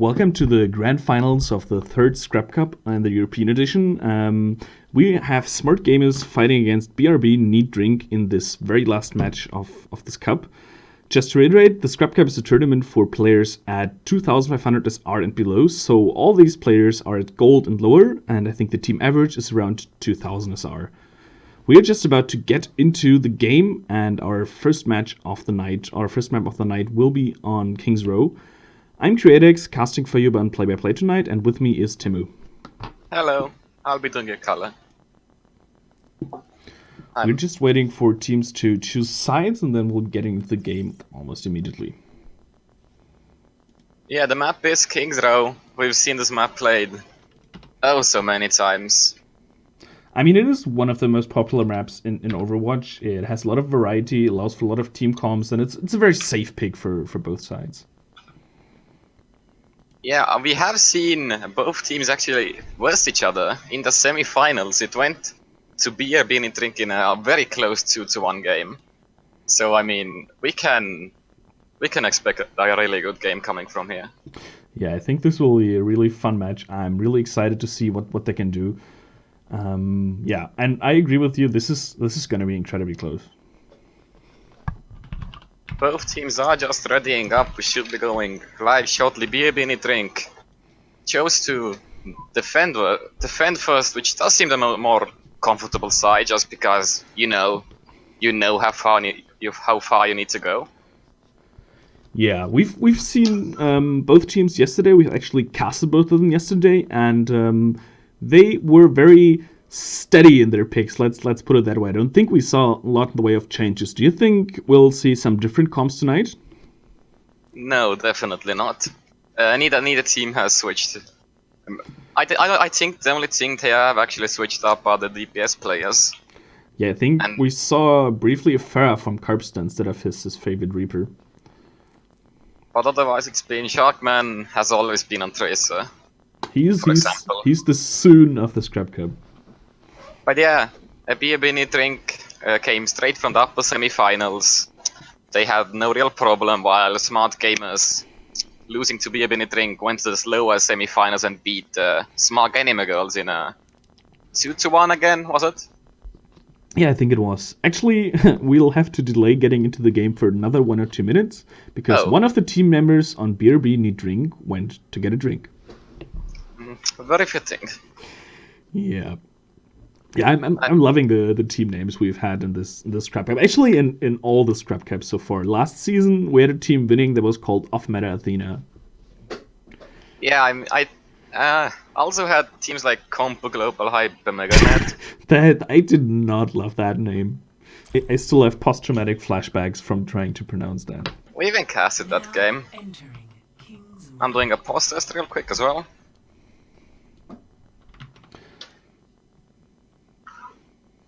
welcome to the grand finals of the third Scrap Cup and the European edition. We have Smart gamers fighting against BRB Neat Drink in this very last match of this cup. Just to reiterate, the Scrap Cup is a tournament for players at 2,500 SR and below, so all these players are at gold and lower, and I think the team average is around 2,000 SR. We are just about to get into the game, and our first map of the night will be on King's Row. I'm Createx, casting for you on play-by-play tonight, and with me is Timu. Hello, I'll be doing a color. We're just waiting for teams to choose sides, and then we'll get into the game almost immediately. Yeah, the map is King's Row. We've seen this map played so many times. I mean, it is one of the most popular maps in Overwatch. It has a lot of variety, allows for a lot of team comps, and it's a very safe pick for both sides. Yeah, we have seen both teams actually verse each other in the semi-finals. It went to BRB Neat Drink in a very close 2-1 game. So I mean, we can expect a really good game coming from here. Yeah, I think this will be a really fun match. I'm really excited to see what they can do. Yeah, and I agree with you. This is going to be incredibly close. Both teams are just readying up. We should be going live shortly. BRB Neat Drink chose to defend first, which does seem the more comfortable side, just because you know how far you need to go. Yeah, we've seen both teams yesterday. We've actually casted both of them yesterday, and they were very steady in their picks. Let's put it that way. I don't think we saw a lot in the way of changes. Do you think we'll see some different comps tonight? No, definitely not. Neither team has switched. I think the only thing they have actually switched up are the DPS players. Yeah, I think we saw briefly a Farah from Carpster instead of his favorite Reaper. But otherwise, it's been Sharkman has always been on Tracer. He's the Soon of the Scrap Cup. But yeah, a BRB Neat Drink came straight from the upper semi-finals. They had no real problem, while Smart gamers, losing to BRB Neat Drink, went to the lower semi-finals and beat Smart Anime Girls in a 2-1 again, was it? Yeah, I think it was. Actually, we'll have to delay getting into the game for another 1 or 2 minutes, because one of the team members on BRB Neat Drink went to get a drink. Very fitting. Yeah. Yeah, I'm loving the team names we've had in this Scrap Cup. Actually, in all the Scrap Cups so far. Last season, we had a team winning that was called Off Meta Athena. Yeah, I also had teams like Compo Global Hype Meganet. That I did not love that name. I still have post-traumatic flashbacks from trying to pronounce that. We even casted that game. I'm doing a post test real quick as well.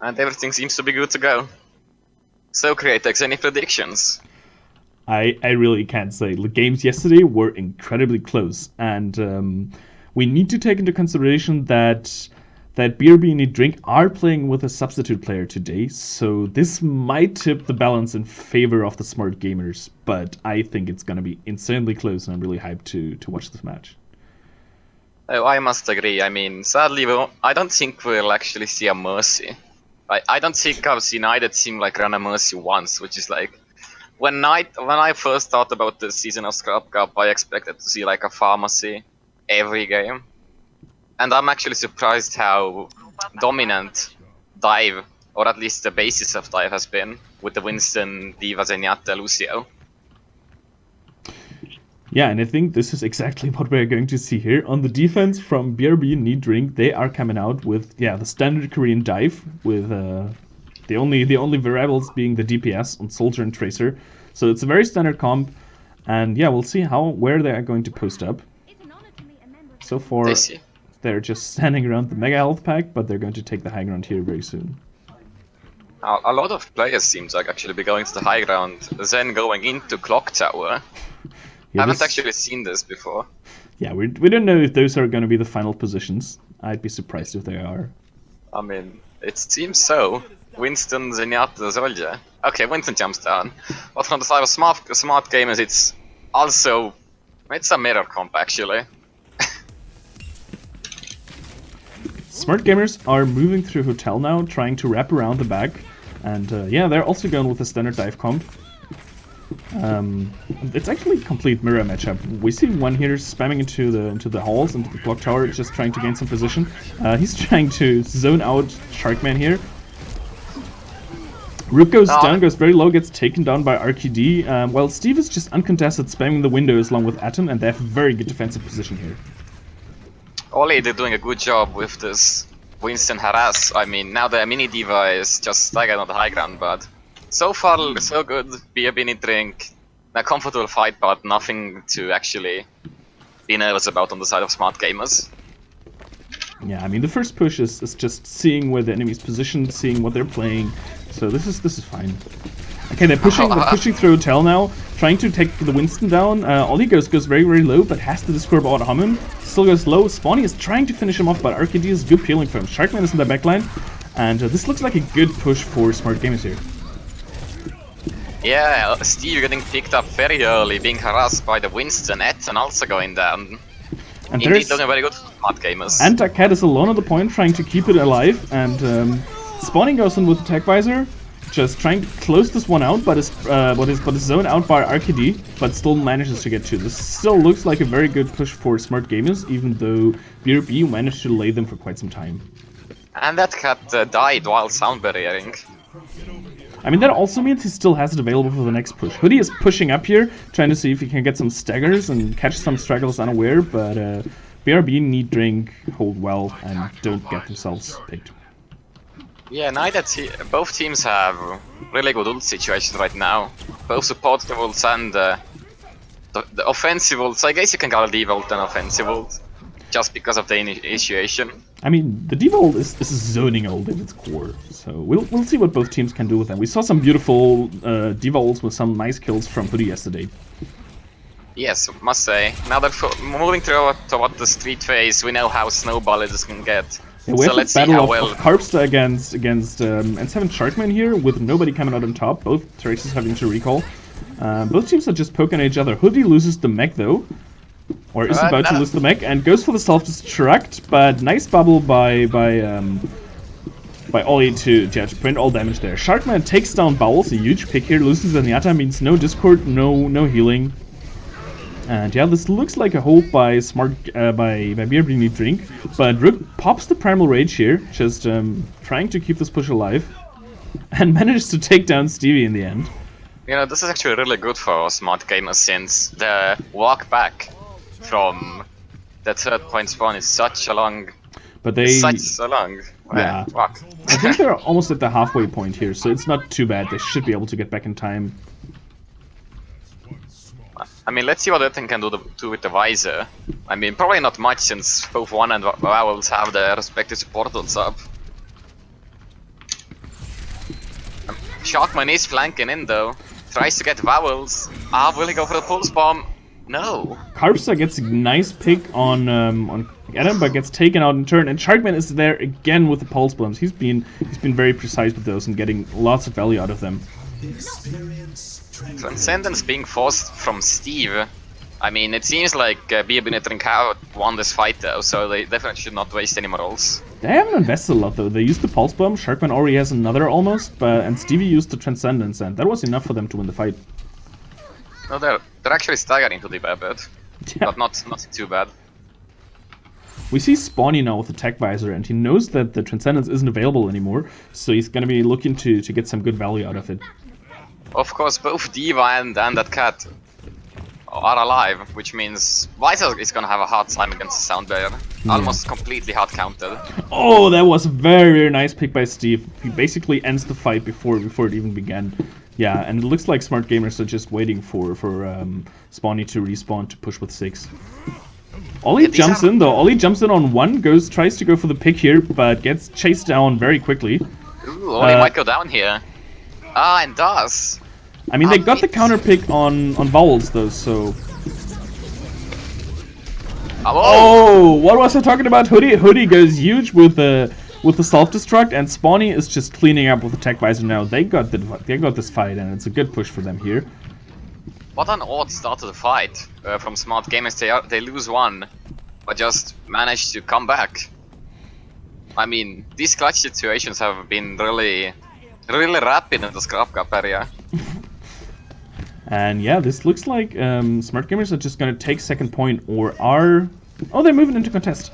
And everything seems to be good to go. So, Createx, any predictions? I really can't say. The games yesterday were incredibly close, and we need to take into consideration that BRB Neat Drink are playing with a substitute player today, so this might tip the balance in favor of the Smart gamers, but I think it's going to be insanely close, and I'm really hyped to watch this match. Oh, I must agree. I mean, sadly, I don't think we'll actually see a Mercy. I don't think I've seen either team like run a Mercy once, which is like when I first thought about this season of Scrap Cup, I expected to see like a Pharmacy every game, and I'm actually surprised how dominant Dive, or at least the basis of Dive, has been with the Winston, Diva, Zenyatta, Lucio. Yeah, and I think this is exactly what we're going to see here. On the defense from BRB Neat Drink, they are coming out with the standard Korean dive, with the only variables being the DPS on Soldier and Tracer. So it's a very standard comp, and yeah, we'll see where they are going to post up. So far, they're just standing around the Mega Health Pack, but they're going to take the high ground here very soon. A lot of players seem to actually be going to the high ground, then going into Clock Tower. I haven't actually seen this before. Yeah, we don't know if those are going to be the final positions. I'd be surprised if they are. I mean, it seems so. Winston, Zenyatta, Soldier. Okay, Winston jumps down. But from the side of smart gamers, it's also It's a mirror comp, actually. Smart gamers are moving through Hotel now, trying to wrap around the back. And yeah, they're also going with a standard dive comp. It's actually a complete mirror matchup. We see one here spamming into the halls, into the block tower, just trying to gain some position. He's trying to zone out Sharkman here. Rook goes down, goes very low, gets taken down by RQD, while Steve is just uncontested, spamming the windows along with Atom, and they have a very good defensive position here. Oli, they're doing a good job with this Winston harass. I mean, now the mini diva is just staggered on the high ground, but so far so good. BRB need drink, a comfortable fight, but nothing to actually be nervous about on the side of Smart gamers. Yeah, I mean the first push is just seeing where the enemy's positioned, seeing what they're playing. So this is fine. Okay, they're pushing through Hotel now, trying to take the Winston down. Oli goes very low, but has to discord out Hammond. Still goes low. Spawny is trying to finish him off, but RKD is good peeling for him. Sharkman is in the backline, and this looks like a good push for Smart gamers here. Yeah, Steve getting picked up very early, being harassed by the Winston. Etten also going down. And indeed doing very good Smart gamers. And Cat is alone on the point, trying to keep it alive, and Spawning goes in with the Tech Visor, just trying to close this one out, but is zoned out by RKD, but still manages to get to. This still looks like a very good push for Smart gamers, even though BRB managed to lay them for quite some time. And that Cat died while sound barriering. I mean, that also means he still has it available for the next push. Hoodie is pushing up here, trying to see if he can get some staggers and catch some stragglers unaware, but BRB need drink, hold well, and don't get themselves picked. Yeah, both teams have really good ult situations right now. Both supportive ults and the offensive ults. I guess you can call Diva ult an offensive ult, just because of the initiation. I mean, the Diva ult is zoning ult at its core, so we'll see what both teams can do with them. We saw some beautiful Diva ults with some nice kills from Hoodie yesterday. Yes, must say. Now that moving toward the street phase, we know how snowball this can get. Yeah, we so have let's a battle see how of well Carpster against N7 Sharkman here, with nobody coming out on top, both Traces having to recall. Both teams are just poking at each other. Hoodie loses the mech though, or is about to lose the mech, and goes for the self-destruct, but nice bubble by Oli to print all damage there. Sharkman takes down Bowels, a huge pick here, loses Zenyatta, means no discord, no healing. And yeah, this looks like a hold by BRB need drink, but Rook pops the Primal Rage here, just trying to keep this push alive, and manages to take down Stevie in the end. You know, this is actually really good for Smart gamers, since the walk back from the third point spawn is such a long... Yeah. Walk. I think they're almost at the halfway point here, so it's not too bad. They should be able to get back in time. I mean, let's see what Etten can do with the Visor. I mean, probably not much, since both One and Vowels have their respective supportals up. Sharkman is flanking in though. Tries to get Vowels. Will he go for the pulse bomb? No. Carpster gets a nice pick on Adam, but gets taken out in turn, and Sharkman is there again with the pulse bombs. He's been very precise with those and getting lots of value out of them. Transcendence being forced from Steve. I mean, it seems like BRB Netrink have won this fight though, so they definitely should not waste any more rolls. They haven't invested a lot though. They used the pulse bomb, Sharkman already has another almost, and Stevie used the Transcendence, and that was enough for them to win the fight. No, they're actually staggering to the bad, yeah. But not too bad. We see Spawny now with the Tech Visor, and he knows that the Transcendence isn't available anymore, so he's gonna be looking to get some good value out of it. Of course, both Diva and that Cat are alive, which means Visor is gonna have a hard time against the sound barrier. Yeah. Almost completely hard counted. Oh, that was a very nice pick by Steve. He basically ends the fight before it even began. Yeah, and it looks like Smart gamers are just waiting for Spawny to respawn to push with 6. Oli jumps in though. Oli jumps in on 1, tries to go for the pick here, but gets chased down very quickly. Ooh, Oli might go down here. And does. I mean, they got the counter pick on Vowels though, so... Oh, what was I talking about? Hoodie goes huge with the self-destruct, and Spawny is just cleaning up with the Tech Visor now. They got this fight, and it's a good push for them here. What an odd start to the fight from Smart Gamers. They lose one, but just manage to come back. I mean, these clutch situations have been really rapid in the Scrap Cup area. And yeah, this looks like Smartt Gamers are just gonna take second point, or are... Oh, they're moving into contest.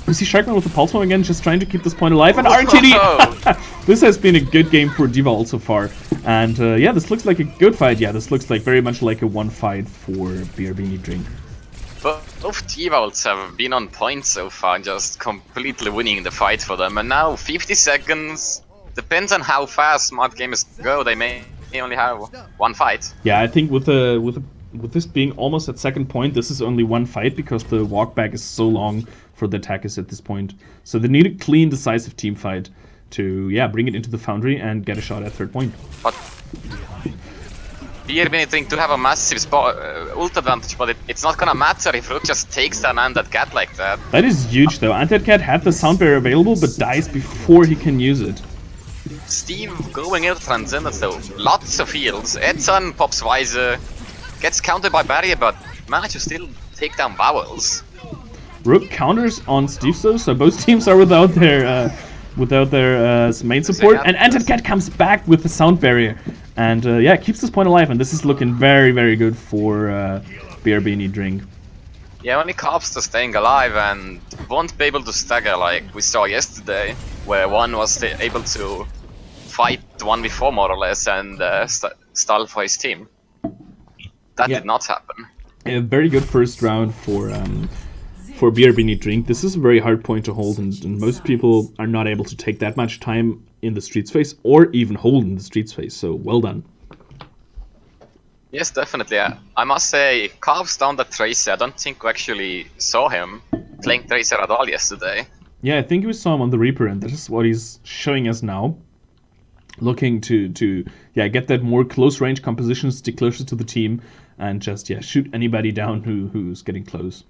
We see Sharkman with the Pulse Bomb again, just trying to keep this point alive, and RTD! This has been a good game for Diva so far. And yeah, this looks like a good fight. Yeah, this looks like very much like a one fight for BRB Drink. Both T-Vaults have been on point so far, just completely winning the fight for them. And now 50 seconds, depends on how fast Smart Gamers go, they may only have one fight. Yeah, I think with this being almost at second point, this is only one fight because the walk back is so long for the attackers at this point. So they need a clean, decisive team fight to, yeah, bring it into the Foundry and get a shot at third point. But BRB think to have a massive ult advantage, but it's not gonna matter if Rook just takes down Undead Cat like that. That is huge though. Undead Cat had the sound barrier available but dies before he can use it. Steve going into Transcendence though, lots of heals. Edson pops Visor, gets countered by barrier but manages to still take down Vowels. Rook counters on Steve though, so both teams are without their main support, and Undead Cat comes back with the sound barrier. And yeah, keeps this point alive, and this is looking very, very good for BRB Drink. Yeah, only Cops are staying alive and won't be able to stagger like we saw yesterday, where one was able to fight 1v4 more or less and stall for his team. That did not happen. A very good first round for BRB Drink. This is a very hard point to hold, and most people are not able to take that much time in the street space or even hold in the street space, so well done. Yes, definitely. I must say, Carves down that Tracer. I don't think we actually saw him playing Tracer at all yesterday. Yeah, I think we saw him on the Reaper, and this is what he's showing us now. Looking to get that more close range composition, stick closer to the team, and just shoot anybody down who's getting close.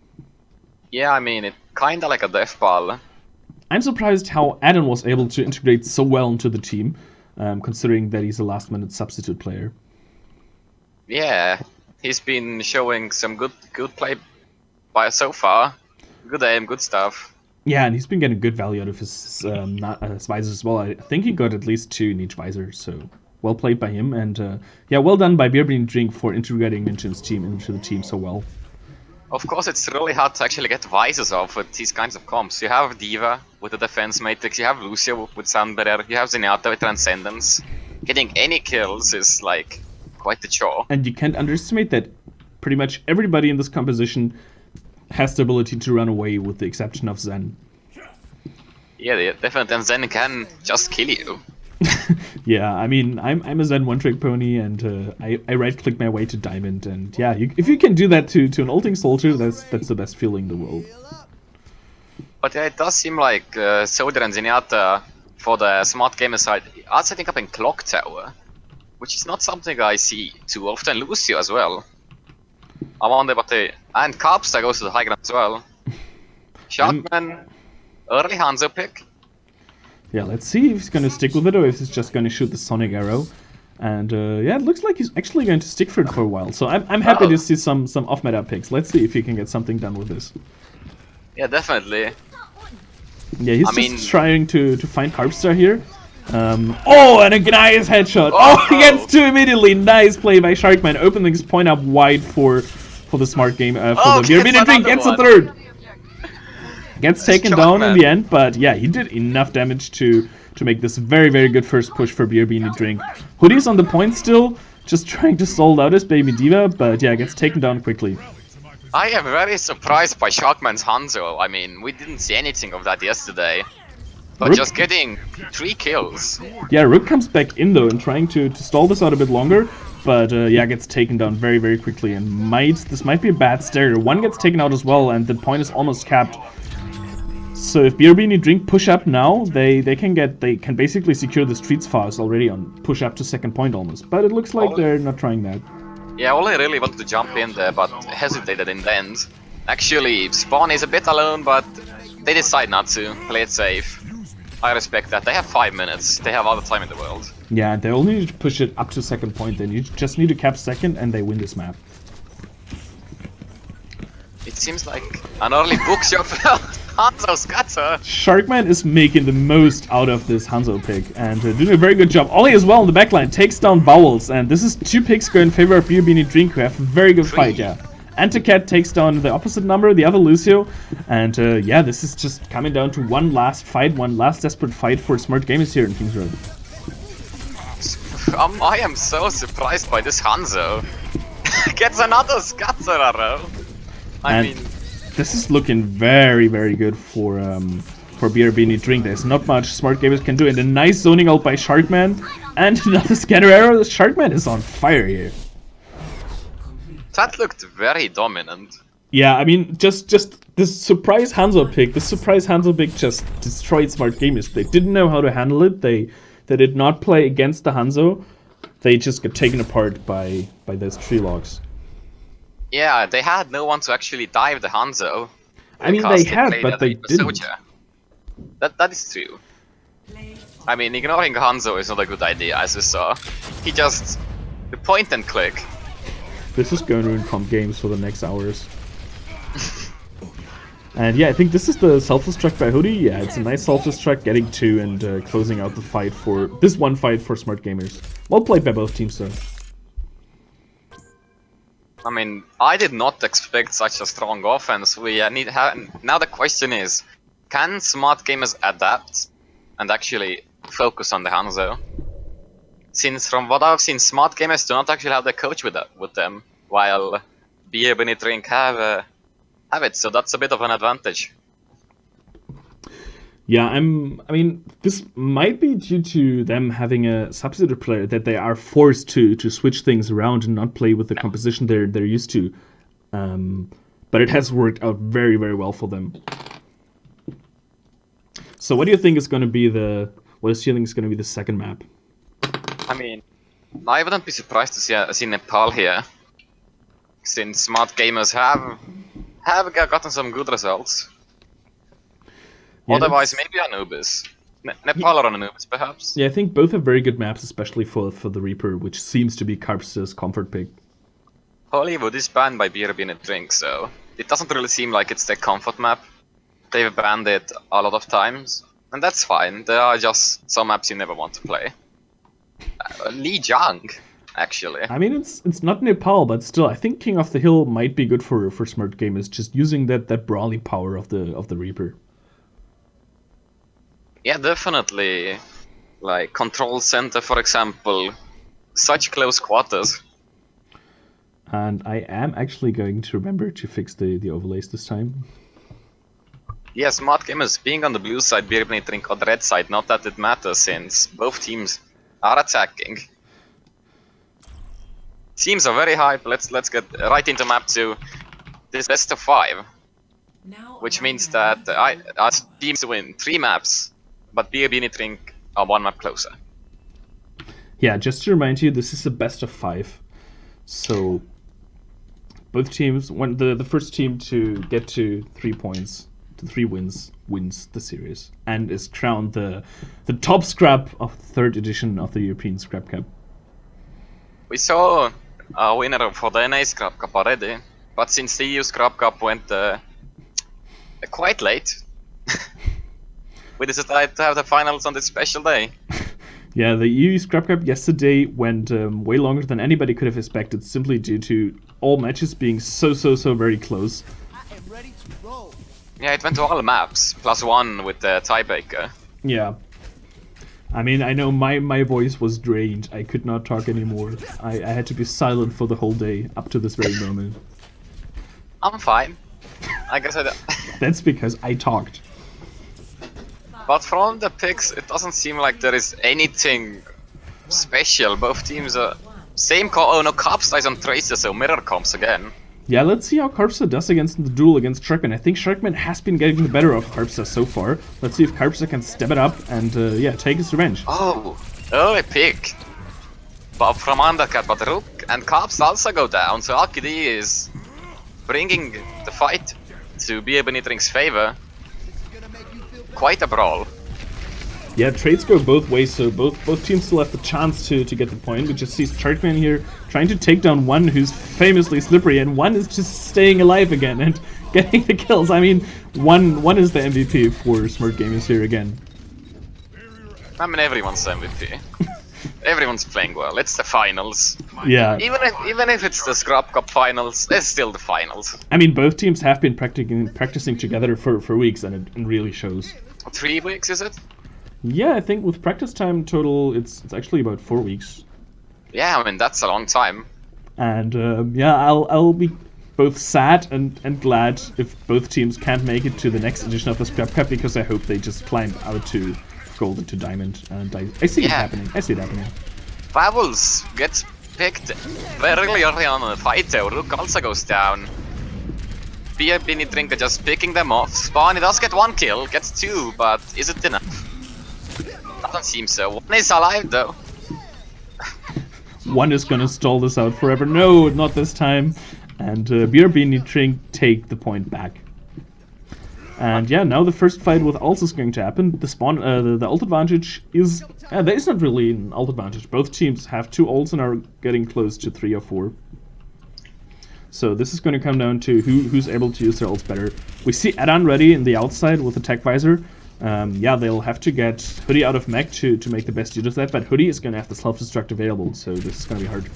Yeah, I mean, it kinda like a death ball. I'm surprised how Adam was able to integrate so well into the team, considering that he's a last-minute substitute player. Yeah, he's been showing some good play by so far. Good aim, good stuff. Yeah, and he's been getting good value out of his visors as well. I think he got at least 2 in each visor, so well played by him. And yeah, well done by BRB Drink for integrating into the team so well. Of course, it's really hard to actually get visors off with these kinds of comps. You have Diva with the defense matrix, you have Lucio with Sound Barrier, you have Zenyatta with Transcendence. Getting any kills is like quite the chore. And you can't underestimate that pretty much everybody in this composition has the ability to run away with the exception of Zen. Yeah, definitely, and Zen can just kill you. Yeah, I mean, I'm a Zen one-trick pony, and I right-click my way to Diamond, and yeah, if you can do that to an ulting soldier, that's the best feeling in the world. But yeah, it does seem like Soldier and Zenyatta, for the Smart Gamer side, are setting up in Clock Tower, which is not something I see too often. Lucio as well. I wonder what they... And Carpstar goes to the high ground as well. Sharkman, early Hanzo pick. Yeah, let's see if he's going to stick with it or if he's just going to shoot the Sonic Arrow. And yeah, it looks like he's actually going to stick for it for a while. So I'm happy to see some off-meta picks. Let's see if he can get something done with this. Yeah, definitely. Yeah, he's trying to find Carpstar here. Oh, and a nice headshot. Oh, he gets 2 immediately. Nice play by Sharkman, opening his point up wide for the Smart Game. The BRB Drink gets a 3rd. Gets taken down in the end, but yeah, he did enough damage to make this very, very good first push for BRB Drink. Hoodie's on the point still, just trying to stall out his baby Diva, but yeah, gets taken down quickly. I am very surprised by Sharkman's Hanzo. I mean, we didn't see anything of that yesterday. But Rook, just getting 3 kills. Yeah, Rook comes back in though and trying to stall this out a bit longer, but yeah, gets taken down very, very quickly, and this might be a bad stagger. One gets taken out as well, and the point is almost capped. So if BRB Drink push up now, they can basically secure the streets fast already on push up to second point almost. But it looks like they're not trying that. Yeah, Ole really wanted to jump in there, but hesitated in the end. Actually, Spawn is a bit alone, but they decide not to play it safe. I respect that. They have 5 minutes. They have all the time in the world. Yeah, they only need to push it up to second point. Then you just need to cap second, and they win this map. It seems like an early bookshop Hanzo scatter. Sharkman is making the most out of this Hanzo pick and doing a very good job. Ollie as well in the backline takes down Bowels, and this is 2 picks going in favor of BRB Drink, who have a very good fight, yeah. Anticat takes down the opposite number, the other Lucio, and yeah, this is just coming down to one last fight, one last desperate fight for Smartt Gamers here in Kings Road. I am so surprised by this Hanzo. Gets another scatter arrow. I mean, this is looking very, very good for BRB Drink. There's not much Smartt Gamers can do, and a nice zoning ult by Sharkman, and another scatter arrow. Sharkman is on fire here. That looked very dominant. Yeah, I mean, just this surprise Hanzo pick. This surprise Hanzo pick just destroyed Smartt Gamers. They didn't know how to handle it. They did not play against the Hanzo. They just got taken apart by those tree logs. Yeah, they had no one to actually dive the Hanzo. I mean, they had, but they didn't. That is true. I mean, ignoring Hanzo is not a good idea, as we saw. He just... the point and click. This is going to ruin comp games for the next hours. And yeah, I think this is the self-destruct by Hoodie. Yeah, it's a nice self-destruct, getting 2 and closing out the fight for... this one fight for Smartt Gamers. Well played by both teams, though. I mean, I did not expect such a strong offense. Now the question is, can Smartt Gamers adapt and actually focus on the Hanzo? Since from what I've seen, Smartt Gamers do not actually have the coach with them, while BRB Drink have it, so that's a bit of an advantage. Yeah, I mean, this might be due to them having a substitute player, that they are forced to switch things around and not play with the composition they're used to. But it has worked out very, very well for them. So what do you think is going to be the second map? I mean, I wouldn't be surprised to see Nepal here, since Smartt Gamers have gotten some good results. Yeah, otherwise, maybe Anubis. Nepal or Anubis, perhaps? Yeah, I think both have very good maps, especially for the Reaper, which seems to be Carp's comfort pick. Hollywood is banned by BRB Drink, so it doesn't really seem like it's their comfort map. They've banned it a lot of times, and that's fine. There are just some maps you never want to play. Lijiang, actually. I mean, it's not Nepal, but still, I think King of the Hill might be good for Smartt Gamers, just using that brawly power of the Reaper. Yeah, definitely. Like Control Center, for example. Such close quarters. And I am actually going to remember to fix the overlays this time. Yeah, Smartt Gamers being on the blue side, BRB Drink on the red side, not that it matters since both teams are attacking. Teams are very hype. Let's get right into map 2. This best of 5. Which means that our teams win 3 maps. But BRB Drink are 1 map closer. Yeah, just to remind you, this is a best of 5. So both teams, the first team to get to 3 points, to 3 wins the series, and is crowned the top scrap of 3rd edition of the European Scrap Cup. We saw a winner for the NA Scrap Cup already, but since the EU Scrap Cup went quite late, we decided to have the finals on this special day. Yeah, the EU Scrap Cup yesterday went way longer than anybody could have expected, simply due to all matches being so very close. I am ready to roll. Yeah, it went to all maps, +1 with the tiebreaker. Yeah. I mean, I know my voice was drained. I could not talk anymore. I had to be silent for the whole day, up to this very moment. I'm fine. I guess That's because I talked. But from the picks, it doesn't seem like there is anything special. Both teams are... Same oh no, Carps dies on Tracer, so mirror comps again. Yeah, let's see how Carpsa does against the duel against Sharkman. I think Sharkman has been getting the better of Carpsa so far. Let's see if Carpsa can step it up and yeah, take his revenge. Oh, early pick. But from Undercut, but Rook and Carps also go down, so Akid is bringing the fight to BRB Drink's favor. Quite a brawl. Yeah, trades go both ways, so both teams still have the chance to get the point. We just see Chartman here trying to take down one who's famously slippery, and one is just staying alive again and getting the kills. I mean, one is the MVP for Smartt Gamers here again. I mean, everyone's MVP. Everyone's playing well. It's the finals. Yeah. Even if it's the Scrap Cup finals, it's still the finals. I mean, both teams have been practicing together for weeks, and it really shows. 3 weeks, is it? Yeah, I think with practice time total, it's actually about 4 weeks. Yeah, I mean, that's a long time. And yeah, I'll be both sad and glad if both teams can't make it to the next edition of the Scrap Cup, because I hope they just climb out to gold and to diamond. And I see it happening. I see it happening. Bubbles gets picked very early on in the fight though. Rook also goes down. BRB Drinker just picking them off. Spawny does get 1 kill, gets 2, but is it enough? Doesn't seem so. 1 is alive though. One is gonna stall this out forever. No, not this time. And BRB Drink take the point back. And yeah, now the first fight with ults is going to happen. The spawn, the ult advantage is... there is not really an ult advantage. Both teams have 2 ults and are getting close to 3 or 4. So this is going to come down to who's able to use their ults better. We see Adan ready in the outside with the tech visor. Yeah, they'll have to get Hoodie out of mech to make the best use of that, but Hoodie is going to have the self-destruct available, so this is going to be hard.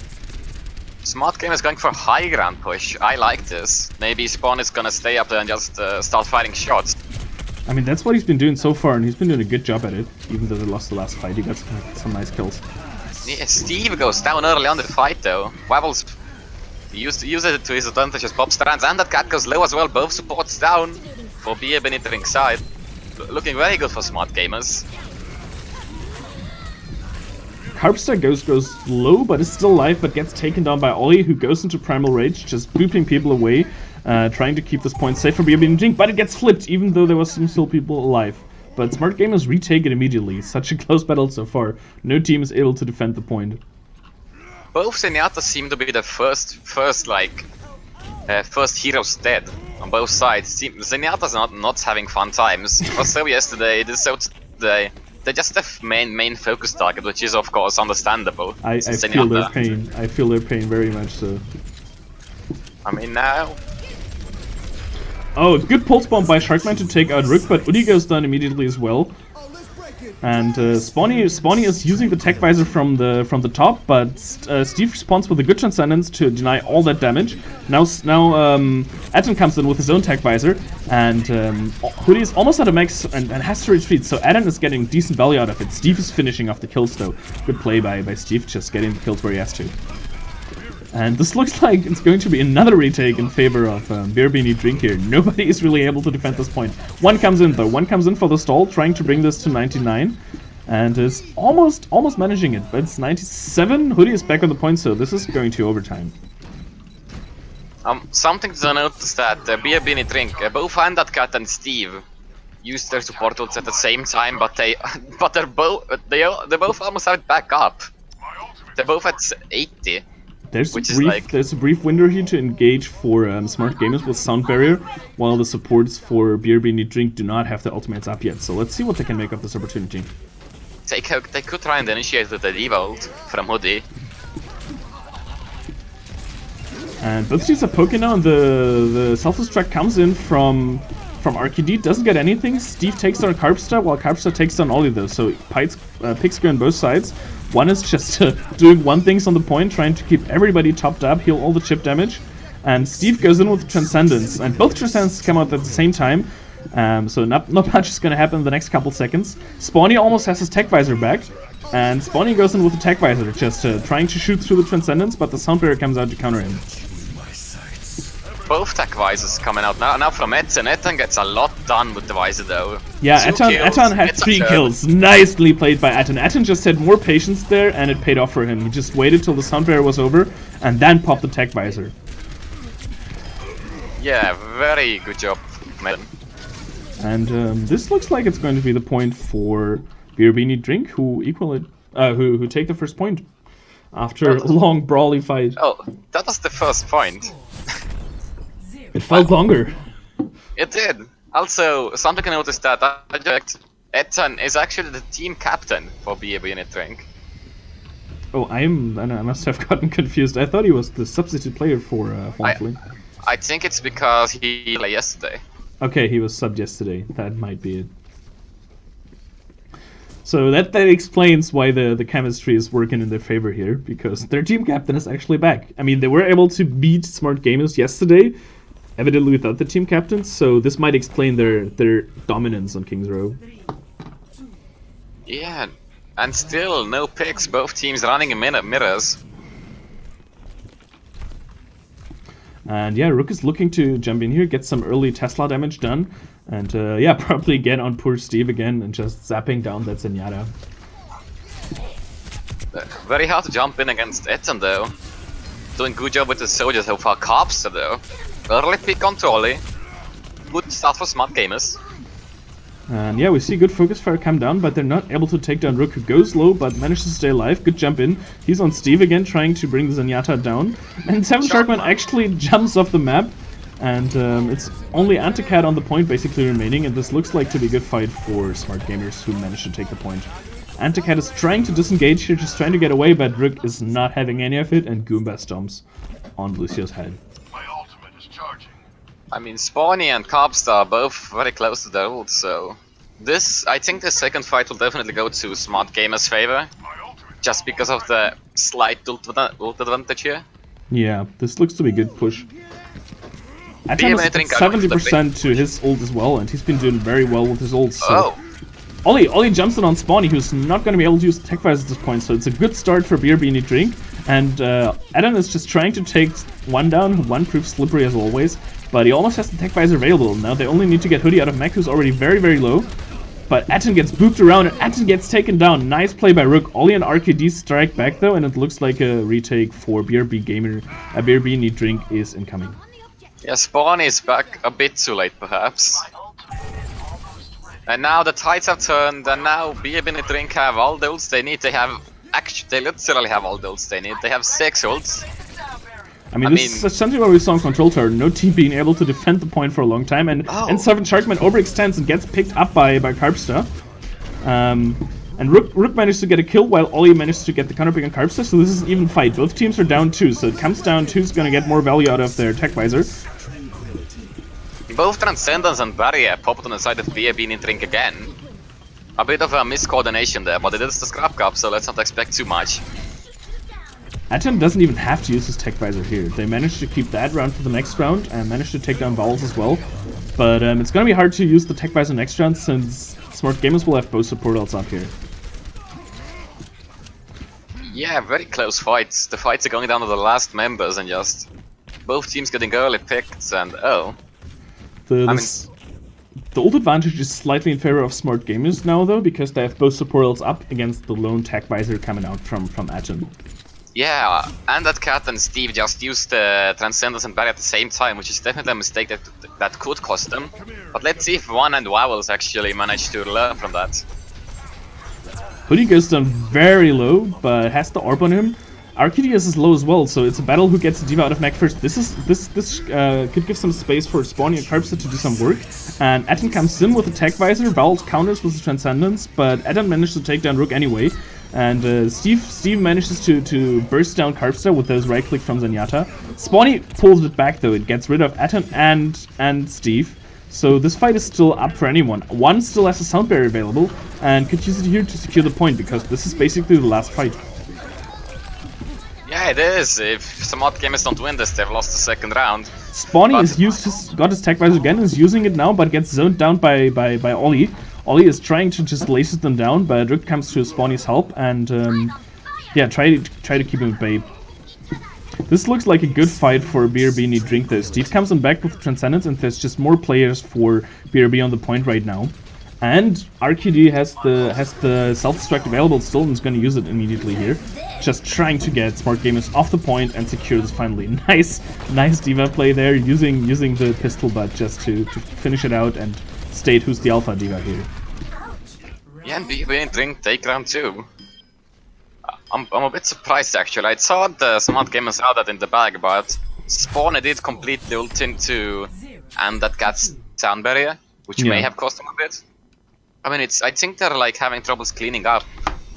Smart Game is going for high ground push. I like this. Maybe Spawn is gonna stay up there and just start firing shots. I mean, that's what he's been doing so far, and he's been doing a good job at it. Even though they lost the last fight, he got some nice kills. Yeah, Steve goes down early on the fight though. Wabbles used it to his advantage as Pop Strands, and that cat goes low as well. Both supports down for BRB Drink side. Looking very good for Smart Gamers. Carpstar goes low, but is still alive, but gets taken down by Ollie, who goes into Primal Rage, just booping people away, trying to keep this point safe for BRB Drink, but it gets flipped, even though there was some still people alive. But Smart Gamers retake it immediately. Such a close battle so far. No team is able to defend the point. Both Zenyatta seem to be the first heroes dead on both sides. Zenyatta's not having fun times. It was so yesterday, it is so today. They're just the main focus target, which is of course understandable. I feel their pain. I feel their pain very much so. I mean now. Oh, good pulse bomb by Sharkman to take out Rook, but Udi goes down immediately as well. And Spawny is using the tech visor from the top, but Steve responds with a good transcendence to deny all that damage. Now Atten comes in with his own tech visor, and Hoodie is almost out of max and has to retreat, so Atten is getting decent value out of it. Steve is finishing off the kills though. Good play by Steve, just getting the kills where he has to. And this looks like it's going to be another retake in favor of BRB Drink here. Nobody is really able to defend this point. One comes in though. One comes in for the stall, trying to bring this to 99. And is almost managing it. But it's 97. Hoodie is back on the point, so this is going to overtime. Something to note is that BRB Drink, both Cat and Steve used their support ults at the same time, but they both almost have it back up. They're both at 80. There's a brief window here to engage for Smart Gamers with Sound Barrier, while the supports for BRB Drink do not have their ultimates up yet. So let's see what they can make of this opportunity. They could try and initiate with the D-Volt from Hoodie. And both teams are poking now, and the self-destruct comes in from RQD, doesn't get anything. Steve takes down Carpstar, while Carpstar takes down Ollie though, so picks go on both sides. One is just doing one things on the point, trying to keep everybody topped up, heal all the chip damage. And Steve goes in with Transcendence, and both Transcendences come out at the same time. So not much is going to happen in the next couple seconds. Spawny almost has his tech visor back, and Spawny goes in with the tech visor, just trying to shoot through the Transcendence, but the Sound Barrier comes out to counter him. Both tech visors coming out now from Etten. Etten gets a lot done with the visor though. Yeah, Etten had 3 kills. Nicely played by Etten. Etten just had more patience there, and it paid off for him. He just waited till the Sound Barrier was over, and then popped the tech visor. Yeah, very good job, man. And this looks like it's going to be the point for BRB Drink, who who take the first point after a long brawly fight. Oh, that was the first point. It felt longer. It did. Also, something I noticed that I checked. Ethan is actually the team captain for BRB Need Drink. Oh, I must have gotten confused. I thought he was the substitute player for Fondling. I think it's because he played yesterday. Okay, he was subbed yesterday. That might be it. So that explains why the chemistry is working in their favor here, because their team captain is actually back. I mean, they were able to beat Smartt Gamers yesterday, evidently without the team captain, so this might explain their dominance on King's Row. Yeah, and still no picks, both teams running in mirrors. And yeah, Rook is looking to jump in here, get some early Tesla damage done, and yeah, probably get on poor Steve again and just zapping down that Zenyatta. Very hard to jump in against Ethan though. Doing good job with the soldiers so far. Carpster though. Early pick on Trolley. Good start for Smartt Gamers. And yeah, we see good focus fire come down, but they're not able to take down Rook, who goes low but manages to stay alive. Good jump in. He's on Steve again, trying to bring the Zenyatta down. And Seven Sharkman actually jumps off the map. And it's only Anticat on the point basically remaining, and this looks like to be a good fight for Smartt Gamers, who managed to take the point. Anticat is trying to disengage here, just trying to get away, but Rook is not having any of it, and Goomba stomps on Lucio's head. My ultimate is charging. I mean, Spawny and Carpster are both very close to their ult, so... I think the second fight will definitely go to Smartt Gamers' favor. Just because of the slight ult advantage here. Yeah, this looks to be a good push. Atom is at 70% to his ult as well, and he's been doing very well with his ult, so... Ollie jumps in on Spawny, who's not going to be able to use Tech Fires at this point, so it's a good start for BRB Need Drink. And Adam is just trying to take one down, one proves slippery as always, but he almost has the Tech Visor available. Now they only need to get Hoodie out of Mech, who's already very, very low. But Atten gets booped around, and Atten gets taken down. Nice play by Rook. Ollie and RKD strike back though, and it looks like a retake for BRB Gamer. BRB Need Drink is incoming. Yeah, Spawn is back a bit too late perhaps. And now the tides have turned, and now BRB Need Drink have all the ults they need. They literally have all the ults they need. They have 6 ults. I mean, this is something where we saw on Control Tower, no team being able to defend the point for a long time, and Seven Sharkman overextends and gets picked up by Carpster. And Rook managed to get a kill while Ollie managed to get the counter pick on Carpster, so this is an even fight. Both teams are down 2, so it comes down to who's going to get more value out of their Tech Visor. Both Transcendence and Barrier popped on the side of BRB Need Drink again. A bit of a miscoordination there, but it is the Scrap Cup, so let's not expect too much. Atom doesn't even have to use his Tech Visor here. They managed to keep that round for the next round and managed to take down Vowels as well. But it's going to be hard to use the Tech Visor next round since Smartt Gamers will have both support ults up here. Yeah, very close fights. The fights are going down to the last members and just both teams getting early picked and The ult advantage is slightly in favor of Smartt Gamers now though, because they have both support ults up against the lone Tech Visor coming out from Atom. Yeah, and that Cat and Steve just used Transcendence and Barrier at the same time, which is definitely a mistake that could cost them. But let's see if One and Vowels actually manage to learn from that. Hoodie goes down very low, but has the orb on him. Arcadius is low as well, so it's a battle who gets the Diva out of mech first. This could give some space for Spawny and Carpster to do some work. And Atten comes in with a Tech Visor, Vowels counters with the Transcendence, but Atten managed to take down Rook anyway. And Steve manages to burst down Carpster with those right click from Zenyatta. Spawny pulls it back though, it gets rid of Atten and Steve. So this fight is still up for anyone. One still has a sound barrier available and could use it here to secure the point, because this is basically the last fight. Yeah, it is. If Smartt Gamers don't win this, they've lost the second round. Spawny got his Tech Visor again, is using it now, but gets zoned down by Ollie. Ollie is trying to just lace them down, but Rook comes to Spawny's help and yeah, try to keep him at bay. This looks like a good fight for BRB Need Drink though. Steve comes on back with Transcendence, and there's just more players for BRB on the point right now. And RQD has the self-destruct available still and is going to use it immediately here. Just trying to get Smartt Gamers off the point and secure this finally. Nice Diva play there, using the pistol butt just to finish it out and state who's the alpha Diva here. Yeah, and BRB Need Drink take round 2. I'm a bit surprised actually. I thought the Smartt Gamers had that in the bag, but Spawny did completely ult into and that gets sound barrier, which may have cost him a bit. I mean, I think they're like having troubles cleaning up.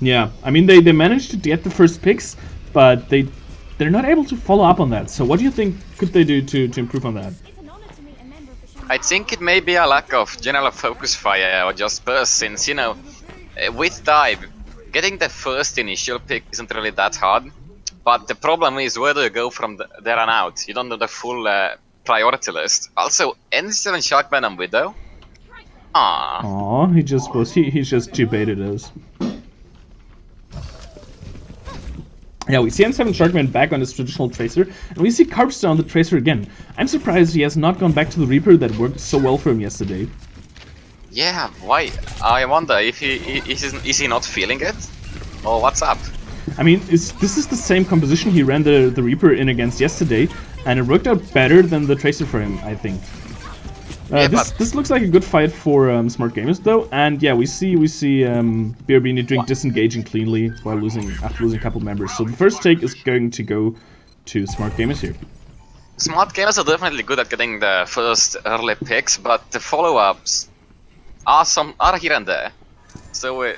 Yeah, I mean they managed to get the first picks, but they're not able to follow up on that. So what do you think could they do to improve on that? I think it may be a lack of general focus fire or just burst, since, you know, with dive, getting the first initial pick isn't really that hard. But the problem is, where do you go from there on out? You don't know the full priority list. Also, N7 Sharkman and Widow? Ah. Aw, he just G-baited us. Yeah, we see N7 Sharkman back on his traditional Tracer, and we see Carpster on the Tracer again. I'm surprised he has not gone back to the Reaper that worked so well for him yesterday. Yeah, why? I wonder if is he not feeling it? Or what's up? I mean, this is the same composition he ran the Reaper in against yesterday, and it worked out better than the Tracer for him, I think. Yeah, this looks like a good fight for Smartt Gamers though, and yeah, we see BRB Drink disengaging cleanly while after losing a couple members. So the first take is going to go to Smartt Gamers here. Smartt Gamers are definitely good at getting the first early picks, but the follow-ups are here and there. So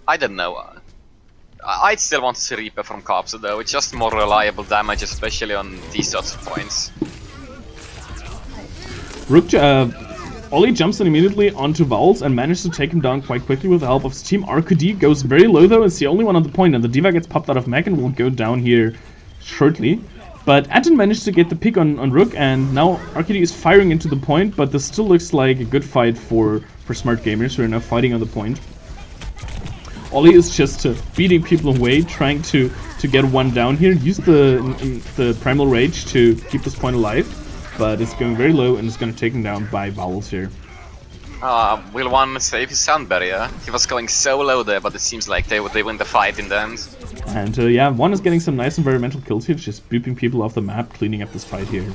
I don't know. I'd still want to see Reaper from Carpster though. It's just more reliable damage, especially on these sorts of points. Rook, Ollie jumps in immediately onto Vowels and manages to take him down quite quickly with the help of his team. RQD goes very low though, it's the only one on the point, and the Diva gets popped out of mech and will go down here shortly. But Anton managed to get the pick on Rook, and now RQD is firing into the point, but this still looks like a good fight for Smartt Gamers, who are now fighting on the point. Ollie is just beating people away, trying to get one down here, use the Primal Rage to keep this point alive. But it's going very low, and it's going to take him down by Vowels here. Will one save his sound barrier? He was going so low there, but it seems like they win the fight in the end. And yeah, one is getting some nice environmental kills here, just booping people off the map, cleaning up this fight here.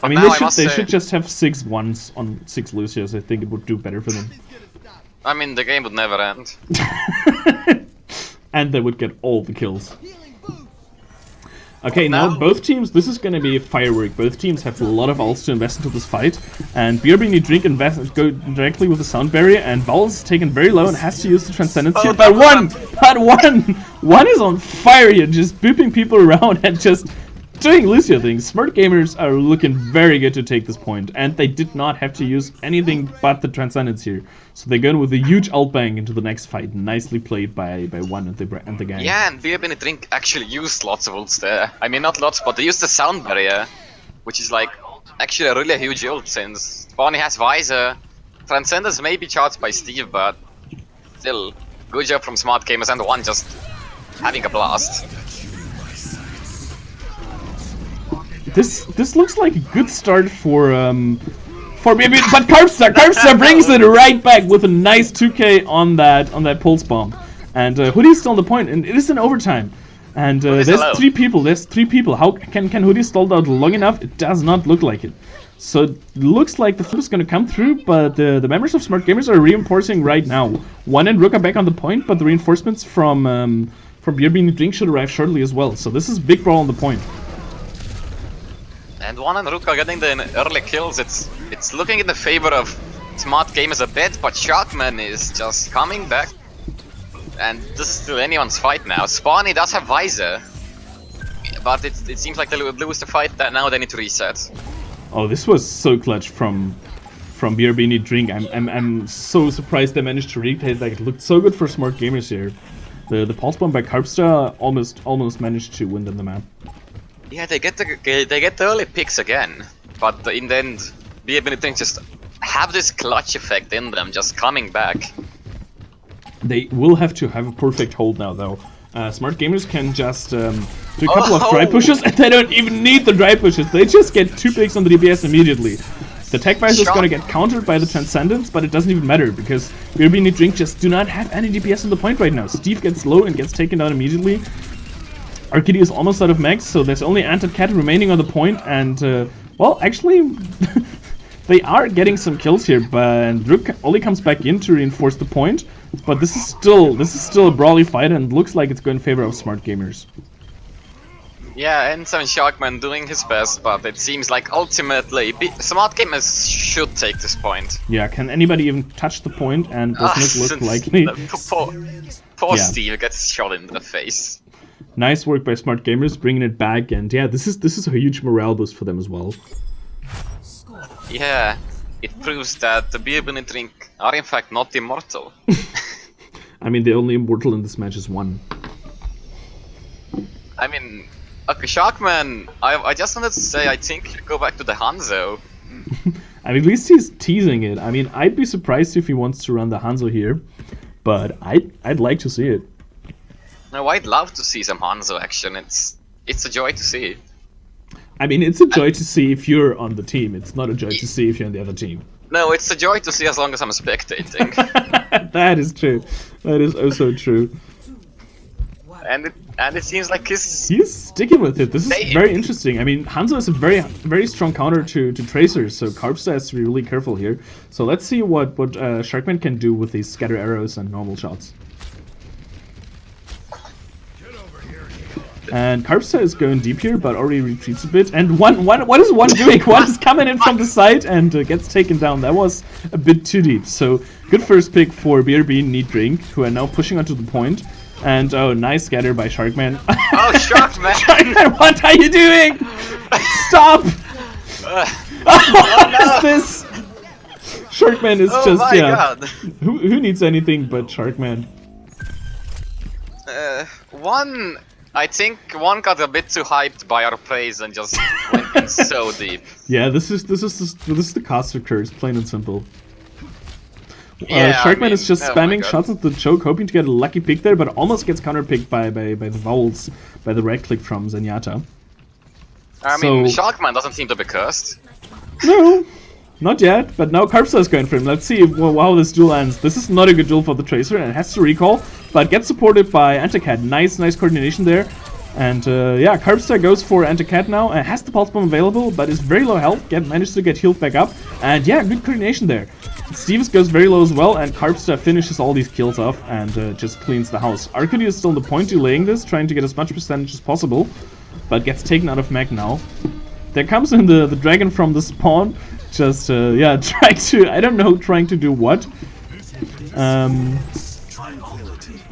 But I mean, they should just have 6 ones on 6 Lucius. I think it would do better for them. I mean, the game would never end. And they would get all the kills. Okay, now both teams, this is going to be a firework. Both teams have a lot of ults to invest into this fight. And BRB need Drink go directly with the sound barrier, and Vowels is taken very low and has to use the Transcendence here. But one is on fire here, just booping people around and just doing Lucio things. Smartt Gamers are looking very good to take this point, and they did not have to use anything but the Transcendence here. So they go with a huge ult bang into the next fight. Nicely played by One and the gang. Yeah, and BRB Drink actually used lots of ults there. I mean, not lots, but they used the sound barrier, which is like actually a really huge ult, since Barney has Visor. Transcendence may be charged by Steve, but still, good job from Smartt Gamers, and One just having a blast. This looks like a good start for BRB, but Carpster brings it right back with a nice 2k on that pulse bomb, and Hoodie's still on the point, and it is in overtime, and there's three people. How can Hoodie stall out long enough? It does not look like it. So it looks like the flip is going to come through, but the members of Smartt Gamers are reinforcing right now. One and Rook are back on the point, but the reinforcements from BRB Drink should arrive shortly as well. So this is big brawl on the point. And One and Rook are getting the early kills. It's looking in the favor of Smartt Gamers a bit, but Sharkman is just coming back. And this is still anyone's fight now. Spawny does have Visor, but it seems like they would lose the fight. That now they need to reset. Oh, this was so clutch from BRB Drink. I'm so surprised they managed to retake. Like, it looked so good for Smartt Gamers here. The pulse bomb by Carpster almost managed to win them the map. Yeah, they get the early picks again, but in the end, BRB Drink just have this clutch effect in them, just coming back. They will have to have a perfect hold now, though. Smartt Gamers can just do a couple of dry pushes, and they don't even need the dry pushes. They just get 2 picks on the DPS immediately. The Tech Visor is going to get countered by the Transcendence, but it doesn't even matter, because BRB Drink just do not have any DPS on the point right now. Steve gets low and gets taken down immediately. Arcadia is almost out of max, so there's only Ant and Cat remaining on the point, and well, actually, they are getting some kills here. But Rook only comes back in to reinforce the point, but this is still a brawly fight, and looks like it's going in favor of Smartt Gamers. Yeah, and some Sharkman doing his best, but it seems like ultimately Smart Gamers should take this point. Yeah, can anybody even touch the point? And doesn't it look likely? Poor Yeah. Steve gets shot in the face. Nice work by Smart Gamers, bringing it back, and yeah, this is a huge morale boost for them as well. Yeah, it proves that the BRB drink are in fact not immortal. I mean, the only immortal in this match is one. I mean, okay, Sharkman, I just wanted to say I think he'll go back to the Hanzo. I mean, at least he's teasing it. I mean, I'd be surprised if he wants to run the Hanzo here, but I'd like to see it. No, I'd love to see some Hanzo action. It's a joy to see. I mean, it's a joy to see if you're on the team. It's not a joy to see if you're on the other team. No, it's a joy to see as long as I'm spectating. That is true. That is also true. and it seems like he's sticking with it. This is Damn. very interesting. I mean, Hanzo is a very strong counter to Tracers, so Carpster has to be really careful here. So let's see what Sharkman can do with these scatter arrows and normal shots. And Carpster is going deep here, but already retreats a bit. And what is one doing? One is coming in from the side and gets taken down. That was a bit too deep. So good first pick for BRB and Neat Drink, who are now pushing onto the point. And oh, nice scatter by Sharkman. Oh, Sharkman! Sharkman, what are you doing? Stop! What is this? Sharkman is Oh my god! Who needs anything but Sharkman? I think one got a bit too hyped by our praise and just went in so deep. Yeah, this is the caster curse, plain and simple. Yeah, Sharkman is just oh my spamming God. shots at the choke, hoping to get a lucky pick there, but almost gets counterpicked by the vowels, by the right click from Zenyatta. I mean, Sharkman doesn't seem to be cursed. No, not yet, but now Carpster is going for him. Let's see how this duel ends. This is not a good duel for the Tracer, and it has to recall, but gets supported by Anticat. Nice coordination there. And yeah, Carpster goes for Anticat now, and has the Pulse Bomb available, but is very low health, managed to get healed back up. And yeah, good coordination there. Stevens goes very low as well, and Carpster finishes all these kills off and just cleans the house. Arcady is still on the point delaying this, trying to get as much percentage as possible, but gets taken out of mag now. There comes in the dragon from the spawn, just yeah, trying to do what?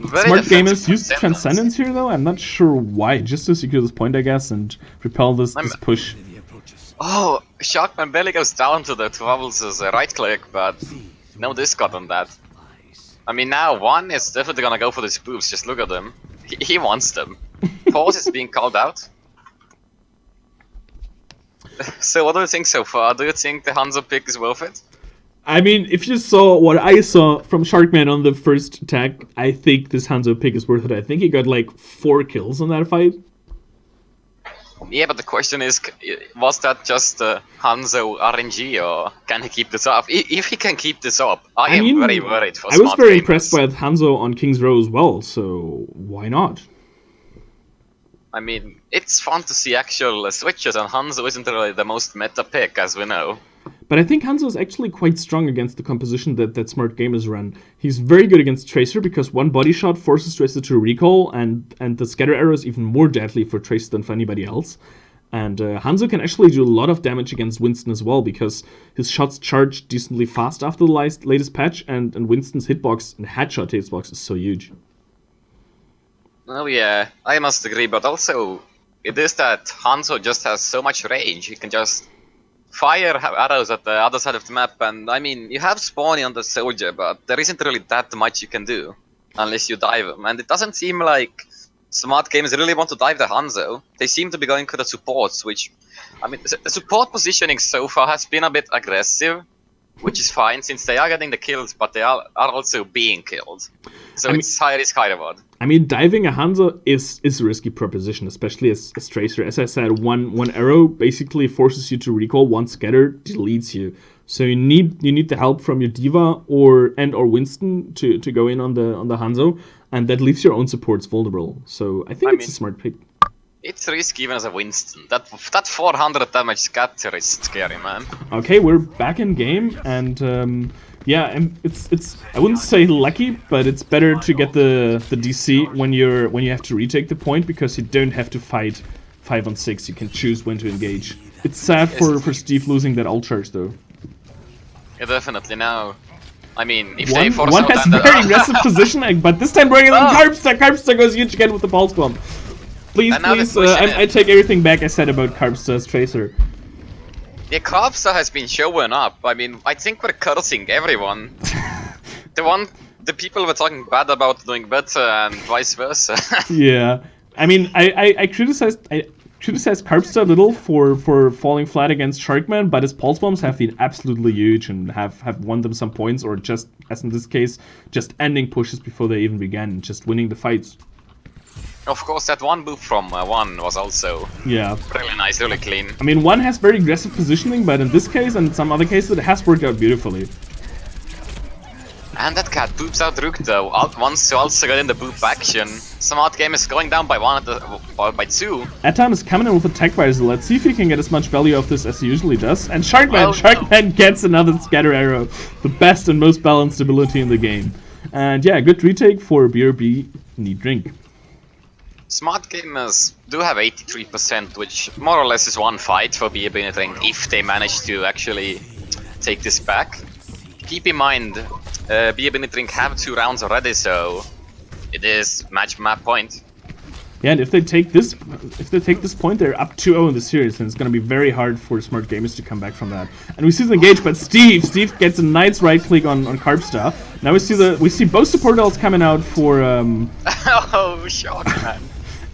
Smart Gamers used Transcendence here though. I'm not sure why, just to secure this point, I guess, and repel this push. Oh, Sharkman barely goes down to the Travels' right click, but no discard on that. I mean, now one is definitely gonna go for the spoofs, just look at them. He wants them. Pause is being called out. So what do you think so far? Do you think the Hanzo pick is worth it? I mean, if you saw what I saw from Sharkman on the first attack, I think this Hanzo pick is worth it. I think he got like 4 kills on that fight. Yeah, but the question is, was that just Hanzo RNG, or can he keep this up? If he can keep this up, I am very worried for I was Smart very Gamers. impressed by Hanzo on King's Row as well, so why not? I mean, it's fun to see actual switches, and Hanzo isn't really the most meta pick, as we know. But I think Hanzo is actually quite strong against the composition that Smart Gamers run. He's very good against Tracer because one body shot forces Tracer to recall, and the scatter arrow is even more deadly for Tracer than for anybody else. And Hanzo can actually do a lot of damage against Winston as well because his shots charge decently fast after the latest patch, and Winston's hitbox and headshot hitbox is so huge. Oh yeah, I must agree, but also it is that Hanzo just has so much range. He can just fire arrows at the other side of the map, and I mean, you have spawning on the soldier, but there isn't really that much you can do unless you dive him. And it doesn't seem like Smart Games really want to dive the Hanzo. They seem to be going for the supports, which, I mean, the support positioning so far has been a bit aggressive, which is fine since they are getting the kills, but they are also being killed. So it's high risk, high reward. I mean, diving a Hanzo is a risky proposition, especially as Tracer. As I said, one arrow basically forces you to recall, one scatter deletes you. So you need the help from your Diva or Winston to go in on the Hanzo, and that leaves your own supports vulnerable. So I think it's a smart pick. It's risky even as a Winston. That 400 damage scatter is scary, man. Okay, we're back in game, and yeah, and it's I wouldn't say lucky, but it's better to get the DC when you have to retake the point, because you don't have to fight 5-on-6, you can choose when to engage. It's sad for Steve losing that ult charge though. Yeah, definitely now. I mean, if they One, force one out has and very aggressive positioning, but this time bringing in Oh. Carbster. Carbster goes huge again with the pulse bomb. Please, And now they're please, pushing I it. take everything back I said about Carbster's Tracer. Yeah, Carbster has been showing up. I mean, I think we're cursing everyone. The people were talking bad about doing better and vice versa. Yeah, I mean, I criticized Carbster a little for falling flat against Sharkman, but his pulse bombs have been absolutely huge and have won them some points, or just, as in this case, just ending pushes before they even began, just winning the fights. Of course, that one move from one was also Yeah. really nice, really clean. I mean, one has very aggressive positioning, but in this case and some other cases, it has worked out beautifully. And that cat boops out Rook though. Wants to also get in the boop action. Smart Game is going down by by 2. Atom is coming in with a tech visor. Let's see if he can get as much value of this as he usually does. And Sharkman, Well, Sharkman gets another scatter arrow. The best and most balanced ability in the game. And yeah, good retake for BRB Need Drink. Smart Gamers do have 83%, which more or less is one fight for BRB Drink if they manage to actually take this back. Keep in mind, BRB Drink have 2 rounds already, so it is match map point. Yeah, and if they take this point, they're up 2-0 in the series, and it's going to be very hard for Smart Gamers to come back from that. And we see the engage, but Steve gets a nice right click on Carbstar. Now we see both support ults coming out for Oh, Sharkman.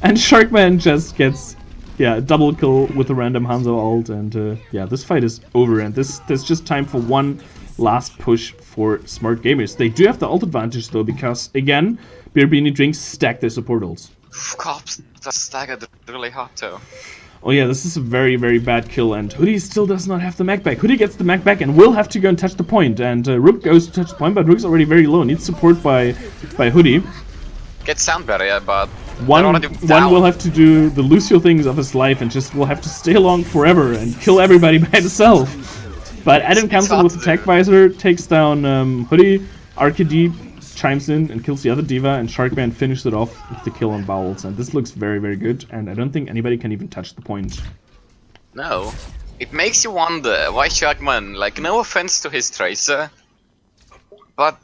and Sharkman just gets a double kill with a random Hanzo ult, and yeah, this fight is over, and there's just time for one last push for Smart Gamers. They do have the ult advantage though, because again, BRB Drinks stack their support ults. Cops staggered really hard though. Oh yeah, this is a very, very bad kill, and Hoodie still does not have the mag back. Hoodie gets the mag back and will have to go and touch the point, and Rook goes to touch the point, but Rook's already very low, needs support by Hoodie. Gets sound barrier, but One they're already down. will have to do the Lucio things of his life and just will have to stay along forever and kill everybody by himself. But Adam comes in with the tech visor, takes down Hoodie, RKD chimes in and kills the other diva, and Sharkman finishes it off with the kill on Bowels. And this looks very, very good, and I don't think anybody can even touch the point. No. It makes you wonder why Sharkman, like, no offense to his Tracer, but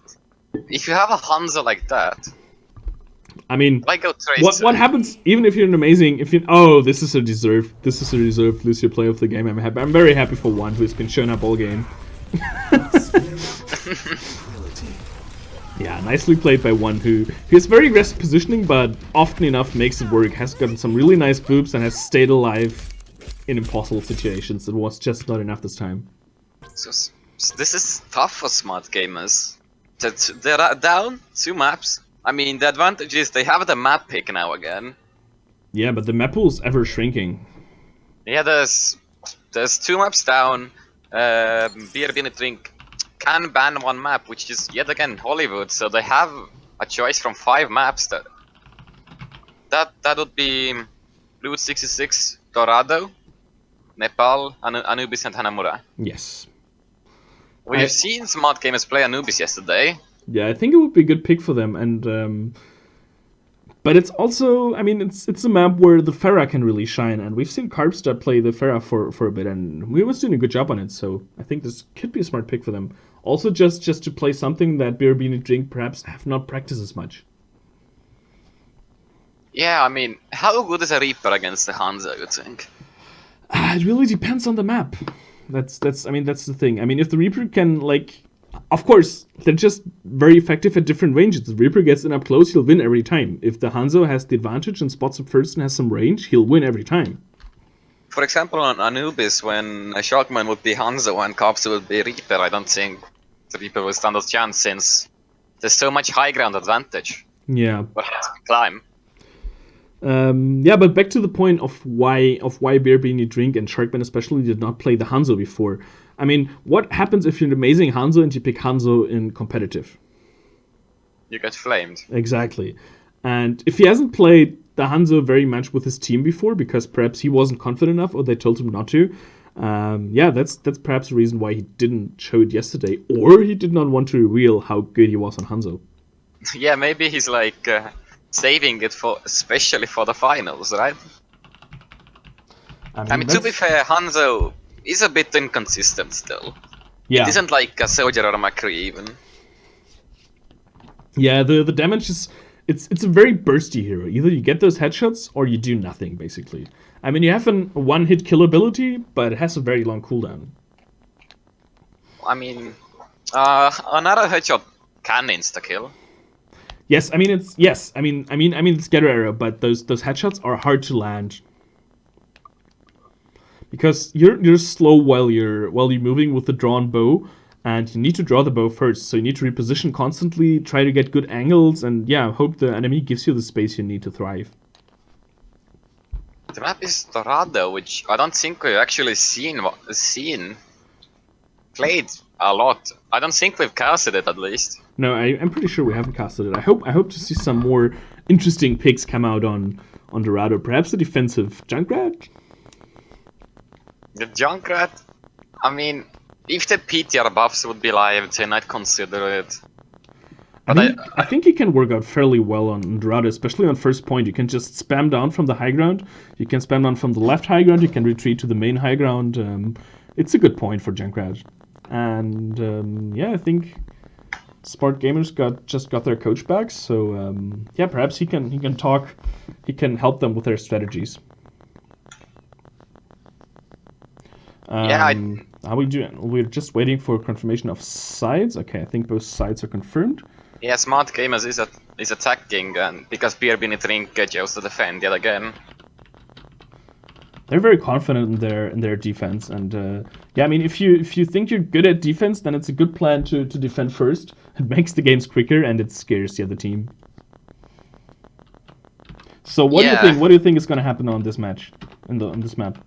if you have a Hanzo like that, I mean, why go Tracer? what happens even if you're an amazing, this is a deserved Lucio play of the game. I'm very happy for one who's been showing up all game. Yeah, nicely played by one who has very aggressive positioning, but often enough makes it work. Has gotten some really nice boops and has stayed alive in impossible situations. It was just not enough this time. So this is tough for Smart Gamers. They're down 2 maps. I mean, the advantage is they have the map pick now again. Yeah, but the map pool is ever shrinking. Yeah, there's 2 maps down. BRB Drink can ban 1 map, which is yet again Hollywood. So they have a choice from 5 maps. That would be Route 66, Dorado, Nepal, Anubis, and Hanamura. Yes. We've seen Smart Gamers play Anubis yesterday. Yeah, I think it would be a good pick for them, and but it's also, I mean, it's a map where the Pharah can really shine, and we've seen Carbstar play the Pharah for a bit, and we was doing a good job on it, so I think this could be a smart pick for them. Also, just to play something that BRB Drink perhaps have not practiced as much. Yeah, I mean, how good is a Reaper against the Hanzo, you think? It really depends on the map. That's the thing. I mean, if the Reaper can, like, of course, they're just very effective at different ranges. The Reaper gets in up close, he'll win every time. If the Hanzo has the advantage and spots up first and has some range, he'll win every time. For example, on Anubis, when a Sharkman would be Hanzo and Carbster would be Reaper, I don't think the Reaper will stand a chance since there's so much high ground advantage. Yeah. But has to climb. Yeah, but back to the point of why BRB Drink and Sharkman especially did not play the Hanzo before. I mean, what happens if you're an amazing Hanzo and you pick Hanzo in competitive? You get flamed. Exactly. And if he hasn't played the Hanzo very much with his team before, because perhaps he wasn't confident enough or they told him not to, yeah, that's perhaps the reason why he didn't show it yesterday, or he did not want to reveal how good he was on Hanzo. Yeah, maybe he's like saving it for especially for the finals, right? I mean, to be fair, Hanzo is a bit inconsistent still. yeah, It isn't like a Soldier or a McCree even. yeah. The damage is it's a very bursty hero. Either you get those headshots or you do nothing basically. I mean, you have a one-hit kill ability, but it has a very long cooldown. I mean, another headshot can insta-kill. Yes, I mean it's Getter arrow, but those headshots are hard to land because you're slow while you're moving with the drawn bow, and you need to draw the bow first. So you need to reposition constantly, try to get good angles, and yeah, hope the enemy gives you the space you need to thrive. The map is Dorado, which I don't think we've actually played a lot. I don't think we've casted it at least. No, I'm pretty sure we haven't casted it. I hope to see some more interesting picks come out on Dorado. Perhaps the defensive Junkrat? The Junkrat, I mean, if the PTR buffs would be live, then I'd consider it. But I think he can work out fairly well on Dorado, especially on first point. You can just spam down from the high ground. You can spam down from the left high ground. You can retreat to the main high ground. It's a good point for Junkrat. And yeah, I think Smartt Gamers just got their coach back. So yeah, perhaps he can help them with their strategies. Yeah, how we doing? We're just waiting for confirmation of sides. Okay, I think both sides are confirmed. Yeah, Smartt Gamers is attacking, and because BRB need Drink chose to defend yet again. They're very confident in their defense, and yeah, I mean, if you think you're good at defense, then it's a good plan to defend first. It makes the games quicker, and it scares the other team. So what do you think? What do you think is going to happen on this match, on this map?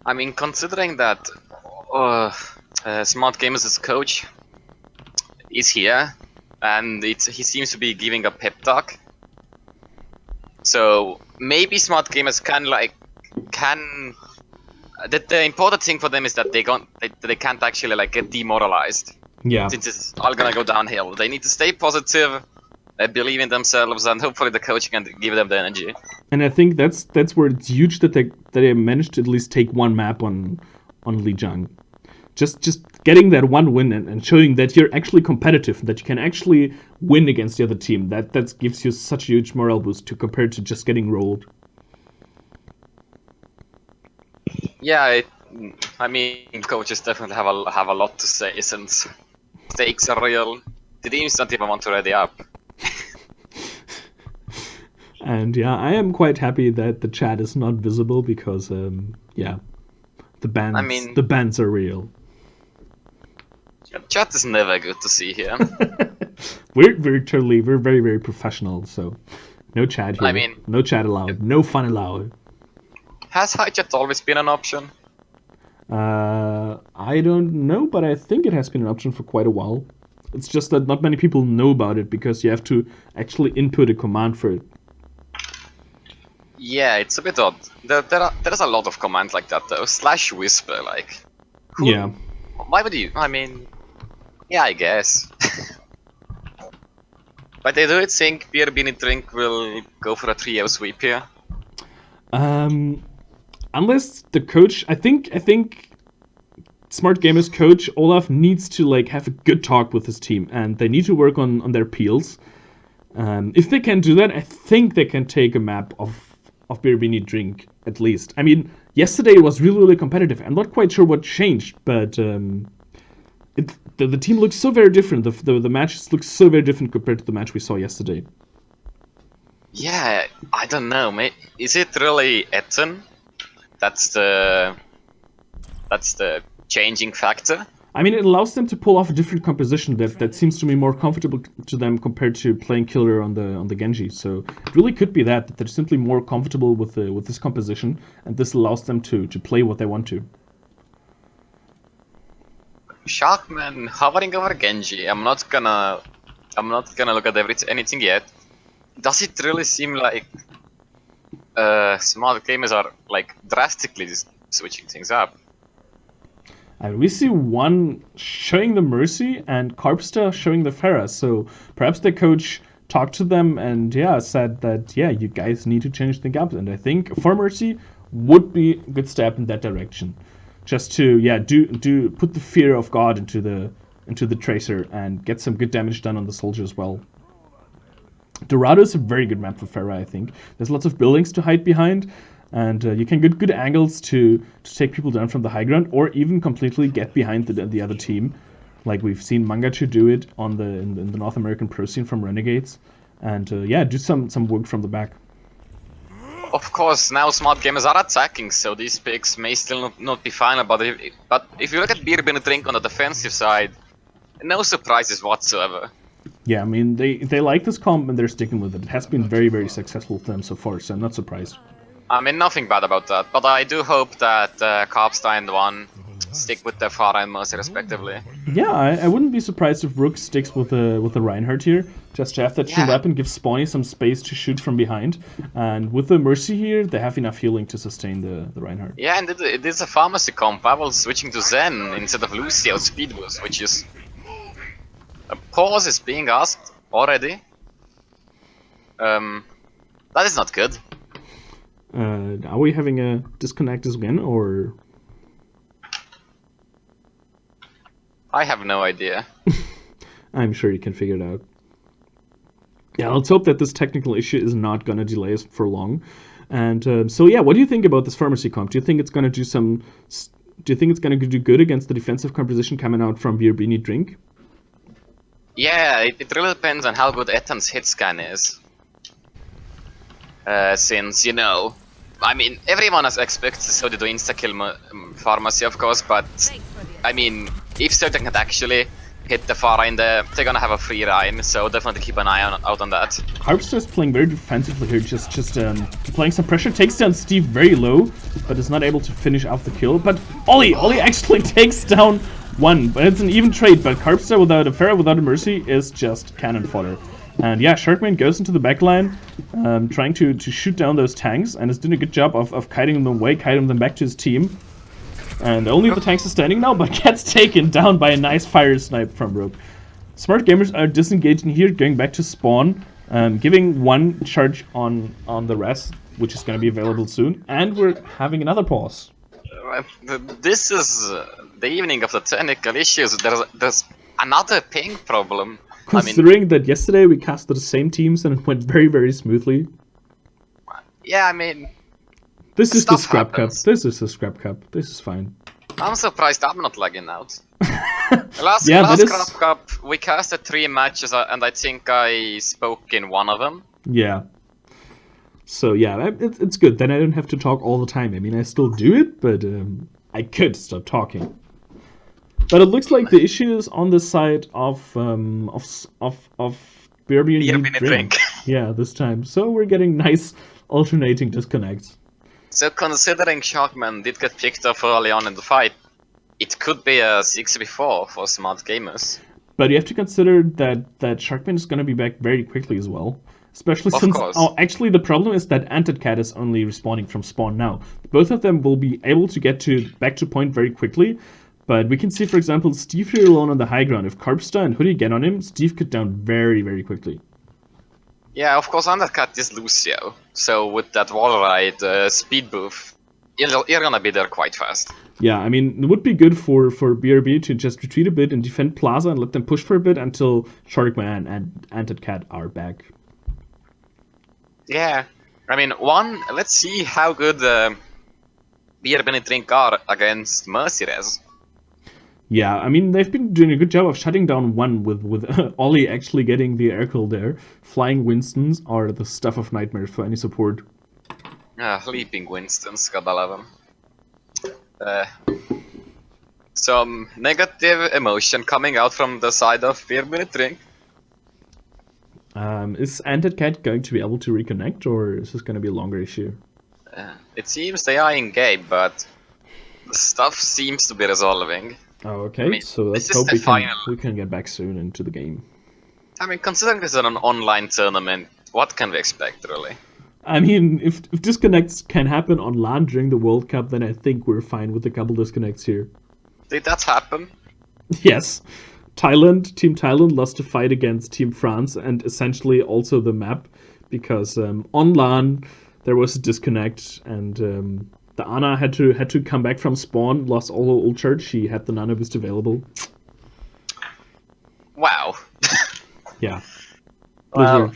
I mean, considering that Smartt Gamers' coach is here, and he seems to be giving a pep talk. So maybe Smartt Gamers can. The important thing for them is that they can't actually like get demoralized. Yeah. Since it's all gonna go downhill, they need to stay positive, believe in themselves, and hopefully the coach can give them the energy. And I think that's where it's huge that they managed to at least take one map on Lijiang. Just getting that one win and showing that you're actually competitive, that you can actually win against the other team. That gives you such a huge morale boost compared to just getting rolled. Yeah, I mean, coaches definitely have a lot to say since stakes are real. The teams don't even want to ready up. And yeah, I am quite happy that the chat is not visible because yeah, the bans are real. Chat is never good to see here. We're very, very professional, so no chat here. I mean, no chat allowed, no fun allowed. Has high chat always been an option? I don't know, but I think it has been an option for quite a while. It's just that not many people know about it because you have to actually input a command for it. Yeah, it's a bit odd. There's a lot of commands like that though. /whisper, like. Yeah. Why would you? I mean, yeah, I guess. But I do think BRB Drink will go for a trio sweep here. Unless the coach, I think Smartt Gamers coach Olaf needs to like have a good talk with his team, and they need to work on their peels. If they can do that, I think they can take a map of BRB Drink at least. I mean, yesterday was really competitive. I'm not quite sure what changed, but the team looks so very different. The matches look so very different compared to the match we saw yesterday. Yeah, I don't know. Is it really Etten? That's the changing factor. I mean, it allows them to pull off a different composition that seems to be more comfortable to them compared to playing killer on the Genji. So it really could be that they're simply more comfortable with this composition, and this allows them to play what they want to. Sharkman hovering over Genji. I'm not gonna look at anything yet. Does it really seem like Smartt Gamers are like drastically switching things up? And we see one showing the Mercy and Carpster showing the Pharah. So perhaps the coach talked to them and said that you guys need to change things up. And I think for Mercy, would be a good step in that direction. Just to do put the fear of God into the tracer and get some good damage done on the soldier as well. Dorado is a very good map for Pharah, I think. There's lots of buildings to hide behind, and you can get good angles to take people down from the high ground, or even completely get behind the other team, like we've seen Mangachu do it in the North American pro scene from Renegades, and do some work from the back. Of course, now Smartt gamers are attacking, so these picks may still not be final, but if you look at BRB and Drink on the defensive side, no surprises whatsoever. Yeah, I mean, they like this comp and they're sticking with it. It has been very, very successful for them so far, so I'm not surprised. I mean, nothing bad about that, but I do hope that Carpstar and One stick with their Pharah and Mercy respectively. Yeah, I wouldn't be surprised if Rook sticks with the Reinhardt here, just to have that shield weapon, give Spawny some space to shoot from behind, and with the Mercy here, they have enough healing to sustain the Reinhardt. Yeah, and it is a pharmacy comp. I was switching to Zen instead of Lucio Speed Boost, which is... A pause is being asked already. That is not good. Are we having a disconnect again, or...? I have no idea. I'm sure you can figure it out. Yeah, let's hope that this technical issue is not going to delay us for long. And so yeah, what do you think about this pharmacy comp? Do you think it's going to do some... Do you think it's going to do good against the defensive composition coming out from BRB Need Drink? Yeah, it really depends on how good Ethan's hit scan is. Since, you know... I mean, everyone expects so to do insta-kill pharmacy, of course, but... I mean, if certain can actually hit the Pharah in they're gonna have a free Rhine, so definitely keep an eye out on that. Harpster is playing very defensively here, just applying some pressure, takes down Steve very low, but is not able to finish off the kill. But Ollie actually takes down one, but it's an even trade, but Carpster without a Pharah, without a Mercy, is just cannon fodder. And yeah, Sharkman goes into the backline, trying to shoot down those tanks, and is doing a good job of kiting them away, kiting them back to his team. And only the tanks are standing now, but gets taken down by a nice fire snipe from Rogue. Smartt gamers are disengaging here, going back to spawn, giving one charge on the rest, which is going to be available soon, and we're having another pause. This is the evening of the technical issues. There's another ping problem. Considering that yesterday we casted the same teams and it went very, very smoothly. Yeah, I mean... This is the Scrap Cup. This is the Scrap Cup. This is fine. I'm surprised I'm not lagging out. last Scrap Cup, we casted 3 matches and I think I spoke in one of them. Yeah. So yeah, it's good. Then I don't have to talk all the time. I mean, I still do it, but I could stop talking. But it looks like the issue is on the side of BRB and Drink. Yeah, this time. So we're getting nice alternating disconnects. So considering Sharkman did get picked up early on in the fight, it could be a 6v4 for Smartt gamers. But you have to consider that Sharkman is going to be back very quickly as well. Especially since... Oh, actually the problem is that Antedcat is only respawning from spawn now. Both of them will be able to get back to point very quickly. But we can see, for example, Steve here alone on the high ground. If Carpstar and Hoodie get on him, Steve could down very, very quickly. Yeah, of course, Undercut is Lucio. So with that wall ride, speed boost, you're gonna be there quite fast. Yeah, I mean, it would be good for BRB to just retreat a bit and defend Plaza and let them push for a bit until Sharkman and Antedcat are back. Yeah, I mean, let's see how good BRB and Drink are against Mercy Res. Yeah, I mean, they've been doing a good job of shutting down one with Ollie actually getting the air kill there. Flying Winstons are the stuff of nightmares for any support. Leaping Winstons, gotta love them. Some negative emotion coming out from the side of BRB Drink. Is Antedcat going to be able to reconnect, or is this going to be a longer issue? It seems they are in game, but the stuff seems to be resolving. Oh, okay. I mean, so let's hope we can get back soon into the game. I mean, considering this is an online tournament, what can we expect, really? I mean, if disconnects can happen on LAN during the World Cup, then I think we're fine with a couple disconnects here. Did that happen? Yes. Team Thailand lost a fight against Team France, and essentially also the map, because on LAN there was a disconnect, and The Ana had to come back from spawn, lost all her ult charge. She had the nano boost available. Wow. Yeah. Wow.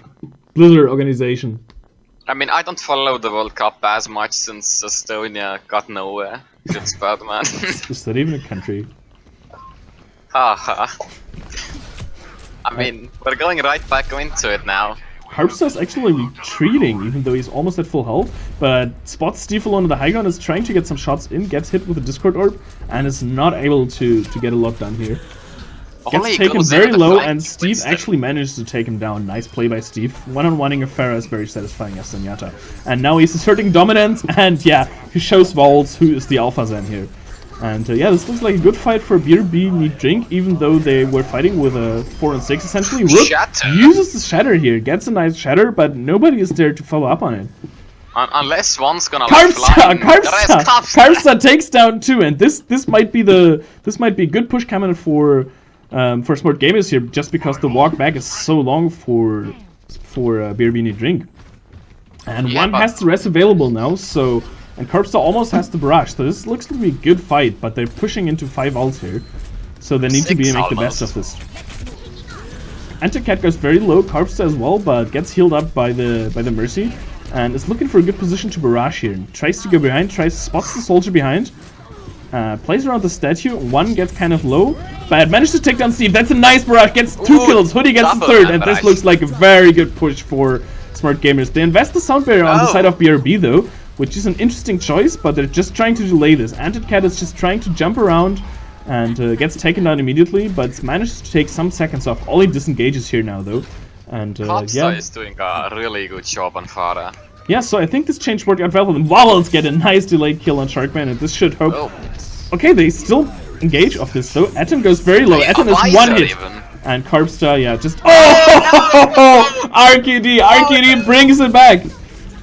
Blizzard organization. I mean, I don't follow the World Cup as much since Estonia got nowhere. It's bad, man. Is that even a country? Haha. I mean, we're going right back into it now. Harpster's actually retreating, even though he's almost at full health, but spots Steve alone on the high ground, is trying to get some shots in, gets hit with a Discord Orb, and is not able to get a lot done here. Gets taken very low, and Steve actually managed to take him down. Nice play by Steve. One-on-oneing a Pharah is very satisfying as Zenyatta. And now he's asserting dominance, and yeah, he shows Vowels who is the Alpha Zen here. And yeah, this looks like a good fight for BRB Need Drink, even though they were fighting with a 4 and 6 essentially. Rook uses the Shatter here, gets a nice Shatter, but nobody is there to follow up on it. Unless one's gonna like Karpsta takes down 2, and this might be a good push coming for Smartt Gamers here, just because the walk back is so long for BRB Need Drink. And one has the rest available now, so. And Karpsta almost has the barrage, so this looks to be a good fight, but they're pushing into 5 ults here. So they need to make the best of this. Anticat goes very low, Karpsta as well, but gets healed up by the Mercy. And is looking for a good position to barrage here. Tries to go behind, spots the soldier behind. Plays around the statue, one gets kind of low, but managed to take down Steve. That's a nice barrage, gets 2 kills, Hoodie gets the 3rd, and this looks like a very good push for Smartt Gamers. They invest the sound barrier on the side of BRB though, which is an interesting choice, but they're just trying to delay this. Anticat is just trying to jump around and gets taken down immediately, but managed to take some seconds off. Ollie disengages here now though, and yeah, is doing a really good job on Pharah. Yeah, so I think this change worked out well, and Vowels get a nice delayed kill on Sharkman, and this should hope. Okay, they still engage off this though. Etten goes very low. Etten is 1 hit. And Karpsta, yeah, just RQD brings it back.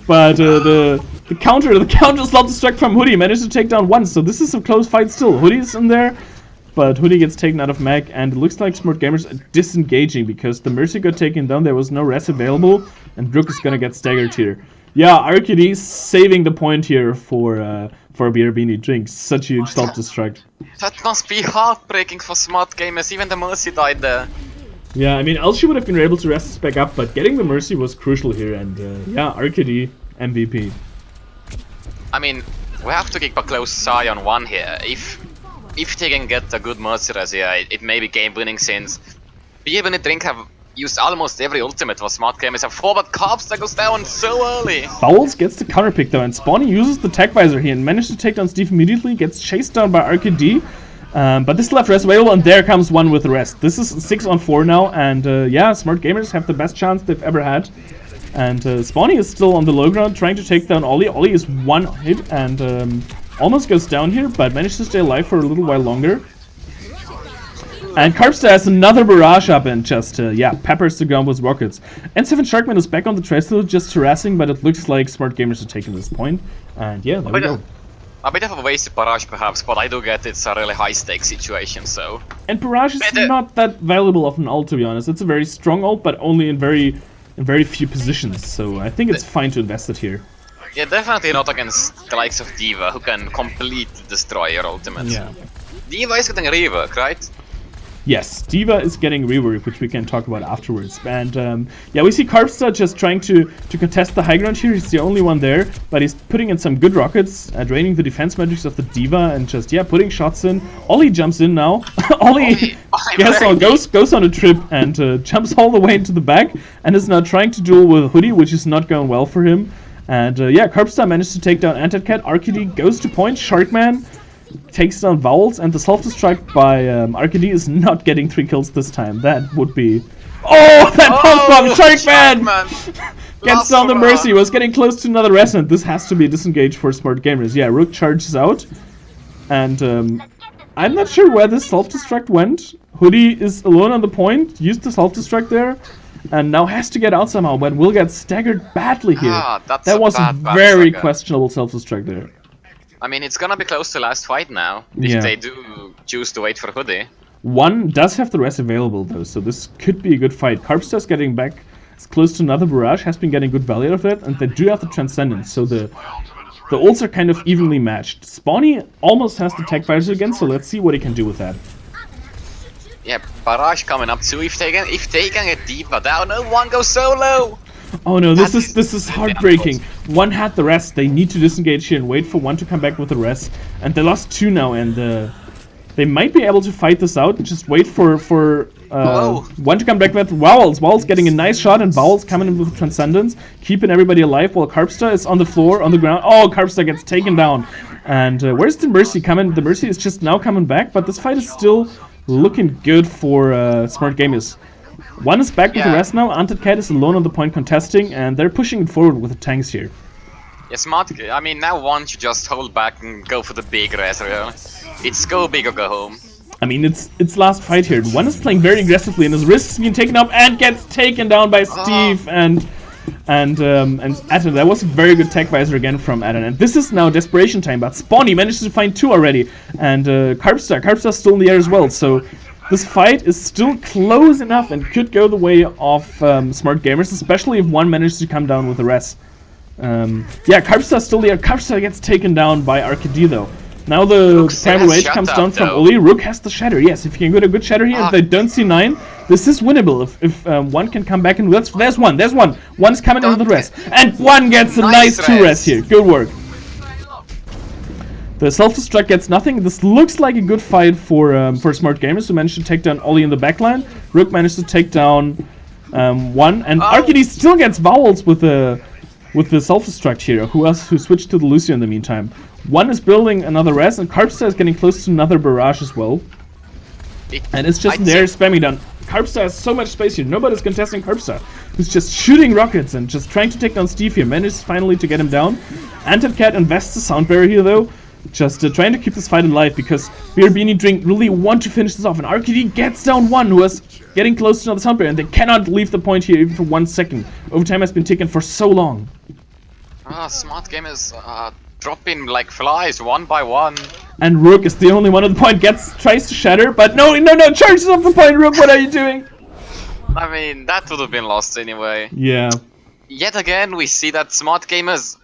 But the counter self-destruct from Hoodie managed to take down 1, so this is a close fight still. Hoodie's in there, but Hoodie gets taken out of mag, and it looks like Smartt Gamers are disengaging because the Mercy got taken down, there was no res available, and Rook is gonna get staggered here. Yeah, RQD saving the point here for BRB Need Drink. Such a huge self-destruct. That must be heartbreaking for Smartt Gamers, even the Mercy died there. Yeah, I mean, Elshi would have been able to rest us back up, but getting the Mercy was crucial here, and yeah, RQD MVP. I mean, we have to keep a close eye on one here. If they can get a good Mercy res here, it may be game winning since BRB Need Drink have used almost every ultimate for Smartt Gamers have 4, but Karpsta goes down so early. Vowels gets the counter pick though, and Spawny uses the tech visor here and managed to take down Steve immediately, gets chased down by RQD. But this left rest available, and there comes one with the rest. This is 6-on-4 now, and yeah, Smartt Gamers have the best chance they've ever had. And Spawny is still on the low ground, trying to take down Ollie. Ollie is 1 hit and almost goes down here, but managed to stay alive for a little while longer. And Karpsta has another barrage up and just, yeah, peppers the ground with rockets. N7 Sharkman is back on the tricycle, just harassing, but it looks like Smartt Gamers are taking this point. And yeah, there we go. A bit of a wasted barrage perhaps, but I do get it's a really high stakes situation, so. And barrage is not that valuable of an ult, to be honest. It's a very strong ult, but only in very few positions, so I think it's fine to invest it here. Yeah, definitely not against the likes of D.Va, who can completely destroy your ultimate. Yeah. D.Va is getting a rework, right? Yes, D.Va is getting rework, which we can talk about afterwards. And yeah, we see Karpsta just trying to contest the high ground here. He's the only one there, but he's putting in some good rockets, draining the defense metrics of the D.Va, and just, yeah, putting shots in. Ollie jumps in now. Ollie goes on a trip and jumps all the way into the back, and is now trying to duel with Hoodie, which is not going well for him. And yeah, Karpsta managed to take down Anticat. RQD goes to point. Sharkman takes down Vowels, and the self-destruct by RQD is not getting 3 kills this time. That would be... Oh, that pulse bomb! Sharkman! Gets down the Mercy, was getting close to another resonant. This has to be disengaged for Smartt Gamers. Yeah, Rook charges out, and I'm not sure where this self-destruct went. Hoodie is alone on the point, used the self-destruct there, and now has to get out somehow, but will get staggered badly here. That was a very questionable self-destruct there. I mean, it's gonna be close to last fight now, if they do choose to wait for Hoodie. One does have the rest available though, so this could be a good fight. Karpsta's getting back as close to another barrage, has been getting good value out of that, and they do have the Transcendence, so the the ults are kind of evenly matched. Spawny almost has the tech visor again, so let's see what he can do with that. Yeah, Barrage coming up too. If they can get deeper down, no one goes solo. Oh no, this is heartbreaking. One had the rest. They need to disengage here and wait for one to come back with the rest. And they lost 2 now, and they might be able to fight this out. Just wait for one to come back with Vowels. Vowels getting a nice shot, and Vowels coming in with Transcendence, keeping everybody alive while Carpstar is on the floor, on the ground. Oh, Carpstar gets taken down. And where's the Mercy coming? The Mercy is just now coming back, but this fight is still looking good for Smartt Gamers. One is back with the rest now. Cat is alone on the point contesting, and they're pushing it forward with the tanks here. Yeah, Smartt. I mean, now one should just hold back and go for the big res. It's go big or go home. I mean, it's last fight here. One is playing very aggressively, and his risks being taken up and gets taken down by Steve and Atten. That was a very good tech visor again from Atten. And this is now desperation time, but Spawny manages to find 2 already, and Carpstar's still in the air as well. So this fight is still close enough and could go the way of Smartt Gamers, especially if one manages to come down with the rest. Yeah, Carpstar's still there. Carpstar gets taken down by RKD though. Now the Primal Rage comes down from Oli. Rook has the Shatter. Yes, if you can get a good Shatter here, if they don't see 9, this is winnable. If one can come back and there's one. One's coming in with the rest, and one gets a nice 2 rest here. Good work. The self-destruct gets nothing. This looks like a good fight for Smartt Gamers, who managed to take down Oli in the backline. Rook managed to take down one, and RKD still gets Vowels with the self-destruct here. Who switched to the Lucio in the meantime. One is building another res, and Carpstar is getting close to another barrage as well. And it's just there spamming down. Carpstar has so much space here. Nobody's contesting Carpstar. Who's just shooting rockets and just trying to take down Steve here. Manages finally to get him down. Cat invests the sound barrier here though. Just trying to keep this fight alive because BRB and Drink really want to finish this off. And RKD gets down one who was getting close to another sound barrier, and they cannot leave the point here even for 1 second. Overtime has been taken for so long. Smartt Gamers dropping like flies one by one. And Rook is the only one on the point. Tries to shatter, but no, charges off the point. Rook, what are you doing? I mean, that would have been lost anyway. Yeah. Yet again, we see that Smartt Gamers,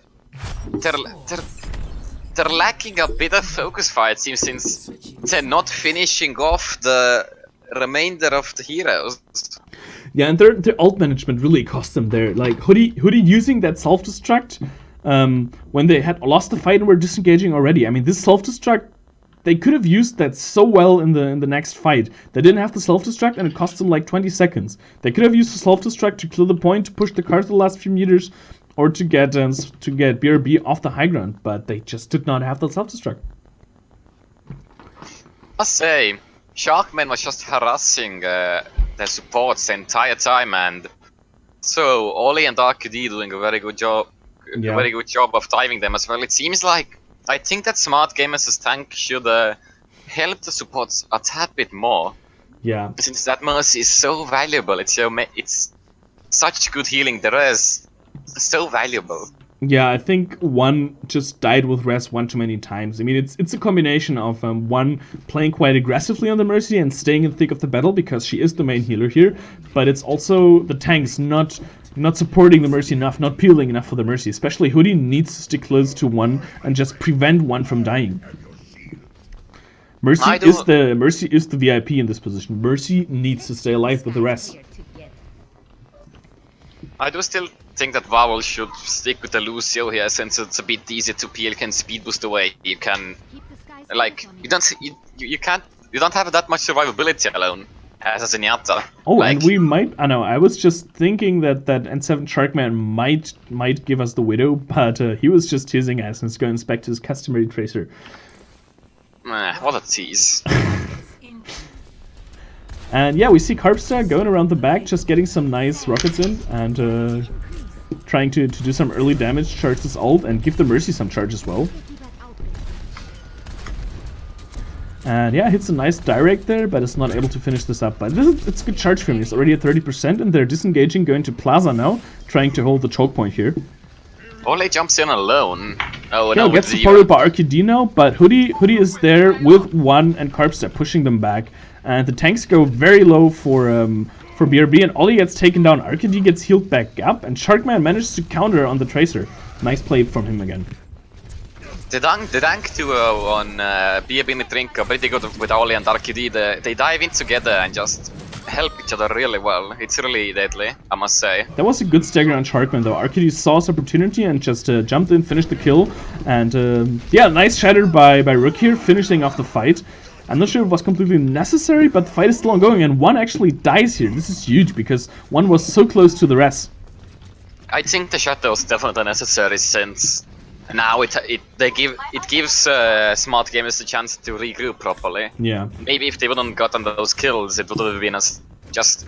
they're lacking a bit of focus fire, it seems, since they're not finishing off the remainder of the heroes. Yeah, and their ult management really cost them there. Like Hoodie using that self-destruct when they had lost the fight and were disengaging already. I mean, this self-destruct, they could have used that so well in the next fight. They didn't have the self-destruct, and it cost them like 20 seconds. They could have used the self-destruct to clear the point, to push the car the last few meters, or to get BRB off the high ground, but they just did not have the self-destruct. I say, Sharkman was just harassing their supports the entire time, and so Oli and RKD doing a very good job. Yeah. A very good job of timing them as well. It seems like I think that Smartt Gamers' tank should help the supports a tad bit more. Yeah. Since that Mercy is so valuable, it's such good healing. The res so valuable. Yeah, I think one just died with res one too many times. I mean, it's a combination of one playing quite aggressively on the Mercy and staying in the thick of the battle because she is the main healer here, but it's also the tanks not supporting the Mercy enough, not peeling enough for the Mercy. Especially Hoodie needs to stick close to one and just prevent one from dying. Mercy is the VIP in this position. Mercy needs to stay alive with the rest. I do still think that Vowel should stick with the Lucio here, since it's a bit easier to peel, can speed boost away. You can, like, you don't have that much survivability alone as a Zenyatta. Oh, like, and we might. I know. I was just thinking that N7 Sharkman might give us the Widow, but he was just teasing us and is going back to his customary tracer. What a tease. And yeah, we see Carpstar going around the back, just getting some nice rockets in, and trying to do some early damage, charge his ult, and give the Mercy some charge as well. And yeah, hits a nice direct there, but is not able to finish this up. But it's a good charge for him. He's already at 30%, and they're disengaging, going to Plaza now, trying to hold the choke point here. Ole jumps in alone. Oh, yeah, no, gets supported by RKD now, but Hoodie is there with one and Carpstar pushing them back. And the tanks go very low for BRB, and Oli gets taken down. RKD gets healed back up, and Sharkman manages to counter on the Tracer. Nice play from him again. The dank duo on BRB and Drink are pretty good with Oli and RQD. They dive in together and just help each other really well. It's really deadly, I must say. That was a good stagger on Sharkman though. RQD saw his opportunity and just jumped in, finished the kill. And yeah, nice shatter by Rook here, finishing off the fight. I'm not sure if it was completely necessary, but the fight is still ongoing and one actually dies here. This is huge because one was so close to the rest. I think the shatter was definitely necessary since now it gives Smartt gamers a chance to regroup properly. Yeah. Maybe if they wouldn't gotten those kills, it would have been just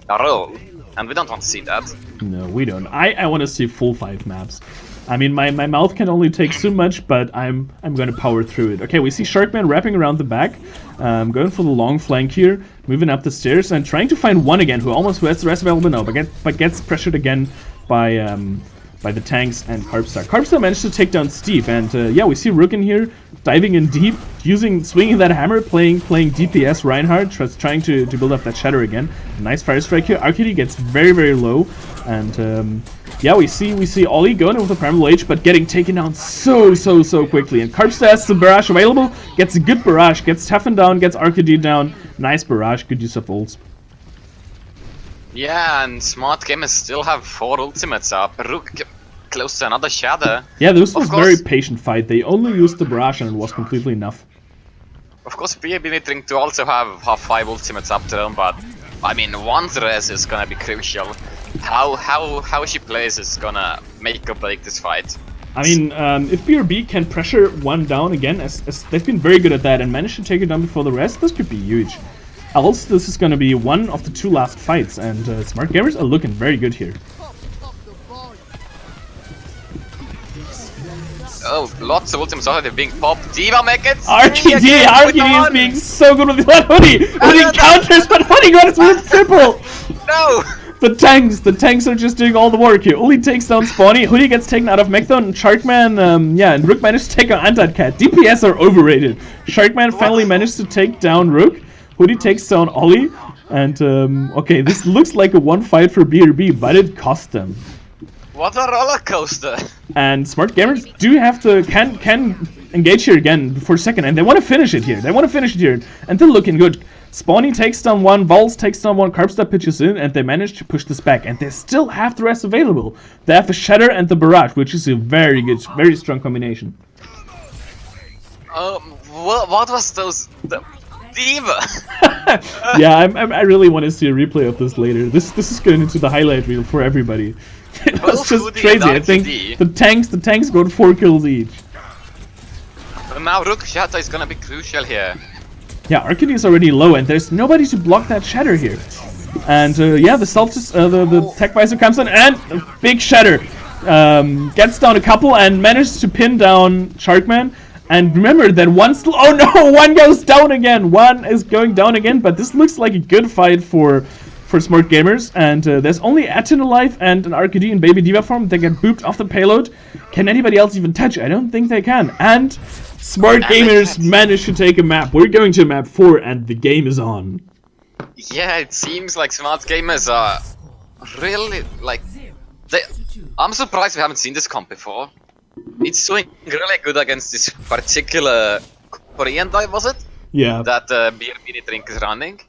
a roll, and we don't want to see that. No, we don't. I want to see full 5 maps. I mean, my mouth can only take so much, but I'm going to power through it. Okay, we see Sharkman wrapping around the back, going for the long flank here, moving up the stairs and trying to find one again who almost has the rest available now, but gets pressured again by the tanks and Carpstar. Carpstar managed to take down Steve, and yeah, we see Rook in here diving in deep, swinging that hammer, playing DPS Reinhardt, trying to build up that shatter again. Nice fire strike here. RKD gets very, very low, and yeah, we see Ollie going in with a Primal H, but getting taken down so quickly. And Carpstar has the barrage available, gets a good barrage, gets Taffen down, gets RKD down. Nice barrage, good use of ults. Yeah, and Smartt gamers still have 4 ultimates up. Rook close to another shatter. Yeah, this was a very patient fight. They only used the barrage and it was completely enough. Of course, BRB needing to also have 5 ultimates up to them, but I mean, one's res is gonna be crucial. How she plays is gonna make or break this fight. I mean, if BRB can pressure one down again, as they've been very good at that, and manage to take it down before the rest, this could be huge. Else, this is going to be one of the 2 last fights, and Smartt gamers are looking very good here. Oh, lots of ultimates already being popped. D.Va make it! RKD is being so good with that Hoodie! Hoodie counters, but Hoodie got his with triple! No! The tanks are just doing all the work here. Uli takes down Spawny, Hoodie gets taken out of Mechthon, and Sharkman, yeah, and Rook managed to take out Anti-Cat. DPS are overrated. Sharkman finally managed to take down Rook. Hoodie takes down Ollie, and okay, this looks like a one fight for BRB, but it cost them. What a roller coaster! And Smartt gamers do have to can engage here again for a second, and they want to finish it here. And they're looking good. Spawny takes down one, Vols takes down one, Carpstar pitches in, and they manage to push this back. And they still have the rest available. They have the Shatter and the Barrage, which is a very good, very strong combination. What was those? D.Va! Yeah, I really want to see a replay of this later. This is going into the highlight reel for everybody. It was just crazy. I think the tanks got 4 kills each. But now Rook Shatter is gonna be crucial here. Yeah, RKD is already low, and there's nobody to block that Shatter here. And yeah, the Tech Visor comes in, and a big Shatter gets down a couple and manages to pin down Sharkman. And remember that oh no, one goes down again. One is going down again, but this looks like a good fight for Smartt gamers. And there's only Atin alive and an RKD in Baby D.Va form. They get booped off the payload. Can anybody else even touch it? I don't think they can. And Smartt gamers managed to take a map. We're going to map 4 and the game is on. Yeah, it seems like Smartt gamers are really like I'm surprised we haven't seen this comp before. It's doing really good against this particular Korean dive, was it? Yeah. That BRB Drink is running.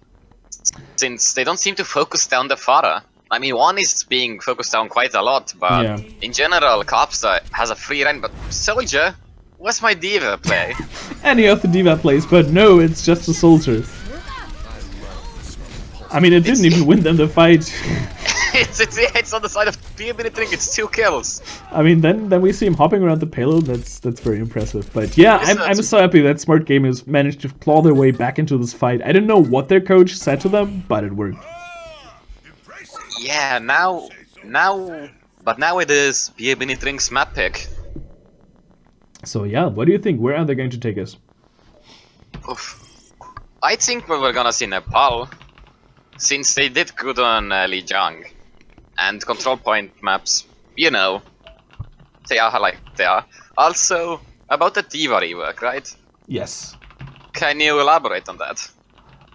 Since they don't seem to focus down the Pharah. I mean, one is being focused down quite a lot, but yeah. In general, Carpstar has a free reign. But Soldier, where's my D.Va play? Any of the D.Va plays, but no, it's just a Soldier. I mean, it didn't even win them the fight. It's on the side of BRB Drink. It's 2 kills. I mean, then we see him hopping around the payload. That's very impressive. But yeah, I'm so happy that Smartt gamers managed to claw their way back into this fight. I don't know what their coach said to them, but it worked. Yeah, now it is BRB Drink's map pick. So yeah, what do you think? Where are they going to take us? Oof. I think we were gonna see Nepal, since they did good on Lijiang. And control point maps, you know, they are like they are. Also, about the D.Va rework, right? Yes. Can you elaborate on that?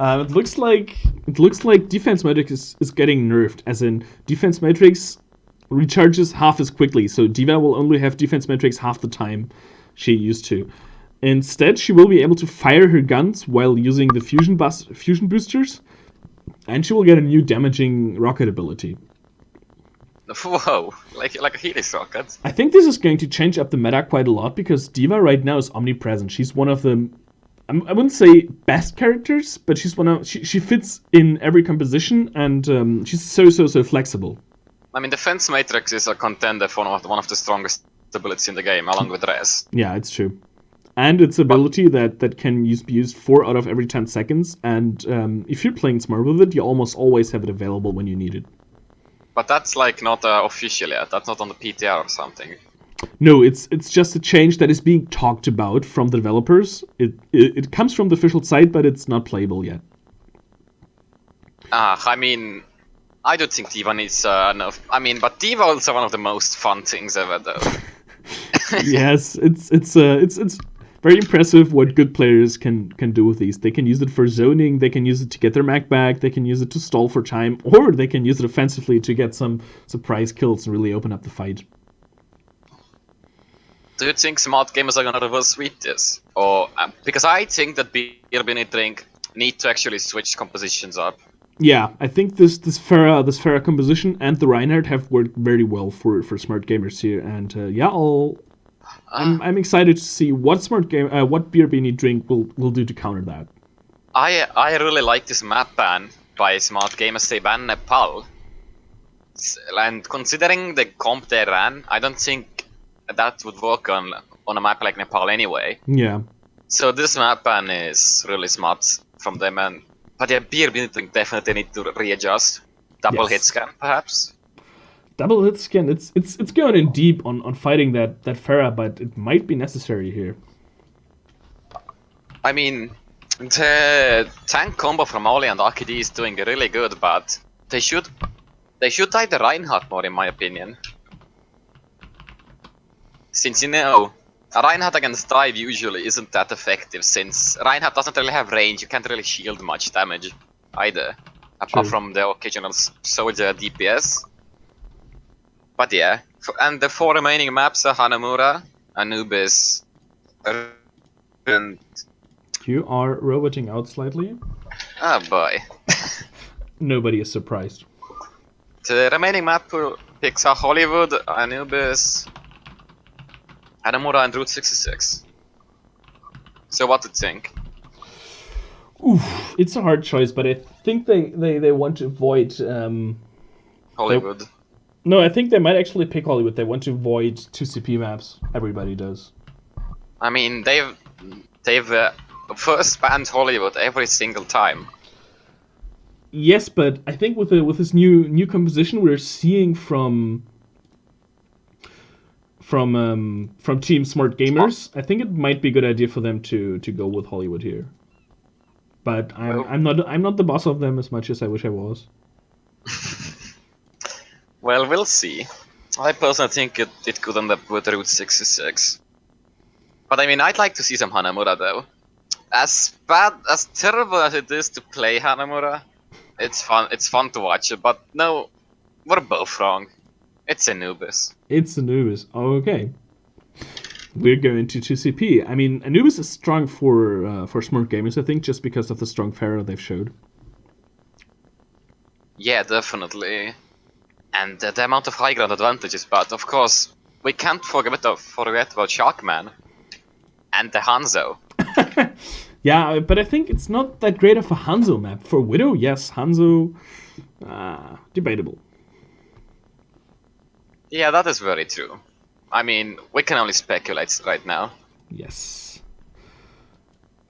It looks like defense matrix is getting nerfed, as in defense matrix recharges half as quickly, so D.Va will only have defense matrix half the time. she used to. Instead, she will be able to fire her guns while using the fusion boosters, and she will get a new damaging rocket ability. Whoa, like a Helix rocket. I think this is going to change up the meta quite a lot because Diva right now is omnipresent. She's one of the, I wouldn't say best characters, but she's she fits in every composition, and she's so flexible. I mean, Defense Matrix is a contender for one of the strongest abilities in the game, along with Res. Yeah, it's true. And its ability that can be used 4 out of every 10 seconds, and if you're playing smart with it, you almost always have it available when you need it. But that's like not official yet. That's not on the PTR or something. No, it's just a change that is being talked about from the developers. It comes from the official site, but it's not playable yet. I mean, I don't think Diva needs enough. I mean, but Diva is one of the most fun things ever, though. Yes, it's very impressive what good players can do with these. They can use it for zoning, they can use it to get their mag back, they can use it to stall for time, or they can use it offensively to get some surprise kills and really open up the fight. Do you think smart gamers are gonna reverse sweep this? Or because I think that BRB need to actually switch compositions up. Yeah, I think this Pharah composition and the Reinhardt have worked very well for smart gamers here, and I'm excited to see what what BRB Need Drink will do to counter that. I really like this map ban by smart gamers. They ban Nepal, and considering the comp they ran, I don't think that would work on a map like Nepal anyway. Yeah. So this map ban is really smart from them, but yeah, BRB definitely need to readjust. Double hit scan, perhaps. Double hit scan. It's going in deep on fighting that Pharah, but it might be necessary here. I mean, the tank combo from Oli and RKD is doing really good, but they should tie the Reinhardt more, in my opinion. Since a Reinhardt against dive usually isn't that effective, since Reinhardt doesn't really have range, you can't really shield much damage either, apart from the occasional soldier DPS. But yeah, and the 4 remaining maps are Hanamura, Anubis, and... You are roboting out slightly. Oh boy. Nobody is surprised. The remaining map picks are Hollywood, Anubis, Hanamura, and Route 66. So what do you think? Oof, it's a hard choice, but I think they want to avoid... Hollywood. No, I think they might actually pick Hollywood. They want to avoid 2 CP maps. Everybody does. I mean, they've first banned Hollywood every single time. Yes, but I think with this new composition we're seeing from Team Smart Gamers, I think it might be a good idea for them to go with Hollywood here. But I'm not the boss of them as much as I wish I was. Well, we'll see. I personally think it could end up with Route 66. But I mean, I'd like to see some Hanamura though. As terrible as it is to play Hanamura, it's fun to watch it, but no, we're both wrong. It's Anubis. It's Anubis. Okay. We're going to 2CP. I mean, Anubis is strong for smart gamers, I think, just because of the strong Pharah they've showed. Yeah, definitely. And the amount of high ground advantages, but of course, we can't forget about Sharkman and the Hanzo. Yeah, but I think it's not that great of a Hanzo map. For Widow, yes, Hanzo, debatable. Yeah, that is very true. I mean, we can only speculate right now. Yes.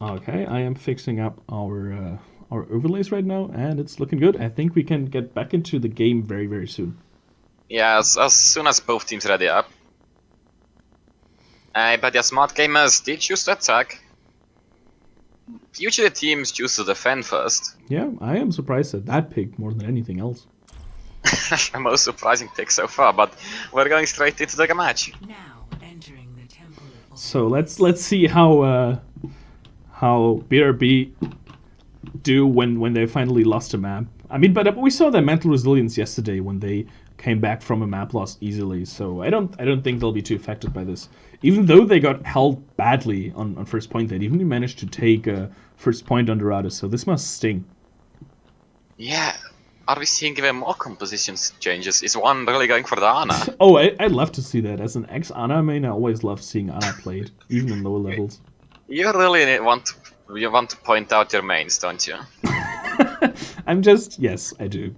Okay, I am fixing up our overlays right now, and it's looking good. I think we can get back into the game very, very soon. Yeah, as soon as both teams ready up. But yeah, smart gamers did choose to attack. Usually teams choose to defend first. Yeah, I am surprised at that pick more than anything else. The most surprising pick so far, but we're going straight into the match. Now entering the temple of... So let's see how BRB do when they finally lost a map. I mean, but we saw their mental resilience yesterday when they came back from a map loss easily. So I don't think they'll be too affected by this. Even though they got held badly on first point, they even managed to take first point on Dorado. So this must sting. Yeah. Are we seeing even more composition changes? Is one really going for the Ana? Oh, I'd love to see that. As an ex-Ana main, I always love seeing Ana played, even in lower levels. You really want to point out your mains, don't you? Yes, I do.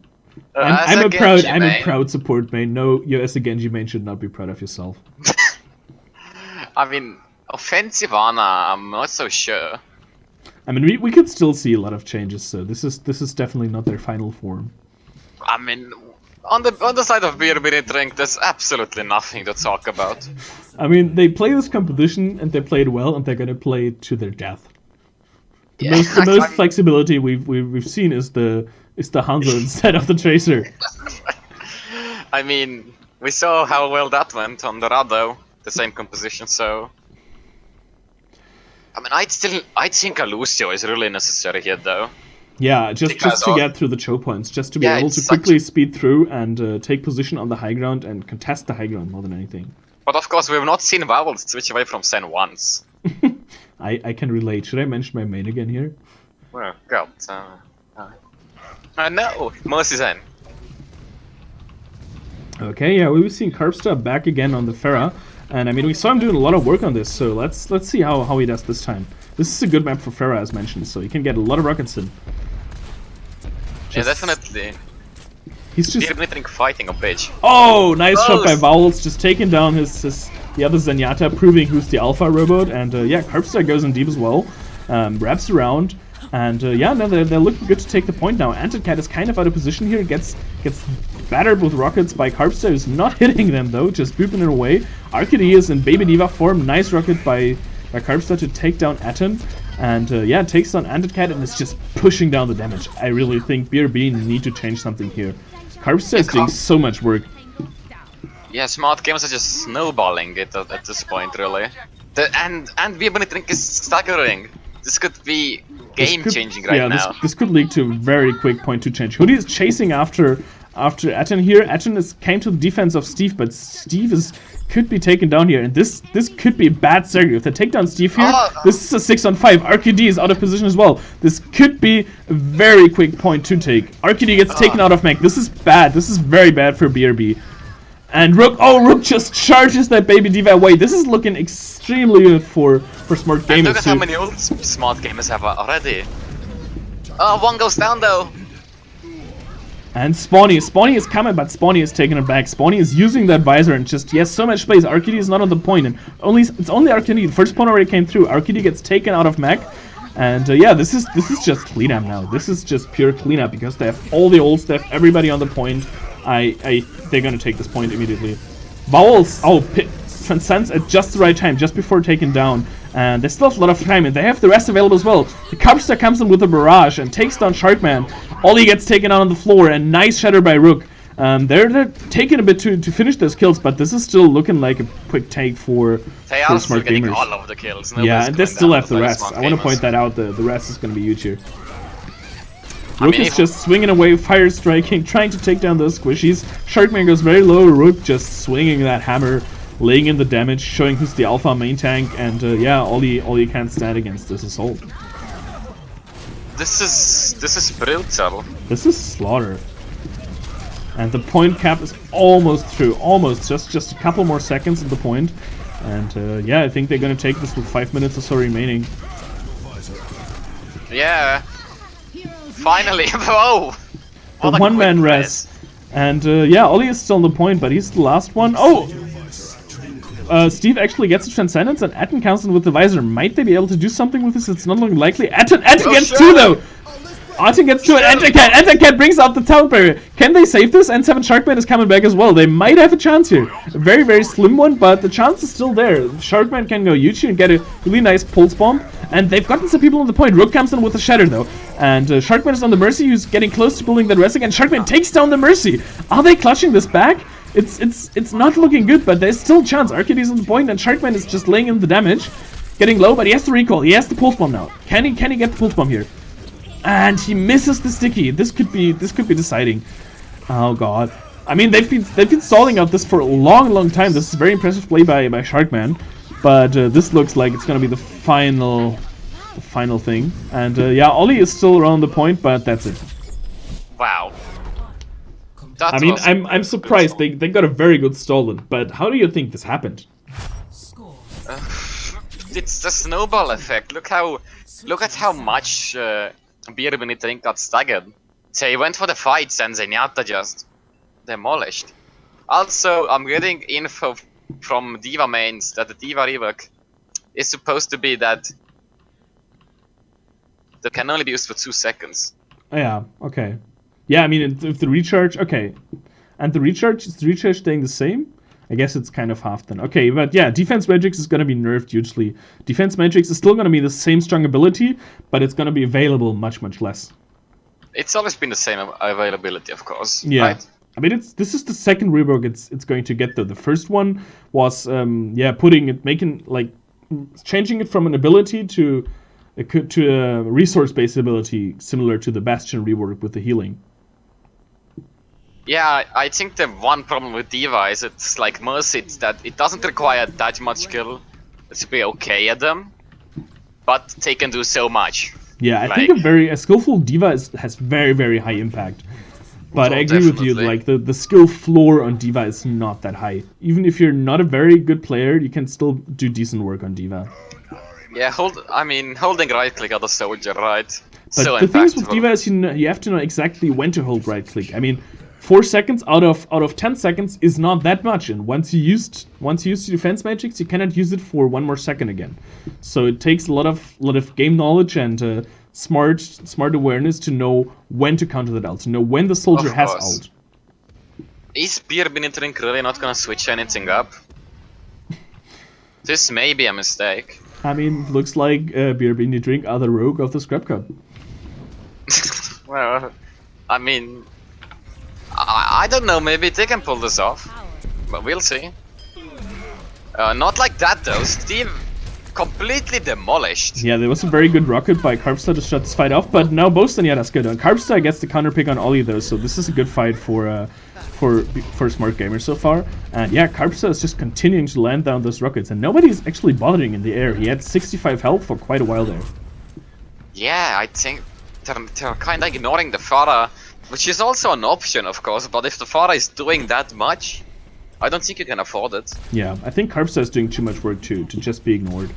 As I'm a a Genji main- proud support main. No, you as a Genji main should not be proud of yourself. I mean, offensive Ana, I'm not so sure. I mean, we could still see a lot of changes, so this is definitely not their final form. I mean, on the side of BRB Drink, there's absolutely nothing to talk about. I mean, they play this competition and they play it well, and they're gonna play it to their death. The most flexibility we've seen is the Hanzo instead of the Tracer. I mean, we saw how well that went on the Rado, the same composition. So, I mean, I think a Lucio is really necessary here, though. Yeah, just to get through the choke points, just to be able to quickly speed through and take position on the high ground and contest the high ground more than anything. But of course, we've not seen Vowels switch away from Sen once. I can relate. Should I mention my main again here? Well, God. No, Mercy Zen. Okay, yeah, we've seen Carpstar back again on the Pharah, and I mean we saw him doing a lot of work on this, so let's see how he does this time. This is a good map for Pharah, as mentioned, so he can get a lot of rockets in. Yeah, definitely. He's just fighting a bitch. Oh, nice shot by Vowels, just taking down the other Zenyatta, proving who's the alpha robot, and yeah, Carpstar goes in deep as well, wraps around. And yeah, no, they're looking good to take the point now. Anticat is kind of out of position here, gets battered with rockets by Carpstar, who's not hitting them though, just booping it away. Arcady is in Baby Diva form, nice rocket by Carpstar to take down Atten. And yeah, takes down Anticat and is just pushing down the damage. I really think BRB need to change something here. Carpstar is doing so much work. Yeah, Smartt games are just snowballing it at this point, really. And BRB Drink is staggering. This could be game-changing right now. This could lead to a very quick point to change. Hoodie is chasing after Atten here. Atten came to the defense of Steve, but Steve could be taken down here, and this could be a bad scenario. If they take down Steve here, this is a 6-on-5. RQD is out of position as well. This could be a very quick point to take. RQD gets taken out of mech. This is bad. This is very bad for BRB. And Rook, Rook just charges that Baby Diva away. This is looking extremely good for Smartt gamers. And look at how many ults Smartt gamers have already. Oh, one goes down though. And Spawny is coming, but Spawny is taking it back. Spawny is using that visor and just, yes, so much space. Arcady is not on the point, and it's only Arcady. The first point already came through. Arcady gets taken out of mech. And yeah, this is just cleanup now. This is just pure cleanup because they have all the ults, they have everybody on the point. They're gonna take this point immediately. Vowels, transcends at just the right time, just before taking down. And there's still a lot of time, and they have the rest available as well. The Carpstar comes in with a barrage and takes down Sharkman. Ollie gets taken out on the floor, and nice shatter by Rook. They're taking a bit to finish those kills, but this is still looking like a quick take for Smartt gamers. All of the kills. Yeah, and they still have the rest. I want to point that out. The rest is going to be huge here. Rook is just swinging away, fire striking, trying to take down those squishies. Sharkman goes very low. Rook just swinging that hammer, laying in the damage, showing who's the alpha main tank, and yeah, Ollie can't stand against this assault. This is brutal. This is slaughter. And the point cap is almost through, almost, just a couple more seconds at the point. And yeah, I think they're gonna take this with 5 minutes or so remaining. Yeah. Finally, whoa! The one-man res. And yeah, Ollie is still on the point, but he's the last one. Oh! Steve actually gets a Transcendence, and Atten comes in with the visor. Might they be able to do something with this? It's not looking likely. Atten gets two though! Atten gets two, and Anticat brings out the tower barrier. Can they save this? And 7 Sharkman is coming back as well. They might have a chance here. A very, very slim one, but the chance is still there. Sharkman can go Yuchi and get a really nice pulse bomb. And they've gotten some people on the point. Rook comes in with a shatter though. And Sharkman is on the Mercy, who's getting close to building that resing, and Sharkman takes down the Mercy. Are they clutching this back? It's not looking good, but there's still a chance. Arcady's on the point, and Sharkman is just laying in the damage. Getting low, but he has to recall. He has the pulse bomb now. Can he get the pulse bomb here? And he misses the sticky. This could be deciding. Oh god. I mean, they've been stalling out this for a long time. This is very impressive play by Sharkman, but this looks like it's gonna be the final thing. And yeah, Ollie is still around the point, but that's it. Wow. That I mean, was I'm surprised they got a very good stall in, but how do you think this happened? Score. It's the snowball effect. Look at how much BRB Nitring got staggered. They went for the fights and Zenyatta just demolished. Also, I'm getting info from Diva mains that the Diva rework is supposed to be that that can only be used for 2 seconds. Oh, yeah, okay. Yeah, I mean, if the recharge, okay. And is the recharge staying the same? I guess it's kind of half then. Okay, but yeah, Defense Magics is going to be nerfed hugely. Defense Magics is still going to be the same strong ability, but it's going to be available much much less. It's always been the same availability, of course. Yeah. Right? I mean, this is the second rework it's going to get though. The first one was changing it from an ability to a resource-based ability, similar to the Bastion rework with the healing. Yeah, I think the one problem with Diva is it's like Mercy, it's that it doesn't require that much skill to be okay at them, but they can do so much. Yeah, I think a skillful Diva has very high impact. But Oh, I agree with you, definitely. like the skill floor on Diva is not that high. Even if you're not a very good player, you can still do decent work on Diva. Yeah, holding right click on the soldier, right? But So the thing is with impactful. Diva is you have to know exactly when to hold right click. I mean, 4 seconds out of 10 seconds is not that much, and once you use your defense magics, you cannot use it for 1 more second again. So it takes a lot of game knowledge and smart awareness to know when to counter that ult, to know when the soldier Of has course. ult. Is BRB Nitring really not gonna switch anything up? This may be a mistake. I mean, looks like BRB Nitring are the rogue of the Scrap Cup. Well, I mean, I don't know, maybe they can pull this off, but we'll see. Not like that though, Steve completely demolished. Yeah, there was a very good rocket by Carpstar to shut this fight off, but now both Zenyatta's good. And Carpstar gets the counter pick on Ollie though, so this is a good fight for Smart Gamer so far. And yeah, Carpstar is just continuing to land down those rockets, and nobody's actually bothering in the air. He had 65 health for quite a while there. Yeah, I think they're kinda ignoring the Farah, which is also an option of course, but if the Farah is doing that much, I don't think you can afford it. Yeah, I think Carpstar is doing too much work to just be ignored.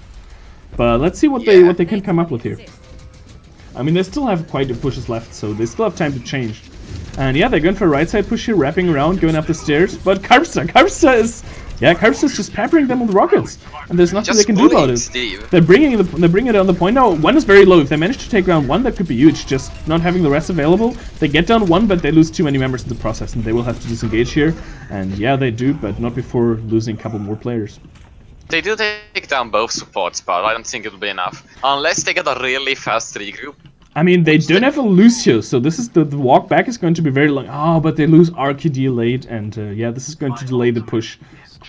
But let's see what Yeah. they can come up with here. I mean, they still have quite a few pushes left, so they still have time to change. And yeah, they're going for a right side push here, wrapping around, going up the stairs. But Carpstar is just peppering them with rockets, and there's nothing Just they can do about bullying it. Steve. They're bringing it on the point now. 1 is very low. If they manage to take round 1, that could be huge. Just not having the rest available. They get down 1, but they lose too many members in the process, and they will have to disengage here. And yeah, they do, but not before losing a couple more players. They do take down both supports, but I don't think it'll be enough. Unless they get a really fast regroup. I mean, they don't have a Lucio, so this is the walk back is going to be very long. Oh, but they lose RQD late, and yeah, this is going to delay the push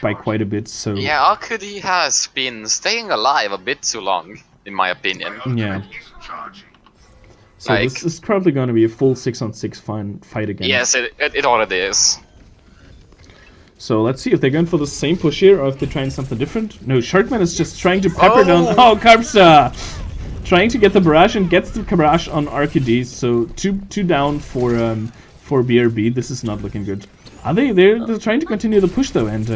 by quite a bit. So Yeah, RQD has been staying alive a bit too long, in my opinion. yeah, Charging. so Like- this is probably going to be a full 6-on-6 fight again. Yes, it already is. So let's see if they're going for the same push here, or if they're trying something different. No, Sharkman is just trying to pepper down. Oh, Carpstar! Trying to get the barrage and gets the barrage on RQD. So two down for BRB. This is not looking good. Are they? They're trying to continue the push though, and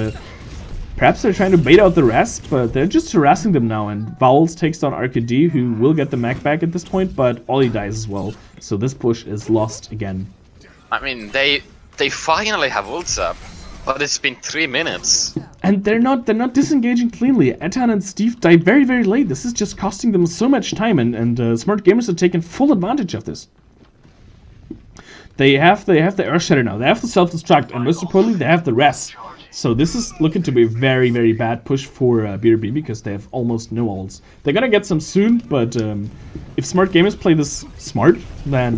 perhaps they're trying to bait out the rest, but they're just harassing them now. And Vowels takes down RQD, who will get the Mac back at this point, but Ollie dies as well. So this push is lost again. I mean, they finally have ults up, but it's been 3 minutes. And they're not disengaging cleanly. Etan and Steve die very late. This is just costing them so much time, and Smart Gamers have taken full advantage of this. They have the Earth Shatter now. They have the self-destruct, and most importantly, they have the rest. So this is looking to be a very bad push for BRB because they have almost no ults. They're gonna get some soon, but if Smart Gamers play this smart, then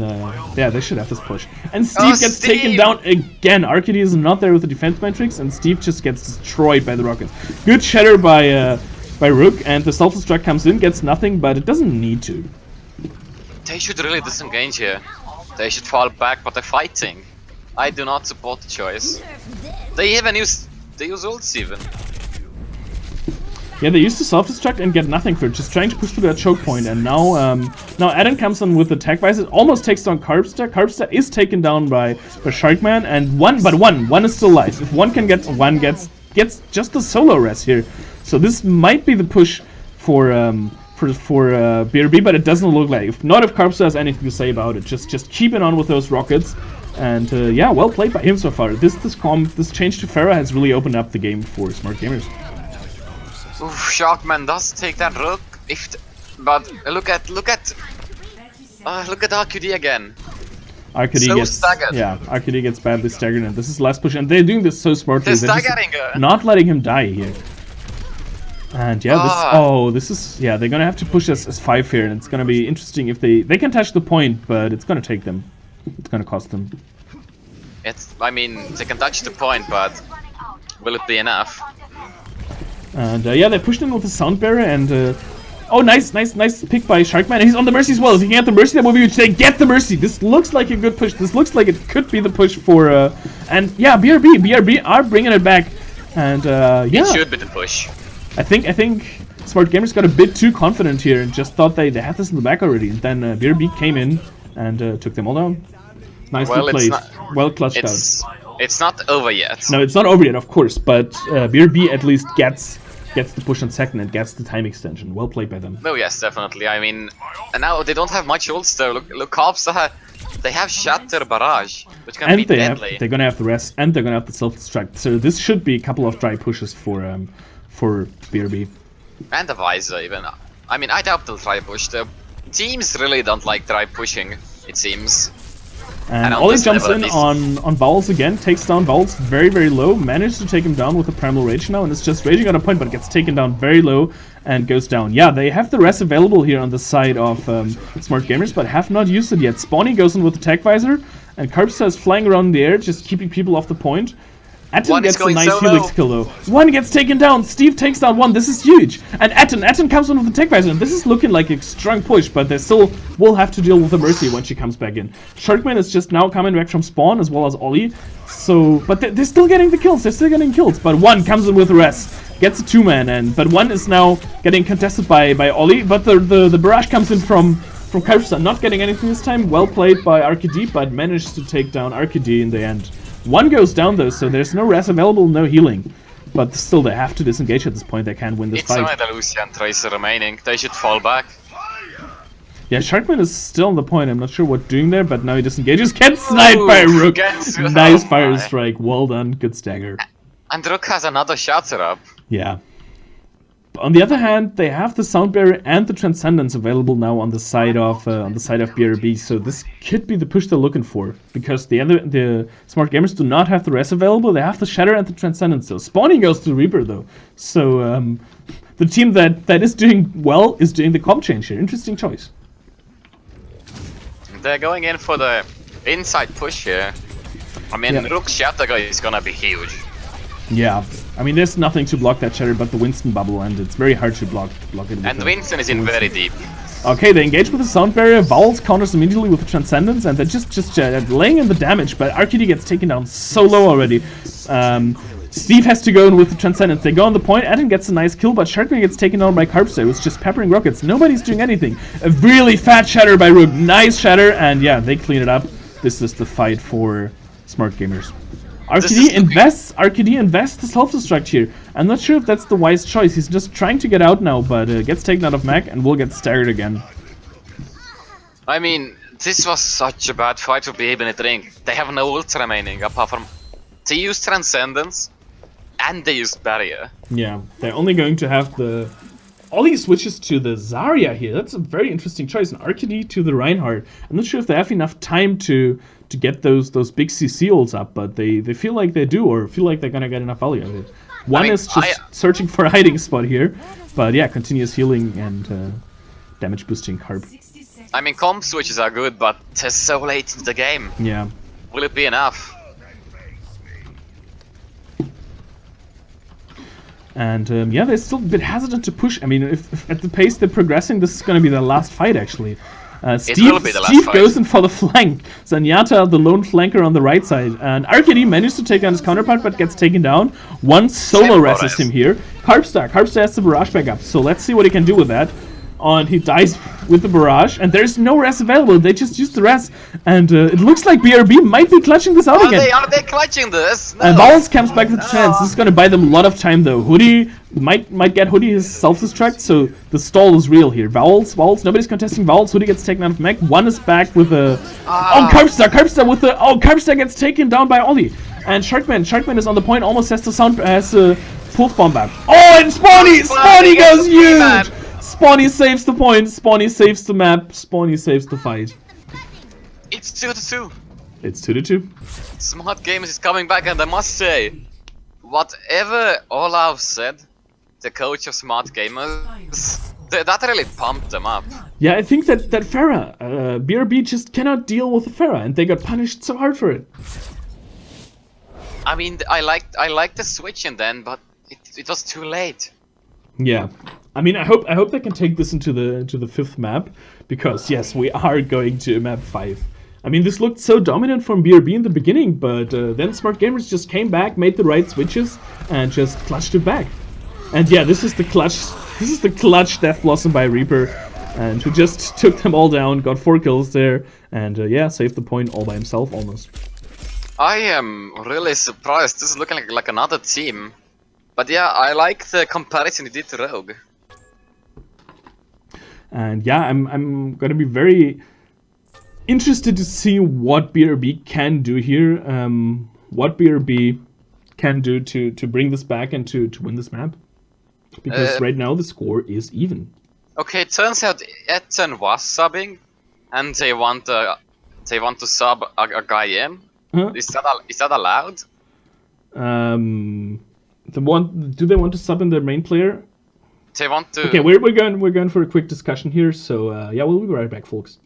yeah, they should have this push. And Steve gets taken down again. RQD is not there with the defense matrix, and Steve just gets destroyed by the rockets. Good shatter by Rook, and the self-destruct comes in, gets nothing, but it doesn't need to. They should really disengage here. They should fall back, but they're fighting. I do not support the choice. They use ults even. Yeah, they used to self-destruct and get nothing for it, just trying to push through that choke point. And now Adam comes in with the tag visor, almost takes down Carbster. Carbster is taken down by Sharkman, and one is still alive. If one can get one gets just the solo res here. So this might be the push for BRB, but it doesn't look like. If Carbster has anything to say about it, just keep it on with those rockets. And yeah, well played by him so far. This change to Pharah has really opened up the game for Smart Gamers. Oof, Sharkman does take that rook. But look at RQD again. RQD so gets staggered. Yeah, RQD gets badly staggered, and this is last push, and they're doing this so smartly. They're staggering her. Not letting him die here. And yeah, they're gonna have to push us as 5 here, and it's gonna be interesting if they can touch the point, but it's gonna take them. It's gonna cost them. I mean, they can touch the point, but will it be enough? And yeah, they pushed in with the sound barrier, and oh, nice pick by Sharkman. And he's on the Mercy as well. If he can get the Mercy, that would be say get the Mercy. This looks like a good push. This looks like it could be the push for and yeah, BRB are bringing it back, and yeah, it should be the push. I think Smart Gamers got a bit too confident here and just thought they had this in the back already, and then BRB came in and took them all down. Nicely played. Well clutched out. It's not over yet. No, it's not over yet, of course, but BRB at least gets the push on second and gets the time extension. Well played by them. No, yes, definitely. I mean, and now they don't have much ults though. Look, Carbster, they have Shatter Barrage, which can be deadly. They're gonna have the rest, and they're gonna have the self-destruct. So this should be a couple of dry pushes for BRB. And the Visor even. I mean, I doubt they'll try push. The teams really don't like try pushing, it seems. And Ollie jumps in on Vowels again, takes down Vowels very, very low, manages to take him down with a Primal Rage now, and it's just raging on a point, but gets taken down very low and goes down. Yeah, they have the rest available here on the side of Smart Gamers, but have not used it yet. Spawny goes in with the Tech Visor, and Carbster is flying around in the air, just keeping people off the point. Atten gets a nice Helix kill though. One gets taken down, Steve takes down one, this is huge! And Atten comes in with the tech visor, and this is looking like a strong push, but they still will have to deal with the Mercy when she comes back in. Sharkman is just now coming back from spawn, as well as Ollie, so, but they're still getting the kills, they're still getting kills, but one comes in with the rest, gets a 2-man, but one is now getting contested by Ollie, but the barrage comes in from Carbster, not getting anything this time. Well played by RKD, but managed to take down RKD in the end. One goes down though, so there's no res available, no healing. But still, they have to disengage at this point. They can't win this fight. It's only the Lucian Tracer remaining. They should fall back. Yeah, Sharkman is still on the point. I'm not sure what doing there, but now he disengages. Gets sniped by Rook. Nice fire strike. Well done. Good stagger. And Rook has another shatter up. Yeah. On the other hand, they have the Sound Barrier and the Transcendence available now on the side of BRB, so this could be the push they're looking for, because the Smart Gamers do not have the rest available. They have the Shatter and the Transcendence, so Spawning goes to Reaper though. So the team that is doing well is doing the comp change here. Interesting choice. They're going in for the inside push here. I mean, yeah. Rook's Shatter is gonna be huge. Yeah, I mean, there's nothing to block that Shatter but the Winston bubble, and it's very hard to block it. And Winston is in very deep. Okay, they engage with the Sound Barrier, Vowels counters immediately with the Transcendence, and they're just laying in the damage, but RKD gets taken down so low already. Steve has to go in with the Transcendence. They go on the point, Atten gets a nice kill, but Sharkman gets taken down by Carbster, who's just peppering rockets. Nobody's doing anything. A really fat Shatter by Rook. Nice Shatter, and yeah, they clean it up. This is the fight for Smart Gamers. RKD invests the self-destruct here. I'm not sure if that's the wise choice. He's just trying to get out now, but gets taken out of mech and will get staggered again. I mean, this was such a bad fight to be able to drink. They have no ults remaining apart from... They use Transcendence and they use Barrier. Yeah, they're only going to have the... Ollie switches to the Zarya here. That's a very interesting choice. An RKD to the Reinhardt. I'm not sure if they have enough time to get those big CC ults up, but they feel like they do, or feel like they're gonna get enough value out of it. One is just searching for a hiding spot here, but yeah, continuous healing and damage boosting Carb. I mean, comp switches are good, but they're so late into the game. Yeah. Will it be enough? And yeah, they're still a bit hesitant to push. I mean, if at the pace they're progressing, this is going to be their last fight, actually. will be the last Steve fight. goes in for the flank. Zenyatta, the lone flanker on the right side. And Arcady managed to take down his counterpart, but gets taken down. One solo reses him here. Carpstar has the barrage back up, so let's see what he can do with that. And he dies with the barrage, and there's no res available. They just used the res, and it looks like BRB might be clutching this out again. Are they clutching this? No. And Vowels comes back with a chance. This is gonna buy them a lot of time though. Hoodie might get Hoodie his self-destruct, so the stall is real here. Vowels, nobody's contesting Vowels. Hoodie gets taken out of mech. One is back with a Carpstar with the Carpstar gets taken down by Ollie. And Sharkman is on the point, almost has the pulse bomb back. Oh, and Spawny goes huge! Spawny saves the point, Spawny saves the map, Spawny saves the fight. It's 2-2. It's 2-2. Smartt Games is coming back, and I must say, whatever Olav said, the coach of Smartt Gamers, that really pumped them up. Yeah, I think that Pharah, BRB just cannot deal with the Pharah, and they got punished so hard for it. I mean, I liked the switch and then, but it was too late. Yeah, I mean, I hope they can take this into the fifth map, because yes, we are going to map 5. I mean, this looked so dominant from BRB in the beginning, but then Smartt Gamers just came back, made the right switches, and just clutched it back. And yeah, this is the clutch Death Blossom by Reaper, and who just took them all down, got 4 kills there, and yeah, saved the point all by himself almost. I am really surprised. This is looking like another team. But yeah, I like the comparison he did to Rogue. And yeah, I'm gonna be very interested to see what BRB can do here. What BRB can do to bring this back and to win this map. Because right now the score is even. Okay, it turns out Etten was subbing, and they want to sub a guy in. Huh? Is that allowed? Do they want to sub in their main player? They want to. Okay, we're going for a quick discussion here. So yeah, we'll be right back, folks.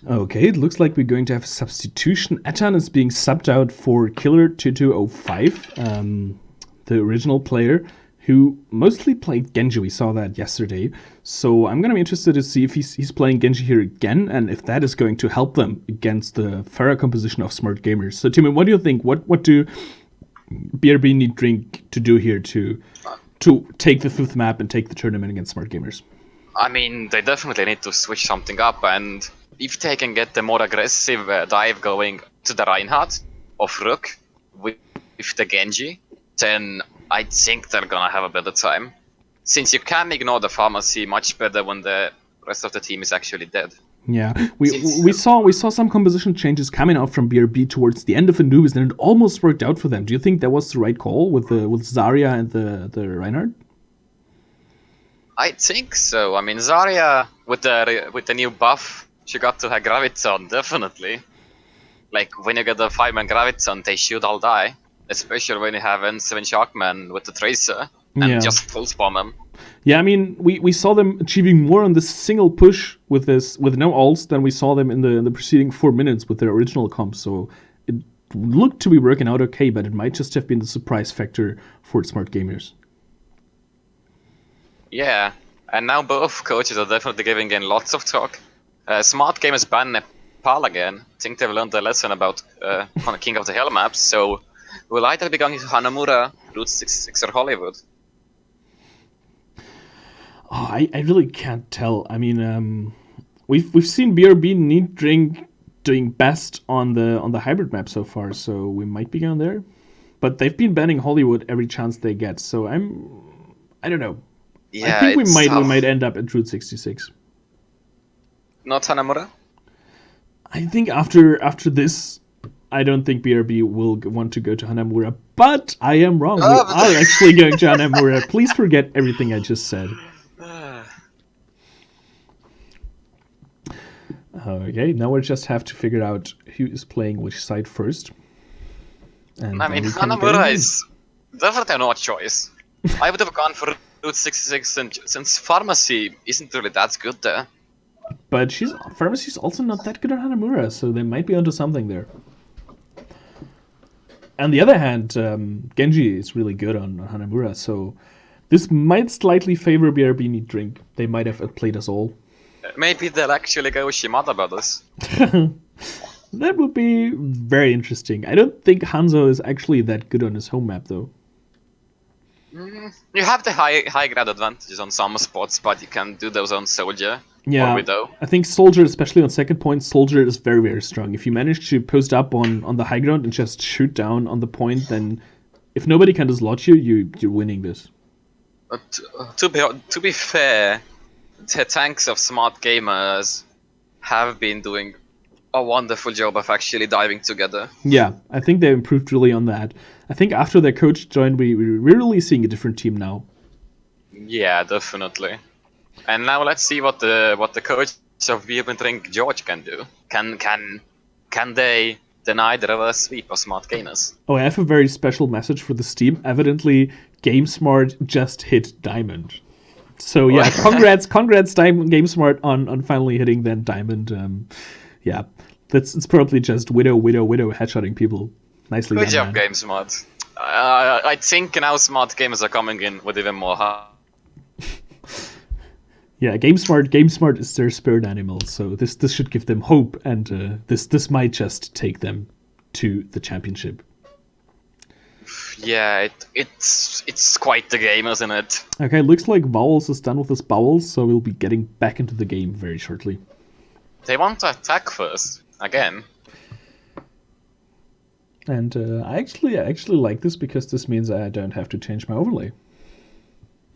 Okay, it looks like we're going to have a substitution. Etan is being subbed out for Killer 2205, the original player who mostly played Genji. We saw that yesterday. So I'm going to be interested to see if he's playing Genji here again and if that is going to help them against the Pharah composition of Smart Gamers. So Timmy, what do you think? What do BRB need Drink to do here to take the fifth map and take the tournament against Smart Gamers? I mean, they definitely need to switch something up, and if they can get the more aggressive dive going to the Reinhardt of Rook with the Genji, then I think they're gonna have a better time. Since you can ignore the pharmacy much better when the rest of the team is actually dead. Yeah, we saw some composition changes coming out from BRB towards the end of Anubis, and it almost worked out for them. Do you think that was the right call with Zarya and the Reinhardt? I think so. I mean, Zarya with the new buff, she got to her Graviton, definitely. Like when you get the 5-man Graviton, they should all die. Especially when you have N7 Sharkman with the Tracer and just full spam them. Yeah, I mean, we saw them achieving more on this single push with no ults than we saw them in the preceding 4 minutes with their original comp. So it looked to be working out okay, but it might just have been the surprise factor for Smart Gamers. Yeah, and now both coaches are definitely giving in lots of talk. Smart Gamers banned Nepal again. I think they've learned a lesson about on the King of the Hill maps, so we'll either be going to Hanamura, Route 66 or Hollywood. Oh, I really can't tell. I mean, we've seen BRB Need Drink doing best on the hybrid map so far, so we might be going there. But they've been banning Hollywood every chance they get, so I don't know. Yeah, I think we might end up at Route 66. Not Hanamura? I think after this, I don't think BRB will want to go to Hanamura, but I am wrong. We are actually going to Hanamura. Please forget everything I just said. Okay, now we just have to figure out who is playing which side first. And I mean, Hanamura is definitely not a choice. I would have gone for Route 66 since Pharmacy isn't really that good there. But Pharmacy's also not that good at Hanamura, so they might be onto something there. On the other hand, Genji is really good on Hanamura, so this might slightly favor BRB Need Drink. They might have outplayed us all. Maybe they'll actually go Shimada Brothers. That would be very interesting. I don't think Hanzo is actually that good on his home map, though. You have the high grad advantages on some spots, but you can do those on Soldier or Widow. I think Soldier, especially on second point, Soldier is very, very strong. If you manage to post up on the high ground and just shoot down on the point, then if nobody can dislodge you, you're winning this. But to be fair, the tanks of Smart Gamers have been doing a wonderful job of actually diving together. Yeah, I think they improved really on that. I think after their coach joined, we're really seeing a different team now. Yeah, definitely. And now let's see what the coach of BRB Drink George can do. Can they deny the reverse sweep of Smart Gamers? Oh, I have a very special message for this team. Evidently, GameSmart just hit Diamond. So yeah, congrats GameSmart on finally hitting then Diamond. Yeah, it's probably just widow headshotting people. Nicely done. Good job, GameSmart. I think now Smart Gamers are coming in with even more heart. Yeah, GameSmart is their spirit animal, so this should give them hope, and this might just take them to the championship. Yeah, it's quite the game, isn't it? Okay, looks like Vowels is done with his bowels, so we'll be getting back into the game very shortly. They want to attack first, again. And I actually like this because this means I don't have to change my overlay.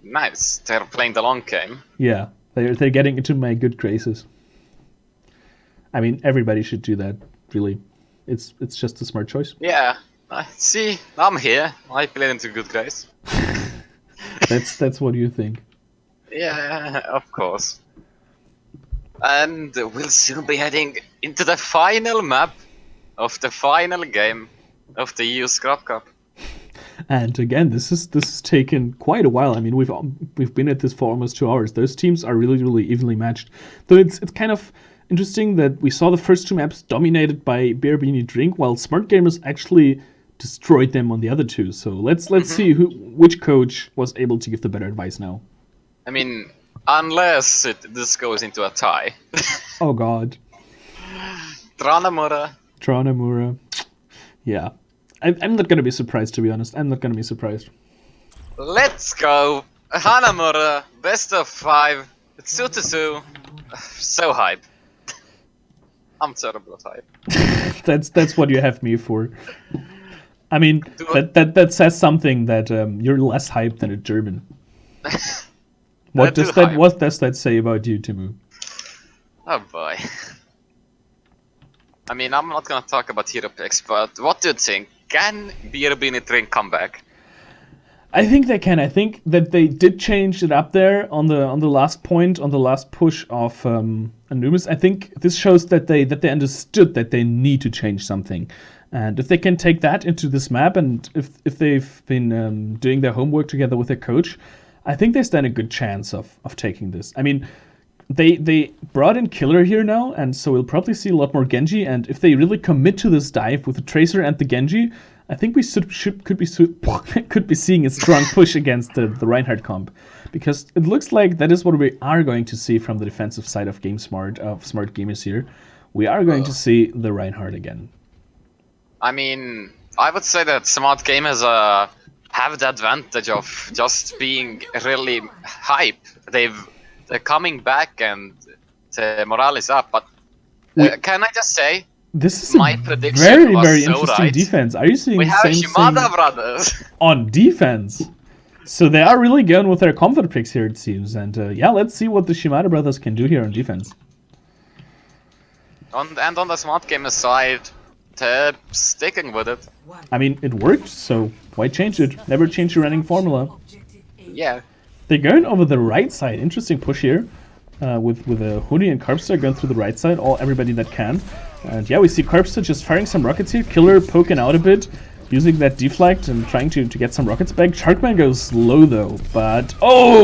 Nice, they're playing the long game. Yeah, they're getting into my good graces. I mean, everybody should do that, really. It's just a smart choice. Yeah, see, I'm here. I played into good grace. That's what you think. Yeah, of course. And we'll soon be heading into the final map of the final game of the EU Scrap Cup. And again, this is taken quite a while. I mean, we've been at this for almost 2 hours. Those teams are really evenly matched. Though it's kind of interesting that we saw the first two maps dominated by BRB Need Drink, while Smart Gamers actually destroyed them on the other two. So let's see which coach was able to give the better advice now. I mean, unless this goes into a tie. Oh god. Tranamura. Yeah. I'm not gonna be surprised, to be honest. I'm not gonna be surprised. Let's go. Hanamura, best of 5. It's 2-2. So hype. I'm terrible at hype. That's what you have me for. I mean, that says something that you're less hyped than a German. What does that say about you, Timu? Oh boy. I mean, I'm not gonna talk about hero picks, but what do you think? Can BRB Need Drink come back? I think they can. I think that they did change it up there on the last point, on the last push of Anubis. I think this shows that they understood that they need to change something, and if they can take that into this map, and if they've been doing their homework together with their coach, I think they stand a good chance of taking this. I mean, they brought in Killer here now, and so we'll probably see a lot more Genji. And if they really commit to this dive with the Tracer and the Genji, I think we could be seeing a strong push against the Reinhardt comp, because it looks like that is what we are going to see from the defensive side of Smart Gamers here. We are going to see the Reinhardt again. I mean, I would say that Smart Gamers have the advantage of just being really hype. They're coming back and the morale is up. But can I just say? This is my prediction very, was very so interesting right. defense. Are you seeing we the have same Shimada thing brothers on defense? So they are really going with their comfort picks here, it seems. And yeah, let's see what the Shimada brothers can do here on defense. And on the Smart Gamer side, they're sticking with it. I mean, it worked, so why change it? Never change your running formula. Yeah. They're going over the right side. Interesting push here. With Hoodie and Carpster going through the right side, everybody that can. And yeah, we see Carpster just firing some rockets here. Killer poking out a bit, using that deflect and trying to get some rockets back. Sharkman goes low though, but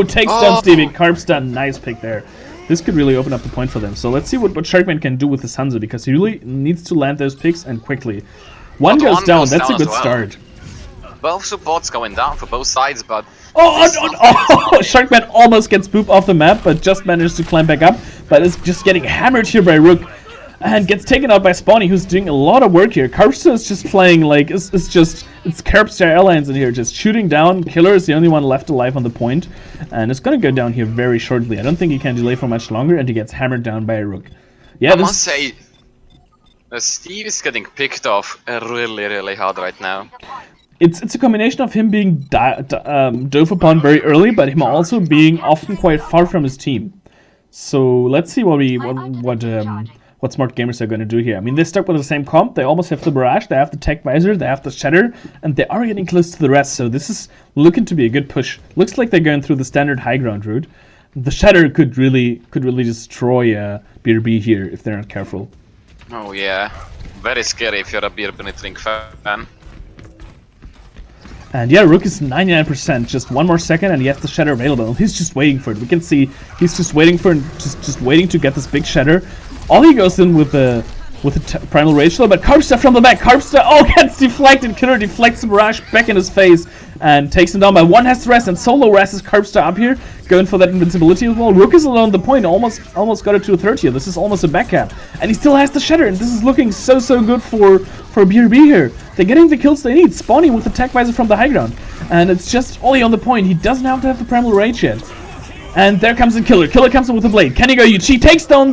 takes down Stevie. Carpster, nice pick there. This could really open up the point for them. So let's see what Sharkman can do with his Hanzo, because he really needs to land those picks and quickly. One goes down, that's a good start. Both supports going down for both sides, but Sharkman almost gets Boop off the map, but just managed to climb back up. But is just getting hammered here by Rook, and gets taken out by Spawny, who's doing a lot of work here. Carpster is just playing like it's Carpster Airlines in here, just shooting down. Killer is the only one left alive on the point, and it's gonna go down here very shortly. I don't think he can delay for much longer, and he gets hammered down by a Rook. Yeah, I must say, Steve is getting picked off really, really hard right now. It's a combination of him being dove upon very early, but him also being often quite far from his team. So let's see what Smart Gamers are going to do here. I mean, they're stuck with the same comp. They almost have the Barrage, they have the Tech Visor, they have the Shatter, and they are getting close to the rest. So this is looking to be a good push. Looks like they're going through the standard high ground route. The Shatter could really destroy BRB here if they're not careful. Oh yeah, very scary if you're a BRB Need Drink fan. And yeah, Rook is 99%, just one more second and he has the Shatter available. He's just waiting for it. We can see he's just waiting for just waiting to get this big Shatter. All he goes in with the Primal Rage Flow, but Carpster from the back. Carpster gets deflected. Killer deflects the Barrage back in his face and takes him down by one. Has the rest, and solo rests Carpster up here, going for that invincibility as well. Rook is alone the point, almost got it to a 30 here. This is almost a back cap, and he still has the Shatter, and this is looking so good for BRB here. They're getting the kills they need. Spawny with the Tech Visor from the high ground, and it's just Oli on the point. He doesn't have to have the Primal Rage yet. And there comes the Killer. Killer comes in with the blade. Can he go huge? He takes down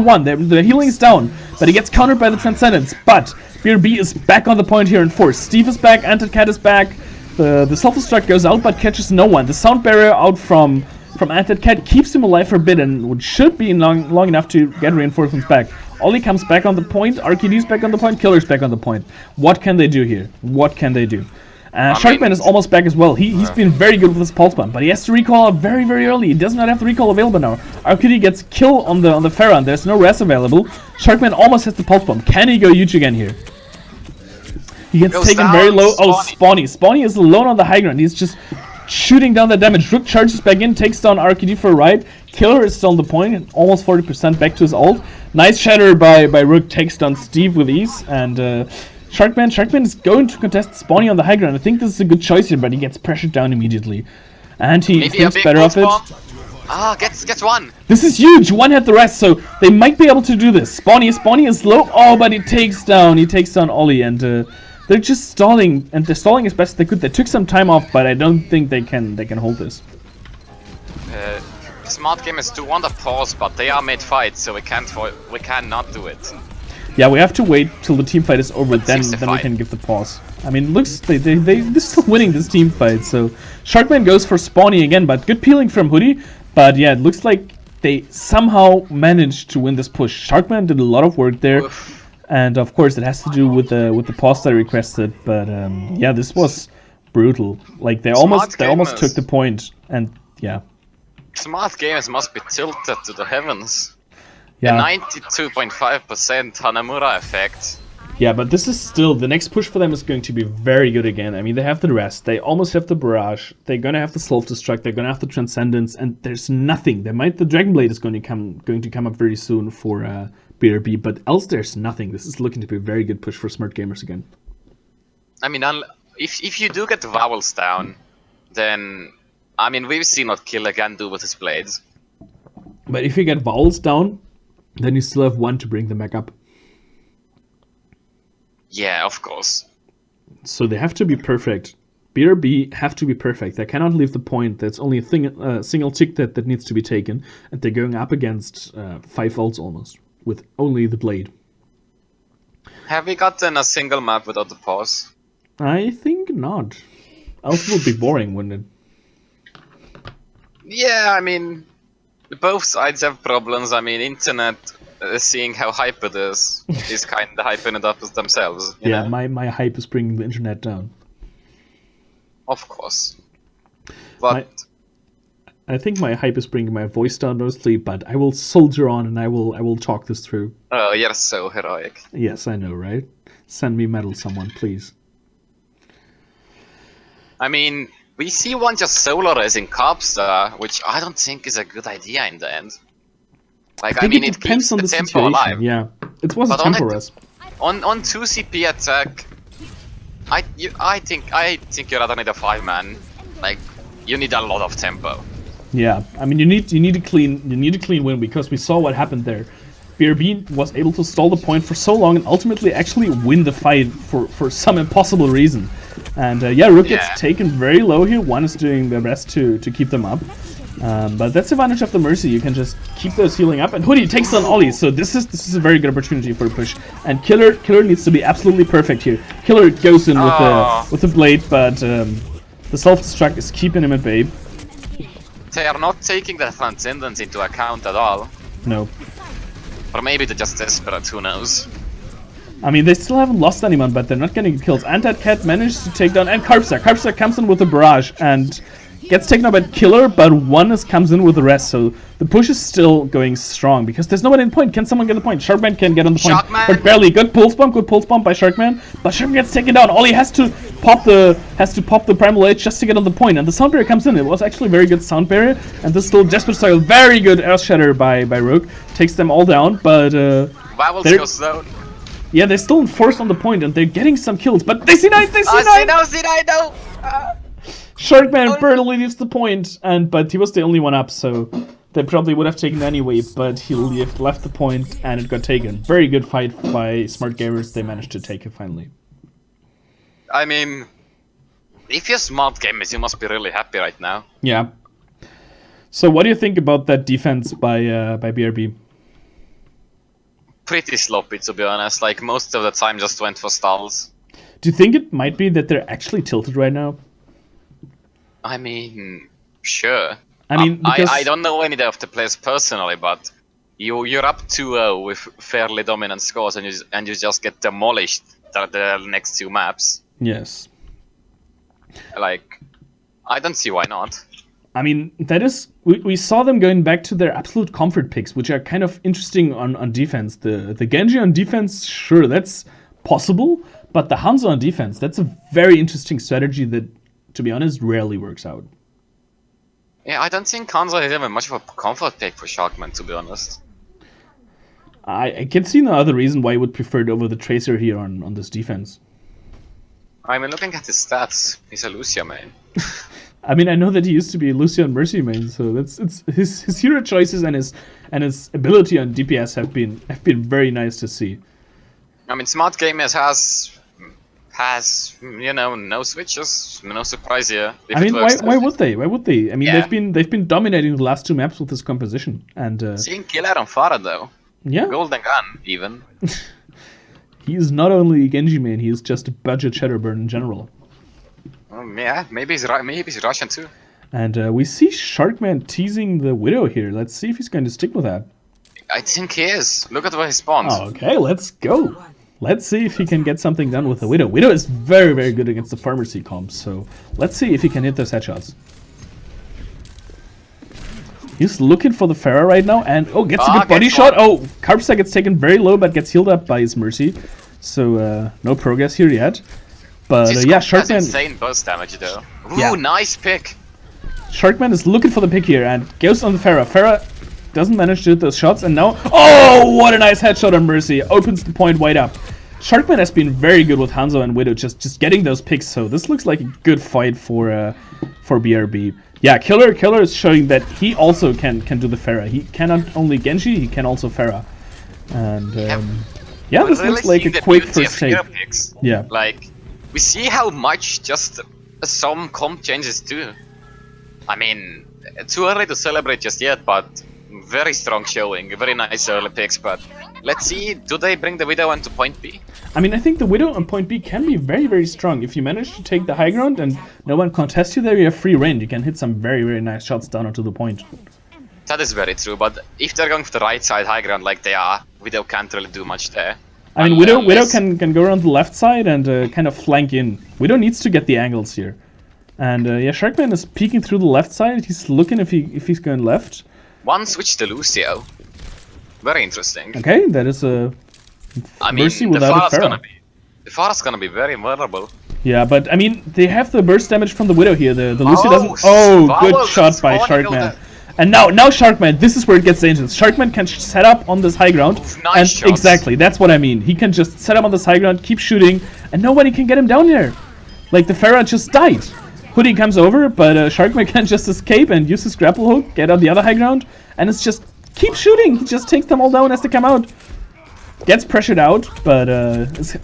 one. The healing is down, but he gets countered by the Transcendence. But BRB is back on the point here in force. Steve is back. Anted is back. The self-destruct goes out, but catches no one. The sound barrier out from Anted keeps him alive for a bit, and should be long enough to get reinforcements back. Ollie comes back on the point. RKD's back on the point. Killer's back on the point. What can they do here? What can they do? Sharkman is almost back as well. He's been very good with his pulse bomb, but he has to recall out very early. He does not have the recall available now. RKD gets killed on the Pharah. There's no res available. Sharkman almost has the pulse bomb. Can he go huge again here? He gets taken very low. Spawny. Spawny is alone on the high ground. He's just shooting down the damage. Rook charges back in, takes down RKD for a ride. Killer is still on the point, almost 40% back to his ult. Nice shatter by Rook, takes down Steve with ease, and Sharkman is going to contest Spawny on the high ground. I think this is a good choice here, but he gets pressured down immediately. And he Maybe thinks a big better of it. spawn. Ah, gets one. This is huge! One hit the rest, so they might be able to do this. Spawny is low. Oh, but he takes down Ollie, and they're just stalling, and they're stalling as best they could. They took some time off, but I don't think they can hold this. Smart gamers do want a pause, but they are mid-fight, so we cannot do it. Yeah, we have to wait till the team fight is over, then we 65. can give the pause. I mean, looks they're still winning this team fight, so Sharkman goes for Spawny again, but good peeling from Hoodie. But yeah, it looks like they somehow managed to win this push. Sharkman did a lot of work there, and of course it has to do with the pause that I requested. But yeah, this was brutal. Like they almost took the point, and yeah. Smart gamers must be tilted to the heavens. Yeah. 92.5% Hanamura effect. Yeah, but this is still, the next push for them is going to be very good again. I mean, they have the rest, they almost have the barrage, they're gonna have the self-destruct, they're gonna have the transcendence, and there's nothing. The Dragon Blade is going to come up very soon for BRB, but else there's nothing. This is looking to be a very good push for Smart gamers again. I mean, if you do get the vowels down, then I mean we've seen what Killer can do with his blades. But if you get vowels down, then you still have one to bring them back up. Yeah, of course. So they have to be perfect. BRB have to be perfect. They cannot leave the point. That's only a single tick that needs to be taken. And they're going up against 5 ults almost, with only the blade. Have we gotten a single map without the pause? I think not. Else it would be boring, wouldn't it? Yeah, I mean, both sides have problems. I mean, internet, seeing how hype it is kind of hyping it up themselves. You know? my hype is bringing the internet down. Of course. But I think my hype is bringing my voice down mostly, but I will soldier on and I will talk this through. oh, you're so heroic. Yes, I know, right? Send me medal, someone, please. I mean, we see one just solo raising Copstar, which I don't think is a good idea in the end. Like, I mean, it it depends keeps on the the tempo situation. alive. Yeah, it was But a on tempo it- res. On 2 CP attack, I think you rather need a 5-man. Like, you need a lot of tempo. Yeah, I mean you need a clean win, because we saw what happened there. BRB was able to stall the point for so long and ultimately actually win the fight for some impossible reason. And yeah, Rook Yeah. gets taken very low here. One is doing their best to keep them up. But that's the advantage of the Mercy. You can just keep those healing up. And Hoodie takes on Ollie, so this is a very good opportunity for a push. And Killer needs to be absolutely perfect here. Killer goes in with the blade, but the self-destruct is keeping him at bay. They are not taking the transcendence into account at all. No. Or maybe they're just desperate, who knows. I mean, they still haven't lost anyone, but they're not getting kills. And that cat managed to take down, and Carpstar. Carpstar comes in with a barrage and gets taken out by Killer, but one comes in with the rest. So the push is still going strong because there's nobody in point. Can someone get the point? Sharkman can get on the point, Sharkman! but barely. Good pulse bump by Sharkman, but Sharkman gets taken down. Ollie has to pop the Primal Age just to get on the point, and the sound barrier comes in. It was actually a very good sound barrier, and this still desperate style. Very good Earth Shatter by Rook, takes them all down, but Vowels they're- goes down. yeah, they're still enforced on the point, and they're getting some kills, but they see 9, they see 9! No! Sharkman barely leaves the point, but he was the only one up, so they probably would have taken it anyway, but he left the point, and it got taken. Very good fight by Smart Gamers, they managed to take it finally. I mean, if you're smart gamers, you must be really happy right now. Yeah. So what do you think about that defense by BRB? Pretty sloppy, to be honest. Like, most of the time just went for stalls. Do you think it might be that they're actually tilted right now? I mean, sure. I mean, because I don't know any of the players personally, but you're up 2-0 with fairly dominant scores, and you just get demolished the next 2 maps. yes. Like, I don't see why not. I mean, that is... We saw them going back to their absolute comfort picks, which are kind of interesting on defense. The Genji on defense, sure, that's possible, but the Hanzo on defense, that's a very interesting strategy that, to be honest, rarely works out. Yeah, I don't think Hanzo is even much of a comfort pick for Sharkman, to be honest. I can see no other reason why you would prefer it over the Tracer here on this defense. I mean, looking at his stats, he's a Lucia main. I mean, I know that he used to be a Lucia and Mercy main, so it's his hero choices and his ability on DPS have been very nice to see. I mean, Smart Gamers has no switches, no surprise here. I mean, why would they? Why would they? I mean, Yeah. they've been dominating the last two maps with this composition, and Seeing killer on Farah though. yeah, Golden gun, even. he is not only a Genji main, he is just a budget Shadowburn in general. Yeah, maybe he's Russian too. And we see Sharkman teasing the Widow here. Let's see if he's going to stick with that. I think he is. Look at where he spawns. Okay, let's go. Let's see if he can get something done with the Widow. Widow is very, very good against the Pharmacy comps, so let's see if he can hit those headshots. He's looking for the Pharah right now, and gets a good body shot. Oh, Carpstar gets taken very low, but gets healed up by his Mercy. So no progress here yet. But yeah, Has Sharkman. insane burst damage though. Ooh, Yeah. nice pick. Sharkman is looking for the pick here and goes on the Pharah. Pharah doesn't manage to hit those shots, and now, oh, what a nice headshot on Mercy. Opens the point wide up. Sharkman has been very good with Hanzo and Widow, just getting those picks. So this looks like a good fight for BRB. Yeah, Killer is showing that he also can do the Pharah. He cannot only Genji, he can also Pharah. And yeah, this Really looks like seeing a the quick beauty first of take. hero picks. Yeah. Like, we see how much just some comp changes do. I mean, too early to celebrate just yet, but very strong showing, very nice early picks. But let's see, do they bring the Widow onto point B? I mean, I think the Widow on point B can be very, very strong. If you manage to take the high ground and no one contests you there, you have free reign. You can hit some very, very nice shots down onto the point. That is very true, but if they're going for the right side high ground like they are, Widow can't really do much there. I mean, Widow Unless- can go around the left side and kind of flank in. Widow needs to get the angles here. And yeah, Sharkman is peeking through the left side. He's looking if he's going left. One switch to Lucio. Very interesting. Okay, that is a I mean, Mercy the without a Pharah. Pharah's gonna be very vulnerable. Yeah, but I mean, they have the burst damage from the Widow here. The Lucio Oh, doesn't. Oh, Vowels good shot by spawning Sharkman. over. And now Sharkman, this is where it gets dangerous. Sharkman can set up on this high ground. Nice And shots. exactly, that's what I mean. He can just set up on this high ground, keep shooting, and nobody can get him down there. Like, the Pharah just died. Hoodie comes over, but Sharkman can just escape and use his grapple hook, get on the other high ground, and it's just keep shooting. He just takes them all down as they come out. Gets pressured out, but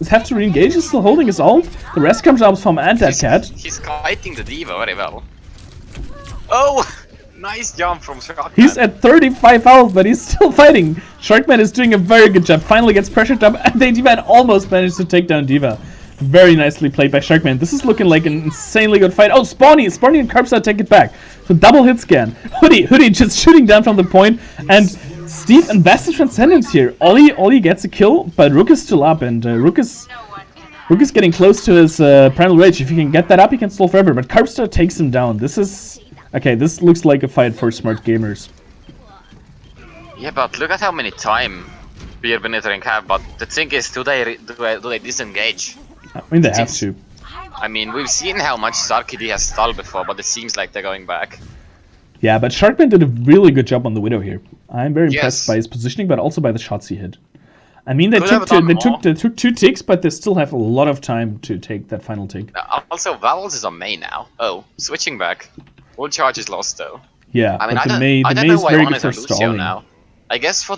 have to re-engage. He's still holding his ult. The rest comes out from Cat. He's kiting the diva very well. Oh! Nice jump from Sharkman. He's at 35 health, but he's still fighting. Sharkman is doing a very good job. Finally gets pressured up, and they Diva almost managed to take down Diva. Very nicely played by Sharkman. This is looking like an insanely good fight. Oh, Spawny and Carpstar take it back. So double hit scan. Hoodie just shooting down from the point, and Steve invests Transcendence here. Ollie gets a kill, but Rook is still up, and Rook is getting close to his Primal Rage. If he can get that up, he can stall forever, but Carpstar takes him down. This is... Okay, this looks like a fight for smart gamers. Yeah, but look at how many time BRB Nittering have, but the thing is, do they disengage? I mean, they have to. I mean, we've seen how much Sarkidi has stalled before, but it seems like they're going back. Yeah, but Sharkman did a really good job on the Widow here. I'm very impressed Yes. by his positioning, but also by the shots he hit. I mean, they Could have took done they took 2 ticks, but they still have a lot of time to take that final tick. Also, Vowels is on main now. Oh, switching back. All charge is lost though. Yeah, I mean, but I the don't Mei know is why very one good is for on Lucio stalling. now. I guess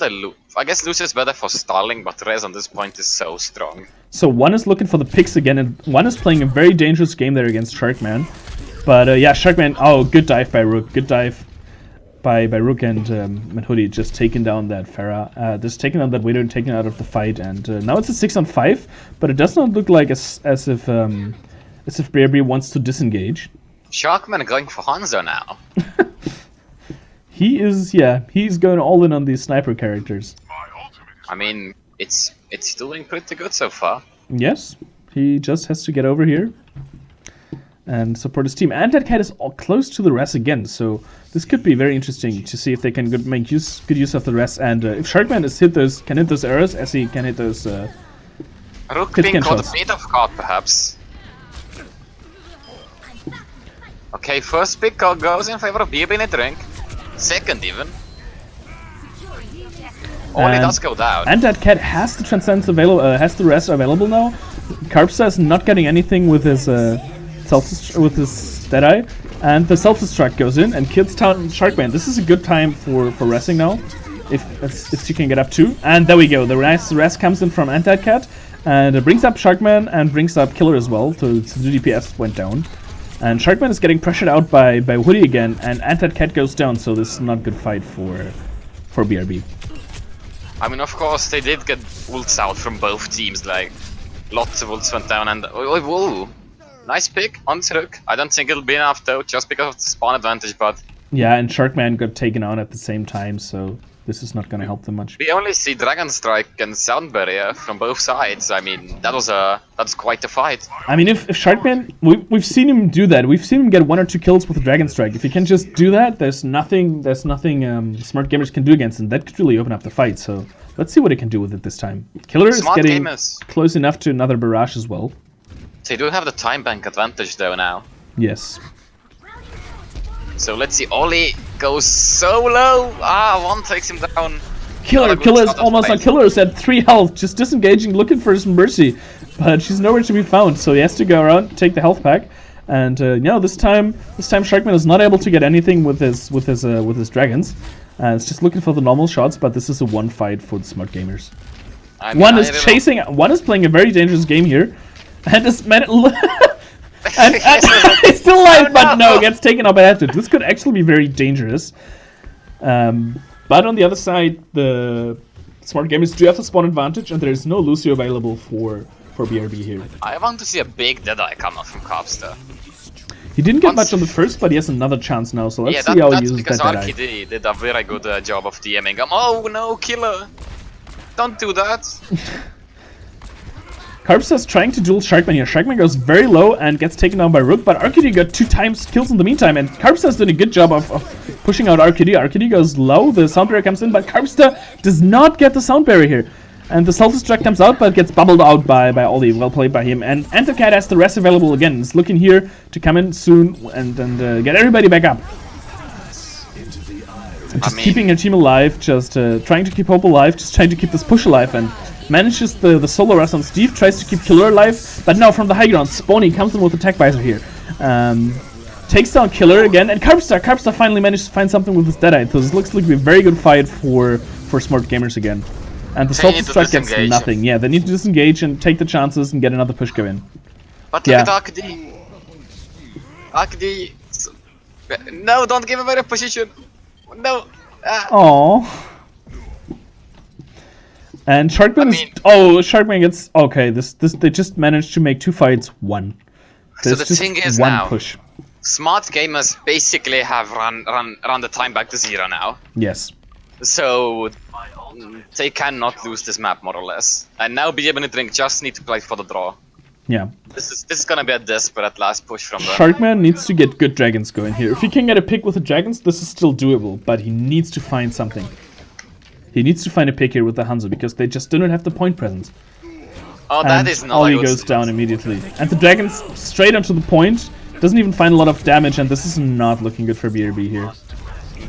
Lucio's better for stalling, but Rez on this point is so strong. So one is looking for the picks again, and one is playing a very dangerous game there against Sharkman. But yeah, Sharkman. Oh, good dive by Rook. Good dive by Rook and Hoodie, just taking down that Pharah. Just taking down that Widow and taking out of the fight. And now it's a 6-on-5, but it does not look like as if BRB wants to disengage. Sharkman going for Hanzo now. He's going all in on these sniper characters. My ultimate is I mean, it's doing pretty good so far. Yes, he just has to get over here and support his team. And that cat is all close to the rest again, so this could be very interesting to see if they can make good use of the rest. And if Sharkman can hit those arrows, as he can hit those. Rook Hit being scan caught a shots. bit off guard, perhaps. Okay, first pick goes in favor of BRB Nittering. Second even. Only does go down. And that cat has the Transcendence available, has the rest available now. Carpster is not getting anything with his Deadeye, and the self-destruct goes in and kills Sharkman. This is a good time for resting now, if you can get up to. And there we go. The rest comes in from Anti-Cat, and it brings up Sharkman and brings up Killer as well. So the DPS went down. And Sharkman is getting pressured out by Woody again, and Anti-Cat goes down, so this is not a good fight for BRB. I mean, of course, they did get ults out from both teams, like, lots of ults went down, and whoa, nice pick on Truk. I don't think it'll be enough, though, just because of the spawn advantage, but... Yeah, and Sharkman got taken out at the same time, so this is not gonna help them much. We only see Dragon Strike and Sound Barrier from both sides. I mean, that's quite a fight. I mean, if Sharkman, we've seen him do that. We've seen him get 1 or 2 kills with Dragon Strike. If he can just do that, there's nothing Smart Gamers can do against him. That could really open up the fight. So let's see what he can do with it this time. Killer Smart is getting gamers. Close enough to another barrage as well. They do have the time bank advantage though now. Yes. So let's see. Oli goes so low. One takes him down. Killer is almost on. Killer is at 3 health, just disengaging, looking for some mercy, but she's nowhere to be found. So he has to go around, take the health pack, and this time Sharkman is not able to get anything with his dragons. It's just looking for the normal shots, but this is a one fight for the Smart Gamers. I mean, one is chasing, one is playing a very dangerous game here, and this man. And he's still alive, but no, gets taken up after. This could actually be very dangerous. But on the other side, the Smart Gamers do have the spawn advantage, and there is no Lucio available for BRB here. I want to see a big Deadeye come up from Carpster. He didn't get much on the first, but he has another chance now, so let's see how he uses that Deadeye. That's because did a very good job of DMing him. Oh no, Killer! Don't do that! Carpster's trying to duel Sharkman here. Sharkman goes very low and gets taken down by Rook, but RQD got 2 times kills in the meantime, and Carpster's doing a good job of pushing out RQD. RQD goes low, the sound barrier comes in, but Carpster does not get the sound barrier here. And the self-destruct comes out, but gets bubbled out by Ollie. Well played by him. And Anticat has the rest available again. He's looking here to come in soon and get everybody back up. Just keeping your team alive, just trying to keep Hope alive, just trying to keep this push alive, and manages the solo rush on Steve, tries to keep Killer alive, but now from the high ground, Spony comes in with the tech visor here. Takes down Killer again, and Carpster finally managed to find something with his Deadeye, so this looks like a very good fight for Smart Gamers again. And the self-destruct gets nothing. Yeah, they need to disengage and take the chances and get another push go in. But look at RKD. RKD. No, don't give away the position. No. Aww. And Sharkman Sharkman gets okay. This they just managed to make 2 fights 1. So the thing is now, push. Smart Gamers basically have run the time back to 0 now. Yes. So they cannot lose this map more or less. And now BRB and Drink just need to play for the draw. Yeah. This is gonna be a desperate last push from them. Sharkman needs to get good dragons going here. If he can get a pick with the dragons, this is still doable, but he needs to find something. He needs to find a pick here with the Hanzo, because they just do not have the point presence. Oh, that is not Ollie goes down immediately. And the dragons straight onto the point, doesn't even find a lot of damage, and this is not looking good for BRB here.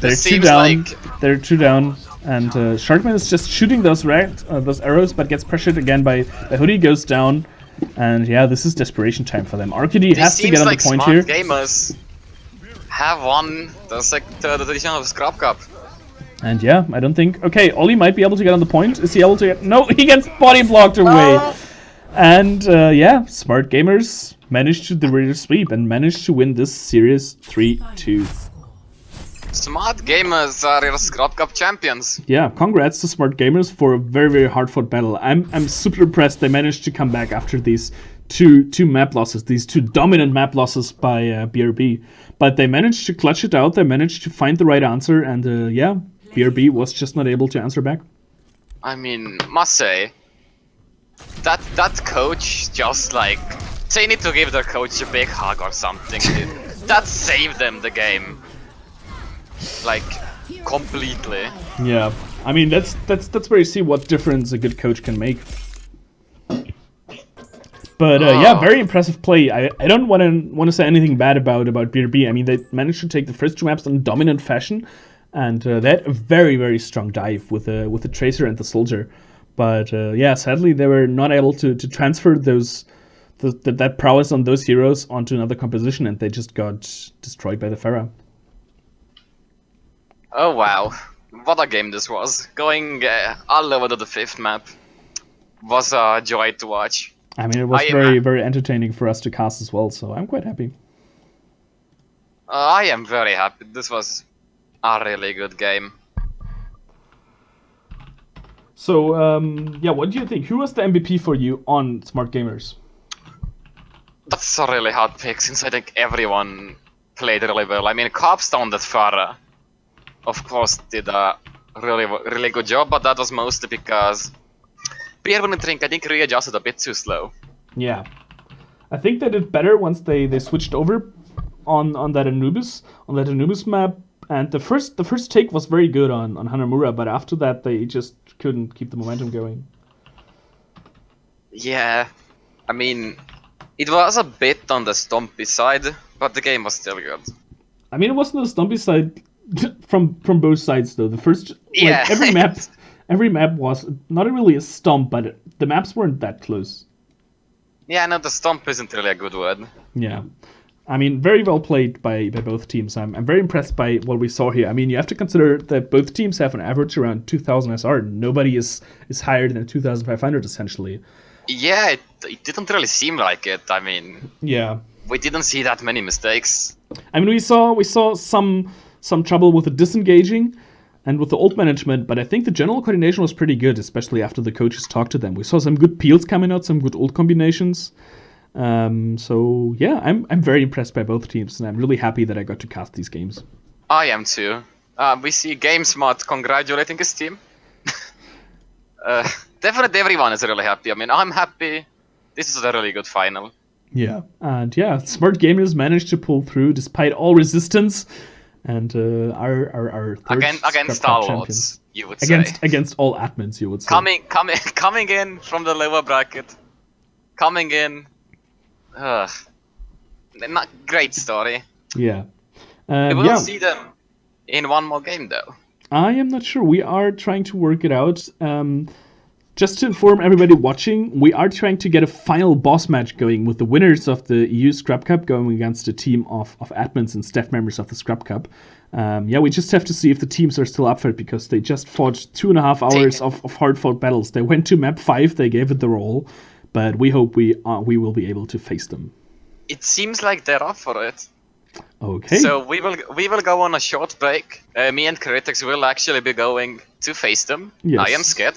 They're 2 down, they're 2 down, and Sharkman is just shooting those arrows, but gets pressured again by Hoodie, goes down, and yeah, this is desperation time for them. RKD has to get on the point here. Smart Gamers have won the third edition of Scrap Cup. And yeah, I don't think... Okay, Ollie might be able to get on the point. Is he able to get... No, he gets body blocked away. And yeah, Smart Gamers managed to deliver the sweep and managed to win this series 3-2. Smart Gamers are your Scrap Cup champions. Yeah, congrats to Smart Gamers for a very, very hard-fought battle. I'm super impressed they managed to come back after these two map losses, these 2 dominant map losses by BRB. But they managed to clutch it out, they managed to find the right answer, and yeah, BRB was just not able to answer back. I mean, must say, that coach just like, they need to give their coach a big hug or something. That saved them the game. Like, completely. Yeah, I mean, that's where you see what difference a good coach can make. But yeah, very impressive play. I don't want to say anything bad about BRB. I mean, they managed to take the first 2 maps in dominant fashion. and they had a very, very strong dive with the Tracer and the Soldier. But yeah, sadly they were not able to transfer that prowess on those heroes onto another composition, and they just got destroyed by the Pharah. Oh wow, what a game this was. Going all over to the 5th map was a joy to watch. I mean, it was very, very entertaining for us to cast as well, so I'm quite happy. I am very happy. This was a really good game. So, yeah, what do you think? Who was the MVP for you on Smart Gamers? That's a really hard pick since I think everyone played really well. I mean, Copstone that Farah, of course, did a really good job, but that was mostly because BRB I think readjusted a bit too slow. Yeah. I think they did better once they switched over on that Anubis map, and the first take was very good on Hanamura, but after that they just couldn't keep the momentum going. Yeah, I mean, it was a bit on the stompy side, but the game was still good. I mean, it wasn't a stumpy side from both sides though. The first, Yeah. like, every map was not really a stomp, but the maps weren't that close. Yeah, no, the stomp isn't really a good word. Yeah. I mean, very well played by both teams. I'm very impressed by what we saw here. I mean, you have to consider that both teams have an average around 2,000 SR. Nobody is higher than 2,500 essentially. Yeah, it didn't really seem like it. I mean, Yeah. we didn't see that many mistakes. I mean, we saw some trouble with the disengaging and with the ult management, but I think the general coordination was pretty good, especially after the coaches talked to them. We saw some good peels coming out, some good ult combinations. So yeah, I'm very impressed by both teams, and I'm really happy that I got to cast these games. I am too. We see Smartt congratulating his team. Definitely everyone is really happy. I mean, I'm happy. This is a really good final. Yeah, and yeah, Smart Gamers managed to pull through despite all resistance, and our third against Scrap all Cup odds, champions. you would say. Against all admins, you would say. Coming in from the lower bracket. Coming in. Not great story. Yeah. We will yeah. see them in one more game though. I am not sure. We are trying to work it out. Just to inform everybody watching, we are trying to get a final boss match going with the winners of the EU Scrap Cup going against a team of admins and staff members of the Scrap Cup. Yeah, we just have to see if the teams are still up for it, because they just fought 2.5 hours of hard-fought battles. They went to map 5, they gave it their all, but we hope we will be able to face them. It seems like they're up for it. Okay. So we will go on a short break. Me and Critics will actually be going to face them. Yes. I am scared.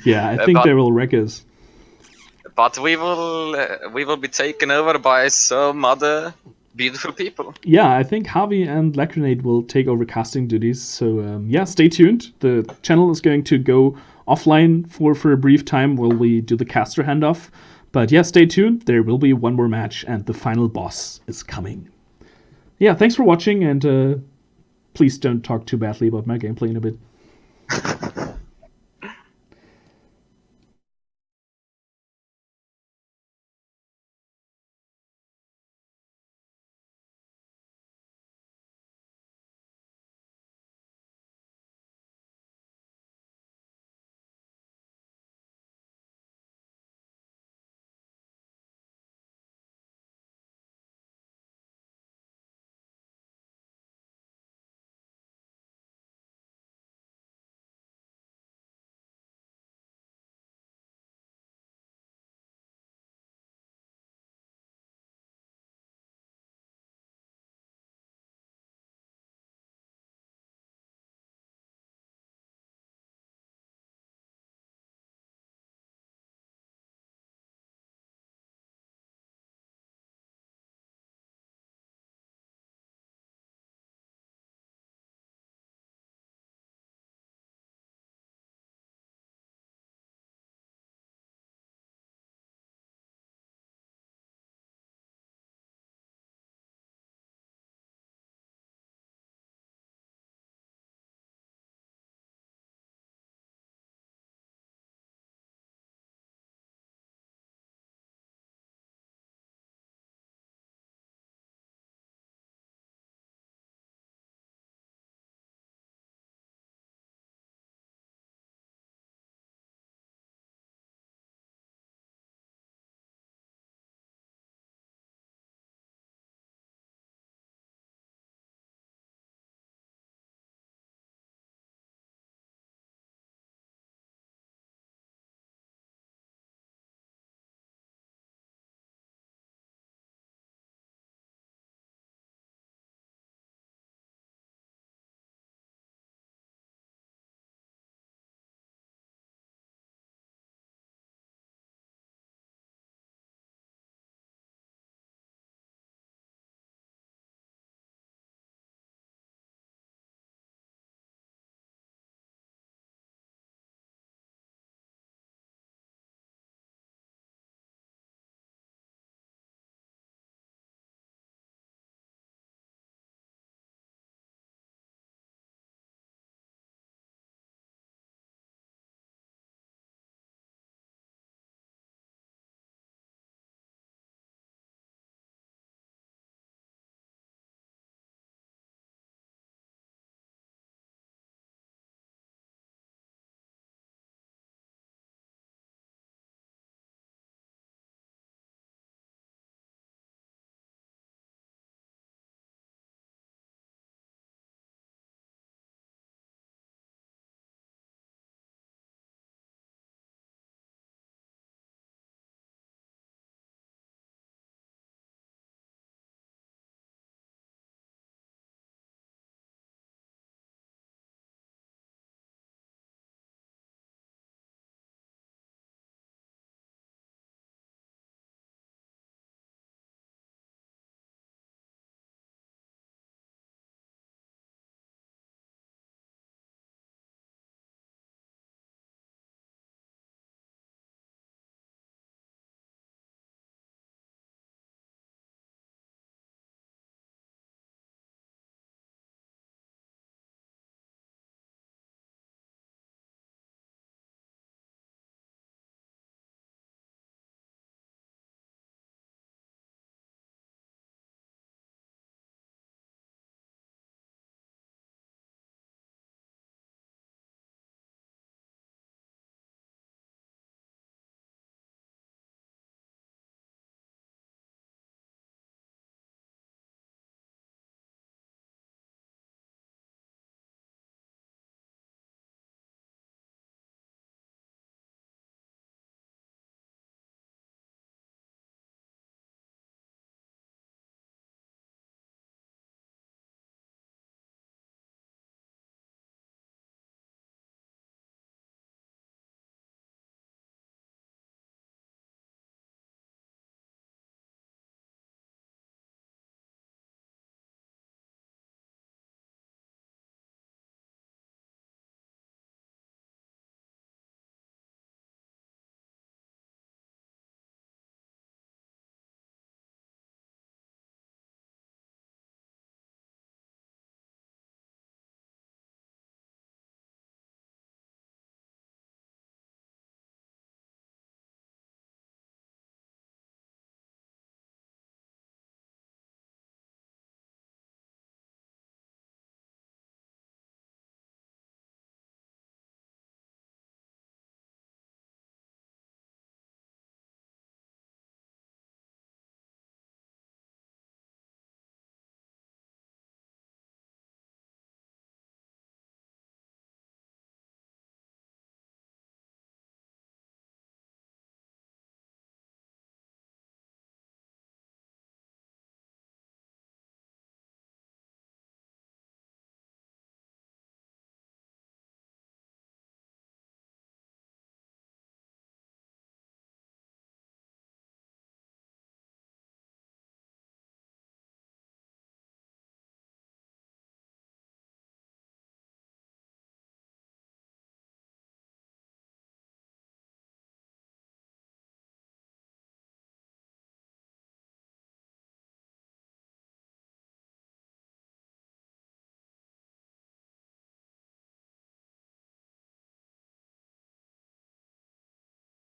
Yeah, I think they will wreck us. But we will be taken over by some other beautiful people. Yeah, I think Javi and Lacrinate will take over casting duties. So yeah, stay tuned. The channel is going to go offline for a brief time while we do the caster handoff. But yeah, stay tuned. There will be one more match, and the final boss is coming. Yeah, thanks for watching, and please don't talk too badly about my gameplay in a bit.